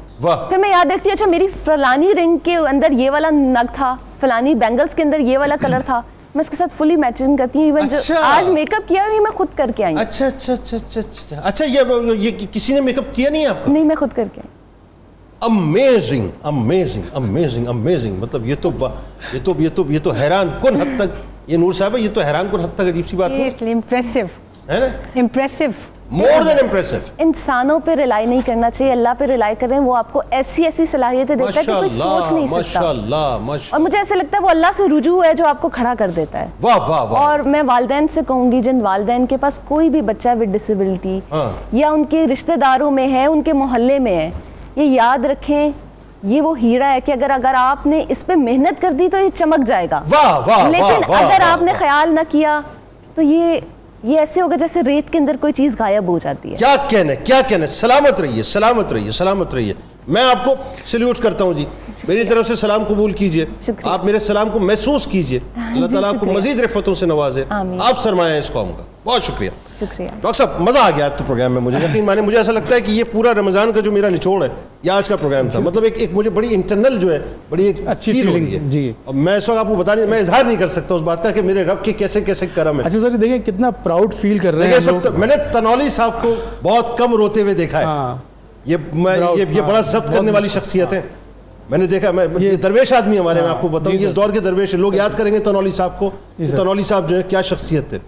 پھر میں یاد رکھتی ہوں اچھا میری فلانی رنگ کے اندر یہ والا نگ تھا, فلانی بینگلز کے اندر یہ والا کلر تھا, میں اس کے ساتھ فلی میچنگ کرتی ہوں. ایون جو آج میک اپ کیا ہے میں خود کر کے آئی ہوں. اچھا اچھا اچھا اچھا اچھا, یہ کسی نے میک اپ کیا نہیں آپ کو؟ نہیں, میں خود کر کے آئی. امیزنگ امیزنگ امیزنگ امیزنگ, مطلب یہ تو حیران کن حد تک, یہ نور صاحب یہ تو حیران کن حد تک عجیب سی بات ہے. امپریسو ہے نا, امپریسو, مور دین امپریسو. انسانوں پہ ریلائی نہیں کرنا چاہیے, اللہ پہ ریلائی کریں, وہ آپ کو ایسی ایسی صلاحیتیں دیتا ہے کہ کوئی سوچ نہیں سکتا. اور مجھے ایسے لگتا ہے وہ اللہ سے رجوع ہے جو آپ کو کھڑا کر دیتا ہے. واہ واہ واہ. اور میں والدین سے کہوں گی, جن والدین کے پاس کوئی بھی بچہ ود ڈسیبلٹی یا ان کے رشتہ داروں میں ہے, ان کے محلے میں ہے, یہ یاد رکھیں یہ وہ ہیرا ہے کہ اگر آپ نے اس پہ محنت کر دی تو یہ چمک جائے گا. لیکن اگر آپ نے خیال نہ کیا تو یہ ایسے ہوگا جیسے ریت کے اندر کوئی چیز غائب ہو جاتی ہے. کیا کہنے, سلامت رہیے سلامت رہیے سلامت رہیے. میں آپ کو سلیوٹ کرتا ہوں جی, میری طرف سے سلام قبول کیجئے, آپ میرے سلام کو محسوس کیجئے. اللہ تعالیٰ آپ کو مزید رفتوں سے نوازے, آپ سرمایہ ہیں اس قوم کا. بہت شکریہ ڈاکٹر صاحب, مزہ آ گیا تو پروگرام میں. مجھے یقین مانے, مجھے ایسا لگتا ہے کہ یہ پورا رمضان کا جو میرا نچوڑ ہے یہ آج کا پروگرام تھا. مطلب ایک مجھے بڑی انٹرنل جو ہے بڑی ایک اچھی فیلنگ جی, اور میں اس وقت آپ کو بتا نہیں, میں اظہار نہیں کر سکتا اس بات کا کہ میرے رب کے کیسے کیسے کرم ہے. اچھا سر دیکھیں کتنا پراؤڈ فیل کر رہے ہیں. میں نے تنولی صاحب کو بہت کم روتے ہوئے دیکھا ہے. یہ بڑا ضبط کرنے والی شخصیت ہے. میں نے دیکھا, یہ درویش آدمی ہمارے, میں آپ کو بتاؤں اس دور کے درویش لوگ یاد کریں گے تنولی صاحب کو. تنولی صاحب جو ہے کیا شخصیت تھے,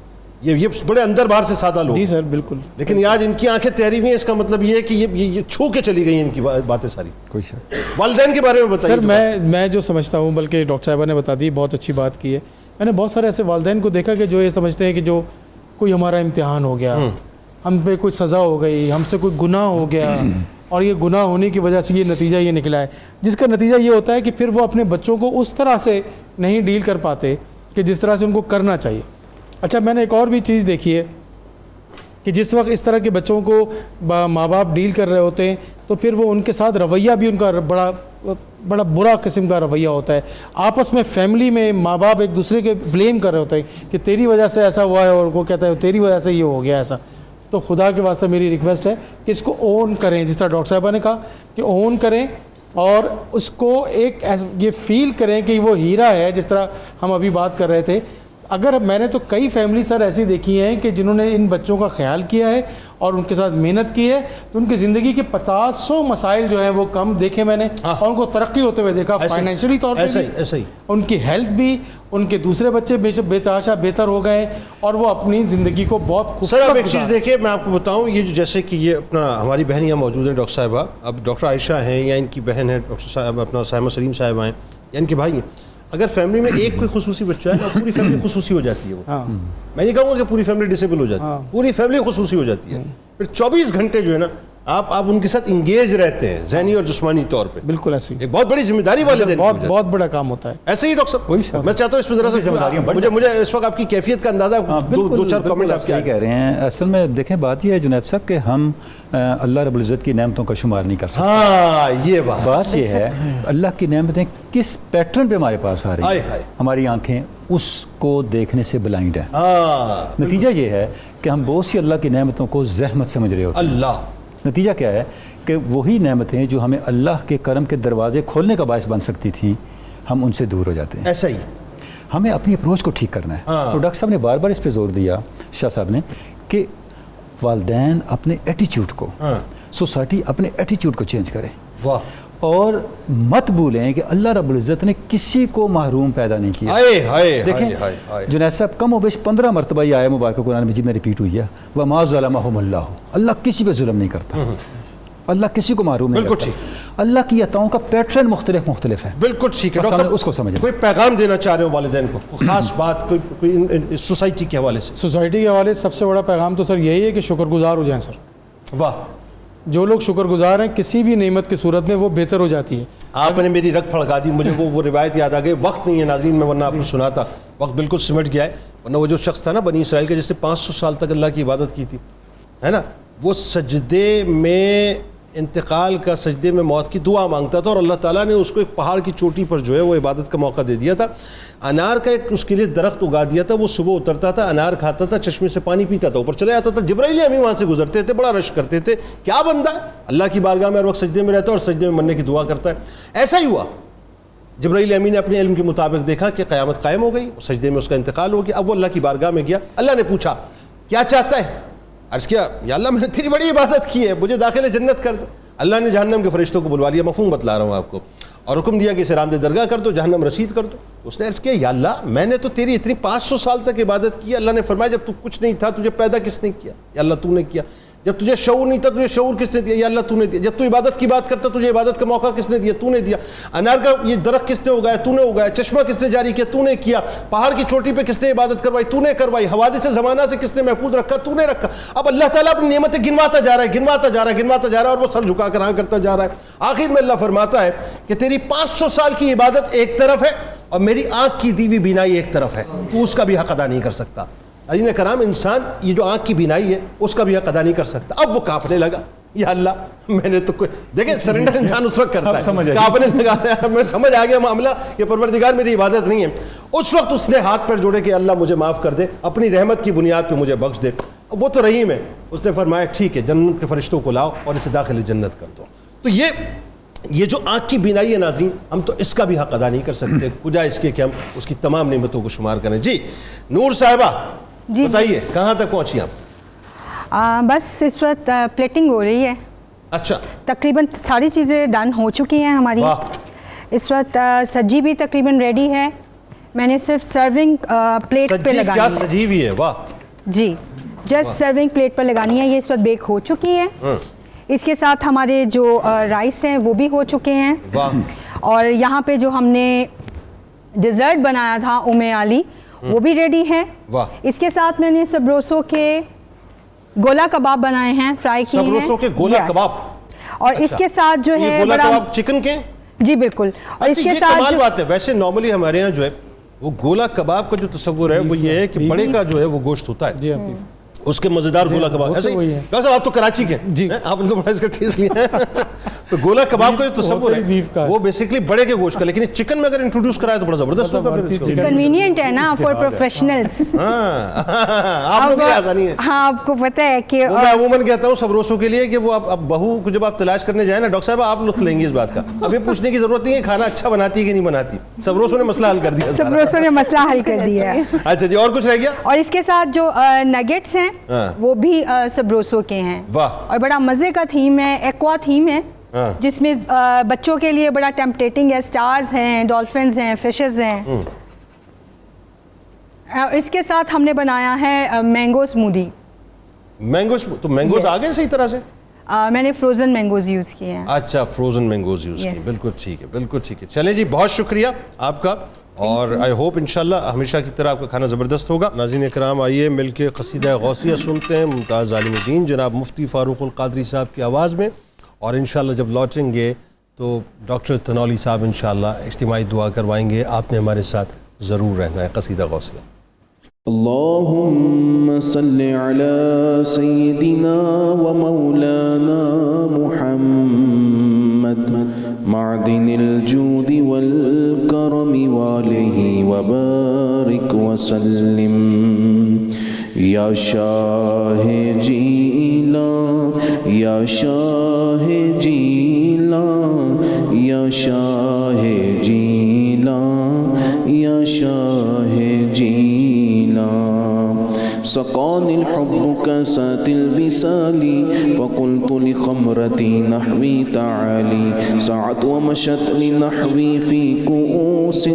یہ بڑے اندر باہر سے سادہ لوگ. جی سر بالکل. لیکن آج ان کی آنکھیں تیری ہوئی ہیں, اس کا مطلب یہ ہے کہ یہ چھو کے چلی گئی ان کی باتیں ساری. کوئی شک. والدین کے بارے میں بتائیے. سر میں جو سمجھتا ہوں, بلکہ ڈاکٹر صاحبہ نے بتا دی, بہت اچھی بات کی ہے. میں نے بہت سارے ایسے والدین کو دیکھا کہ جو یہ سمجھتے ہیں کہ جو کوئی ہمارا امتحان ہو گیا, ہم پہ کوئی سزا ہو گئی, ہم سے کوئی گناہ ہو گیا, اور یہ گناہ ہونے کی وجہ سے یہ نتیجہ یہ نکلا ہے, جس کا نتیجہ یہ ہوتا ہے کہ پھر وہ اپنے بچوں کو اس طرح سے نہیں ڈیل کر پاتے کہ جس طرح سے ان کو کرنا چاہیے. اچھا میں نے ایک اور بھی چیز دیکھی ہے کہ جس وقت اس طرح کے بچوں کو ماں باپ ڈیل کر رہے ہوتے ہیں تو پھر وہ ان کے ساتھ رویہ بھی ان کا بڑا برا قسم کا رویہ ہوتا ہے. آپس میں فیملی میں ماں باپ ایک دوسرے کے بلیم کر رہے ہوتے ہیں کہ تیری وجہ سے ایسا ہوا ہے, اور وہ کہتا ہے تیری وجہ سے یہ ہو گیا ایسا. تو خدا کے واسطے میری ریکویسٹ ہے کہ اس کو اون کریں, جس طرح ڈاکٹر صاحبہ نے کہا کہ اون کریں, اور اس کو ایک یہ فیل کریں کہ وہ ہیرا ہے, جس طرح ہم ابھی بات کر رہے تھے. اگر میں نے تو کئی فیملی سر ایسی دیکھی ہیں کہ جنہوں نے ان بچوں کا خیال کیا ہے اور ان کے ساتھ محنت کی ہے, تو ان کی زندگی کے 50-100 مسائل جو ہیں وہ کم دیکھے میں نے, اور ان کو ترقی ہوتے ہوئے دیکھا, فائنینشلی طور پہ بھی, ان کی ہیلتھ بھی, ان کے دوسرے بچے بے تحاشا بہتر ہو گئے, اور وہ اپنی زندگی کو بہت خوبصورت. سر آپ ایک چیز دیکھیے, میں آپ کو بتاؤں, یہ جو جیسے کہ یہ اپنا ہماری بہن یہاں موجود ہیں ڈاکٹر صاحبہ, اب ڈاکٹر عائشہ ہیں یا ان کی بہن ہے ڈاکٹر صاحب اپنا سائمہ سلیم صاحبہ ہیں یا ان کے بھائی ہیں. اگر فیملی میں ایک کوئی خصوصی بچہ ہے تو پوری فیملی خصوصی ہو جاتی ہے. وہ میں نہیں کہوں گا کہ پوری فیملی ڈسیبل ہو جاتی ہے, پوری فیملی خصوصی ہو جاتی ہے. پھر 24 گھنٹے جو ہے نا آپ ان کے ساتھ انگیج رہتے ہیں ذہنی اور جسمانی طور پہ. بالکل ایسے ہی ایک بہت بڑی ذمہ داری والدین بہت بہت بڑا کام ہوتا ہے. ایسے ہی ڈاکٹر صاحب میں چاہتا ہوں اس میں ذرا سا مجھے اس وقت آپ کی کیفیت کا اندازہ دو چار کامنٹ آپ کیا کہہ رہے ہیں. اصل میں دیکھیں بات یہ ہے جنید صاحب کہ ہم اللہ رب العزت کی نعمتوں کا شمار نہیں کر سکتے. ہاں یہ بات یہ ہے اللہ کی نعمتیں کس پیٹرن پہ ہمارے پاس آ رہی ہیں. ہماری آنکھیں اس کو دیکھنے سے بلائنڈ ہیں. نتیجہ یہ ہے کہ ہم بہت سی اللہ کی نعمتوں کو زحمت سمجھ رہے ہوتے ہیں. اللہ نتیجہ کیا ہے کہ وہی نعمتیں جو ہمیں اللہ کے کرم کے دروازے کھولنے کا باعث بن سکتی تھیں ہم ان سے دور ہو جاتے ہیں. ایسا ہی ہمیں اپنی اپروچ کو ٹھیک کرنا ہے. تو ڈاکٹر صاحب نے بار بار اس پہ زور دیا شاہ صاحب نے کہ والدین اپنے ایٹیچیوڈ کو سوسائٹی اپنے ایٹیچیوڈ کو چینج کرے. واہ. اور مت بھولیں کہ اللہ رب العزت نے کسی کو محروم پیدا نہیں کیا. دیکھیں جنید صاحب کم و بیش 15 مرتبہ یہ آیا مبارکہ قرآن مجید میں ریپیٹ ہوئی ہے وَمَا ظَلَمَهُمُ اللَّهُ. اللہ کسی پہ ظلم نہیں کرتا. اللہ کسی کو محروم نہیں کرتا. اللہ کی عطاؤں کا پیٹرن مختلف ہے. بالکل ٹھیک ہے. ڈاکٹر صاحب اس کو سمجھیں. کوئی پیغام دینا چاہ رہے ہو والدین کو خاص بات کوئی سوسائٹی کے حوالے سے؟ سوسائٹی کے حوالے سے سب سے بڑا پیغام تو سر یہی ہے کہ شکر گزار ہو جائیں سر. واہ. جو لوگ شکر گزار ہیں کسی بھی نعمت کی صورت میں وہ بہتر ہو جاتی ہے. آپ نے میری رگ پھڑکا دی. مجھے وہ روایت یاد آ گئی. وقت نہیں ہے ناظرین میں ورنہ آپ کو سناتا. وقت بالکل سمٹ گیا ہے. ورنہ وہ جو شخص تھا نا بنی اسرائیل کا جس نے 500 سال تک اللہ کی عبادت کی تھی ہے نا, وہ سجدے میں انتقال کا سجدے میں موت کی دعا مانگتا تھا اور اللہ تعالیٰ نے اس کو ایک پہاڑ کی چوٹی پر جو ہے وہ عبادت کا موقع دے دیا تھا. انار کا ایک اس کے لیے درخت اگا دیا تھا. وہ صبح اترتا تھا, انار کھاتا تھا, چشمے سے پانی پیتا تھا, اوپر چلے جاتا تھا. جبرائیل امین وہاں سے گزرتے تھے, بڑا رش کرتے تھے. کیا بندہ ہے, اللہ کی بارگاہ میں ہر وقت سجدے میں رہتا ہے اور سجدے میں مرنے کی دعا کرتا ہے. ایسا ہی ہوا. جبرائیل امین نے اپنے علم کے مطابق دیکھا کہ قیامت قائم ہو گئی, سجدے میں اس کا انتقال ہو گیا. اب وہ اللہ کی بارگاہ میں گیا. اللہ نے پوچھا کیا چاہتا ہے؟ عرض کیا یا اللہ میں نے تیری بڑی عبادت کی ہے, مجھے داخل جنت کر دے. اللہ نے جہنم کے فرشتوں کو بلوا لیا, مفہوم بتلا رہا ہوں آپ کو, اور حکم دیا کہ اسے رامدہ درگاہ کر دو, جہنم رسید کر دو. اس نے عرض کیا یا اللہ میں نے تو تیری اتنی 500 سال تک عبادت کی. اللہ نے فرمایا جب تو کچھ نہیں تھا تجھے پیدا کس نے کیا؟ یا اللہ تو نے کیا. جب تجھے شعور نہیں تھا تجھے شعور کس نے دیا؟ یا اللہ تو نے دیا. جب تو عبادت کی بات کرتا تجھے عبادت کا موقع کس نے دیا؟ تو نے دیا. انار کا یہ درخت کس نے اگایا؟ تو نے اگایا. چشمہ کس نے جاری کیا؟ تو نے کیا. پہاڑ کی چوٹی پہ کس نے عبادت کروائی؟ تو نے کروائی. حوادث زمانہ سے کس نے محفوظ رکھا؟ تو نے رکھا. اب اللہ تعالیٰ اپنی نعمتیں گنواتا جا رہا ہے اور وہ سر جھکا کر ہاں کرتا جا رہا ہے. آخر میں اللہ فرماتا ہے کہ تیری 500 سال کی عبادت ایک طرف ہے اور میری آنکھ کی دی ہوئی بینائی ایک طرف ہے, تو اس کا بھی حق ادا نہیں کر سکتا. عزیزان کرام, انسان یہ جو آنکھ کی بینائی ہے اس کا بھی حق ادا نہیں کر سکتا. اب وہ کانپنے لگا, یا اللہ میں نے تو کوئی دیکھیں سرنڈر انسان اس وقت کرتا ہے, کانپنے لگا, میں سمجھ آ گیا معاملہ کہ پروردگار میری عبادت نہیں ہے. اس وقت اس نے ہاتھ پر جوڑے کہ اللہ مجھے معاف کر دے, اپنی رحمت کی بنیاد پہ مجھے بخش دے. وہ تو رحیم ہے. اس نے فرمایا ٹھیک ہے, جنت کے فرشتوں کو لاؤ اور اسے داخل جنت کر دو. تو یہ جو آنکھ کی بینائی ہے ناظرین, ہم تو اس کا بھی حق ادا نہیں کر سکتے, کجا اس کے کہ ہم اس کی تمام نعمتوں کو شمار کریں. جی نور صاحبہ جی بتائیے کہاں تک پہنچی آپ؟ بس اس وقت پلیٹنگ ہو رہی ہے. اچھا, تقریباً ساری چیزیں ڈن ہو چکی ہیں ہماری. اس وقت سجی بھی تقریباً ریڈی ہے. میں نے صرف سرونگ پلیٹ پہ لگانی ہے. سجی بھی ہے؟ واہ جی, جسٹ سرونگ پلیٹ پر لگانی ہے. یہ اس وقت بیک ہو چکی ہے. اس کے ساتھ ہمارے جو رائس ہیں وہ بھی ہو چکے ہیں. اور یہاں پہ جو ہم نے ڈیزرٹ بنایا تھا ام علی وہ بھی ریڈی ہے. اس کے ساتھ میں نے سبروسو کے گولا کباب بنائے ہیں, فرائی کیے ہیں. سبروسو کے گولا کباب, اور اس کے ساتھ جو ہے گولا کباب چکن کے؟ جی بالکل. اور اس کے ساتھ کمال بات ہے. ویسے نارملی ہمارے یہاں جو ہے وہ گولا کباب کا جو تصور ہے وہ یہ ہے کہ بڑے کا جو ہے وہ گوشت ہوتا ہے, اس کے مزیدار گولا کباب. ایسے ہی ڈاکٹر صاحب آپ تو کراچی کے, آپ نے تو بڑا اس کا ٹیسٹ لیا ہے. تو گولا کباب کا جو تصور ہے وہ بیسیکلی بڑے کے گوشت کا, لیکن چکن میں اگر انٹروڈیوس کرائے تو بڑا زبردست ہوگا. کنوینئنٹ ہے نا فار پروفیشنلز. آپ لوگ آسانی ہے. ہاں آپ کو پتہ ہے کہ میں عموماً کہتا ہوں سبروسوں کے لیے کہ وہ اب بہو کو جب آپ تلاش کرنے جائیں نا ڈاکٹر صاحب آپ لطف لیں گے اس بات کا. اب یہ پوچھنے کی ضرورت نہیں ہے کھانا اچھا بناتی ہے کہ نہیں بناتی, سبروسوں نے مسئلہ حل کر دیا. سبروسوں نے مسئلہ حل کر دیا. اچھا جی, اور کچھ رہ گیا؟ اور اس کے ساتھ جو نگیٹس ہیں وہ بھی سبروسو کے ہیں. اور بڑا مزے کا تھیم ہے, ایکوا تھیم ہے, جس میں بچوں کے لیے بڑا ٹیمپٹیٹنگ ہے. سٹارز ہیں, ڈولفنز ہیں, فشز ہیں. اس کے ساتھ ہم نے بنایا ہے مینگو اسمودی. مینگوز تو مینگوز آ گئے صحیح طرح سے؟ میں نے فروزن مینگوز یوز کیے ہیں. اچھا فروزن مینگوز یوز کیے, بالکل ٹھیک ہے, بالکل ٹھیک ہے. چلیں جی, بہت شکریہ آپ کا. اور آئی ہوپ انشاءاللہ ہمیشہ کی طرح آپ کا کھانا زبردست ہوگا. ناظرین اکرام آئیے مل کے قصیدہ غوثیہ سنتے ہیں ممتاز عالم دین جناب مفتی فاروق القادری صاحب کی آواز میں, اور انشاءاللہ جب لوٹیں گے تو ڈاکٹر تنولی صاحب انشاءاللہ اجتماعی دعا کروائیں گے. آپ نے ہمارے ساتھ ضرور رہنا ہے. قصیدہ غوثیہ. اللهم صل على سيدنا ومولانا محمد معدن الجود والكرم وآله وبارك وسلم. يا شاہ جیلان یا شاہ جیلان یا شاہ جیلان یا شاہ جیلان. سقاني الحب كاسات الوصال فقلت لخمرتي نحوي تعالي سعت ومشت لنحوي في كؤوس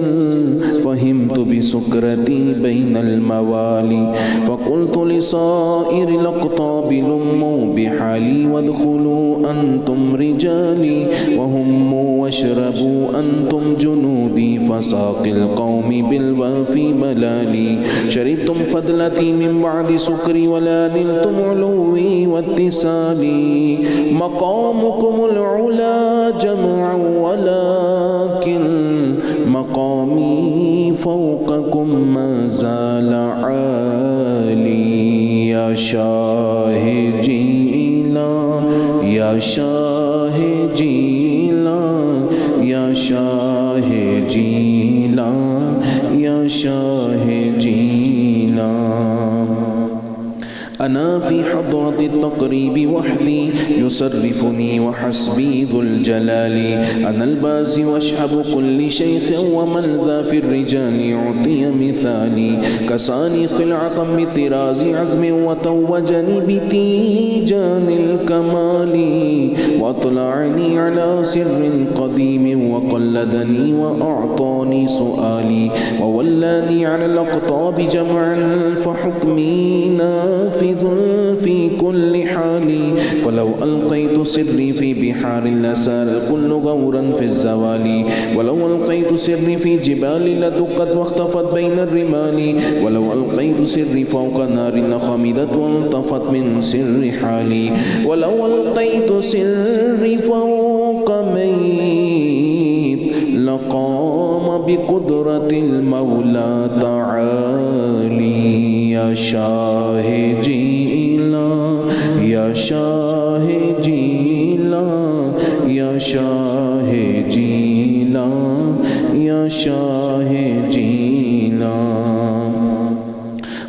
فهمت بسكرتي بين الموالي فقلت لصائر الأقطاب لموا بحالي وادخلوا أنتم رجالي وهموا واشربوا أنتم جنودي فساق القوم بالوافي ملالي شربتم فضلتي من بعد سكري ولا نلتم علوي واتصالي مقامكم العلا جمعا ولكن مقامي فوقكم ما زال عالي. يا شاہ جیلان یا شاہ جیلان یا شاہ جیلان یا شاہ جیلان. أنا في حضرة التقريب وحدي يصرفني وحسبي ذو الجلال. أنا البازي واشهب كل شيخ ومن ذا في الرجال يعطي مثالي. كساني خلعة بطراز عزم وتوجني بتيجان الكمال وأطلعني على سر قديم وقلدني وأعطاني سؤالي وولاني على الأقطاب جمعا فحكمي نافذ في كل حال. فلو ألقيت سري في بحار لسار الكل غورا في الزوال ولو ألقيت سري في جبال لدقت واختفت بين الرمال ولو ألقيت سري فوق نار لخمدت والطفت من سر حالي ولو ألقيت سري فوق ميت لقام بقدرة المولى تعالي. يا شاہ جیلان یا شاہ جیلان یا شاہ جیلان یا شاہ جیلان.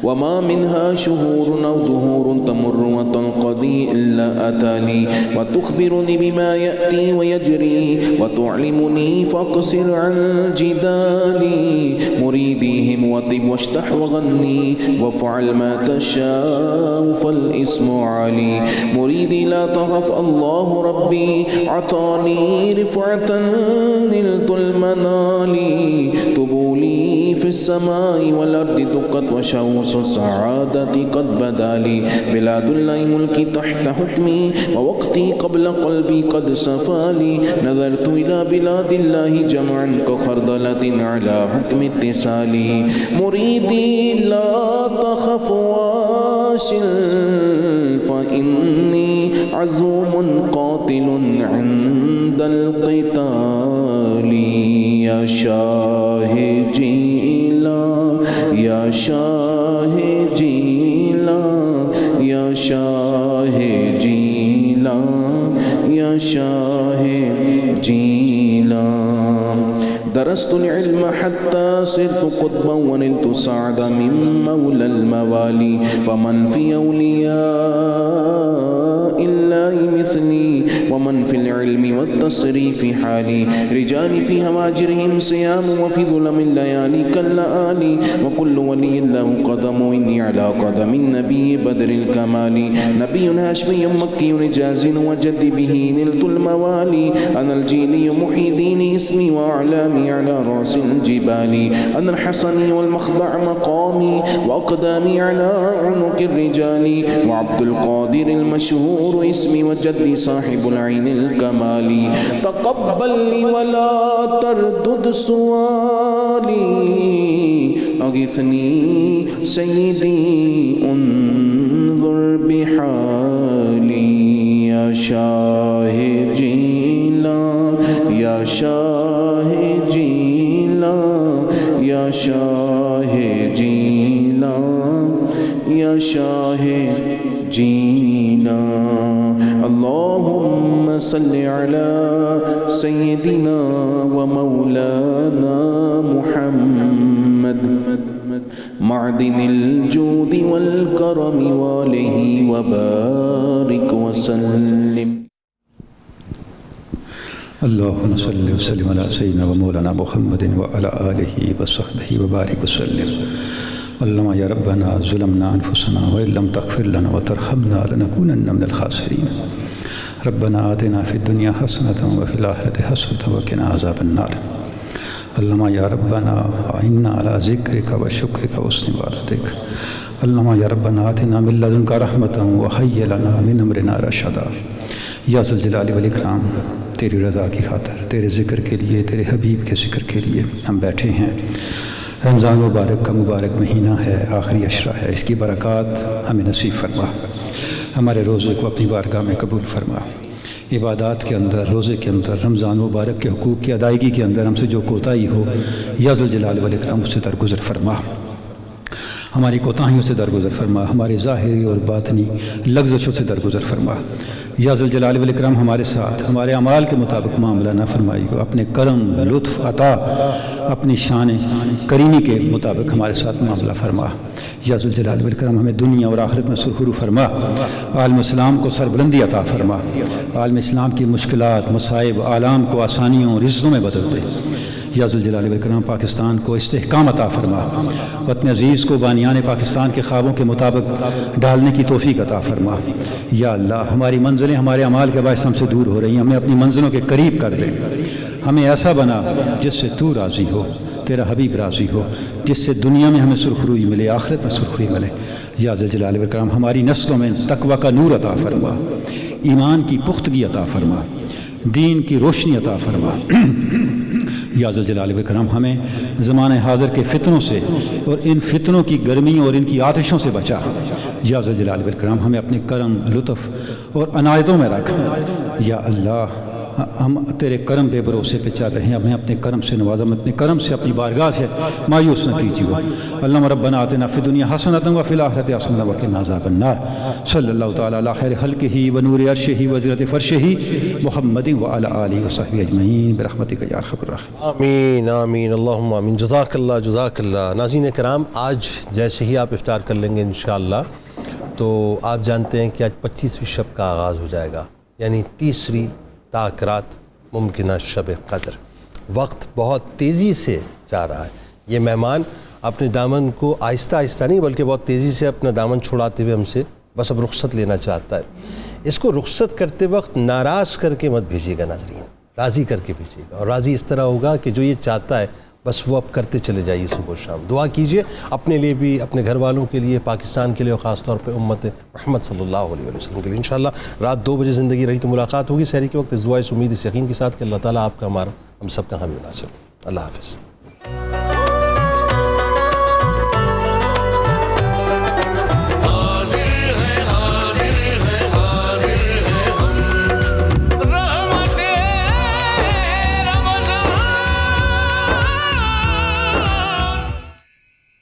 وما منها شهور أو دهور تمر وتنقضي إلا أتاني وتخبرني بما يأتي ويجري وتعلمني فاقصر عن جدالي مريديهم وطب واشتح وغني وافعل ما تشاء فالاسم علي. مريدي لا تخف الله ربي عطاني رفعة نلت المنال. تبولي في السماء والأرض دقت وشوص السعادة قد بدا لي. بلاد الله ملكي تحت حكمي ووقتي قبل قلبي قد صفالي. نظرت إلى بلاد الله جمعا كخردلة على حكم اتصالي. مريدي لا تخف واشل فإني عزوم قاتل عند القتال. يا شاہ جیلان یا شاہ جیلان یا شاہ جیلان یا شاہ جیلان. درست العلم حتى صرت قطبا ونلت سعد من مولى الموالي. فمن في أولياء الله مثلي ومن في العلم والتصريف حالي. رجال في هواجرهم صيام وفي ظلم الليالي كاللآلي. وكل ولي له قدم إني على قدم النبي بدر الكمال. نبي هاشمي مكي نجاز وجد به نلت الموالي. أنا الجيلي محي ديني اسمي وأعلامي على على رأس الجبال أنا الحصن والمخضع مقامي وأقدامي على عنق الرجال وعبد القادر المشهور اسمي وجدي صاحب العين الكمال تقبل لي ولا تردد سؤالي أغثني سيدي انظر بحالي يا شاه جيلان يا شاه جيلان يا شاه جيلان يا شاه جيلان اللهم صل على سيدنا ومولانا محمد معدن الجود والكرم وآله وبارك وسلم. اللهم صل وسلم على سيدنا ومولانا محمد وعلى آله وصحبه وبارك وسلم. اللهم يا ربنا ظلمنا أنفسنا وإن لم تغفر لنا وترحمنا لنكونن من الخاسرين. ربنا آتنا في الدنيا حسنة وفي الآخرة حسنة وقنا عذاب النار. اللهم يا ربنا أعنا على ذكرك وشكرك وحسن عبادتك. اللهم يا ربنا آتنا من لدنك رحمة وهيئ لنا من أمرنا رشدا. یا ذل جلال والاکرام، تیری رضا کی خاطر، تیرے ذکر کے لیے، تیرے حبیب کے ذکر کے لیے ہم بیٹھے ہیں. رمضان مبارک کا مبارک مہینہ ہے، آخری عشرہ ہے، اس کی برکات ہمیں نصیب فرما. ہمارے روزے کو اپنی بارگاہ میں قبول فرما. عبادات کے اندر، روزے کے اندر، رمضان مبارک کے حقوق کی ادائیگی کے اندر ہم سے جو کوتاہی ہو یا ذل جلال والاکرام اس سے درگزر فرما. ہماری کوتاہیوں سے درگزر فرما، ہماری ظاہری اور باطنی لغزشوں سے درگزر فرما. یا ذل جلال والاکرام ہمارے ساتھ ہمارے اعمال کے مطابق معاملہ نہ فرمائی ہو، اپنے کرم، لطف، عطا، اپنی شان کریمی کے مطابق ہمارے ساتھ معاملہ فرما. یا ذل جلال والاکرام ہمیں دنیا اور آخرت میں سرخرو فرما. عالم اسلام کو سربلندی عطا فرما. عالم اسلام کی مشکلات، مصائب، آلام کو آسانیوں اور عزتوں میں بدل دے. یا ذل جلال والاکرام پاکستان کو استحکام عطا فرما. وطن عزیز کو بانیان پاکستان کے خوابوں کے مطابق ڈالنے کی توفیق عطا فرما. یا اللہ، ہماری منزلیں ہمارے اعمال کے باعث ہم سے دور ہو رہی ہیں، ہمیں اپنی منزلوں کے قریب کر دے. ہمیں ایسا بنا جس سے تو راضی ہو، تیرا حبیب راضی ہو، جس سے دنیا میں ہمیں سرخروئی ملے، آخرت میں سرخروئی ملے. یا ذل جلال والاکرام ہماری نسلوں میں تقویٰ کا نور عطا فرما، ایمان کی پختگی عطا فرما، دین کی روشنی عطا فرما. یا ذل جلال والاکرام ہمیں زمانہ حاضر کے فتنوں سے اور ان فتنوں کی گرمیوں اور ان کی آتشوں سے بچا. یا ذل جلال والاکرام ہمیں اپنے کرم، لطف اور عنایتوں میں رکھ. یا اللہ، ہم تیرے کرم پہ بھروسے پہ چل رہے ہیں، ہمیں اپنے کرم سے نوازا، اپنے کرم سے اپنی بارگاہ سے مایوس نہ کیجیے. اللہم ربنا آتنا فی الدنیا حسنۃ وفی الآخرۃ حسنۃ وقنا عذاب النار. صلی اللہ تعالی علی خیر خلقہ ونور عرشہ وزینۃ فرشہ محمد وعلی آلہ وصحبہ اجمعین برحمتک یا ارحم الراحمین. آمین آمین اللہم آمین. جزاک اللہ جزاک اللہ. ناظرین کرام، آج جیسے ہی آپ افطار کر لیں گے انشاءاللہ، تو آپ جانتے ہیں کہ آج 25ویں شب کا آغاز ہو جائے گا، یعنی تیسری تاکرات ممکنہ شب قدر. وقت بہت تیزی سے جا رہا ہے. یہ مہمان اپنے دامن کو آہستہ آہستہ نہیں بلکہ بہت تیزی سے اپنا دامن چھڑاتے ہوئے ہم سے بس اب رخصت لینا چاہتا ہے. اس کو رخصت کرتے وقت ناراض کر کے مت بھیجیے گا ناظرین، راضی کر کے بھیجیے گا. اور راضی اس طرح ہوگا کہ جو یہ چاہتا ہے بس وہ اب کرتے چلے جائیے. صبح و شام دعا کیجئے اپنے لیے بھی، اپنے گھر والوں کے لیے، پاکستان کے لیے، اور خاص طور پہ امت محمد صلی اللہ علیہ وسلم کے لیے. انشاءاللہ رات 2 بجے زندگی رہی تو ملاقات ہوگی سحری کے وقت. دعا اس امید اس یقین کے ساتھ کہ اللہ تعالیٰ آپ کا، ہمارا، ہم سب کا حامی ناصر. اللہ حافظ.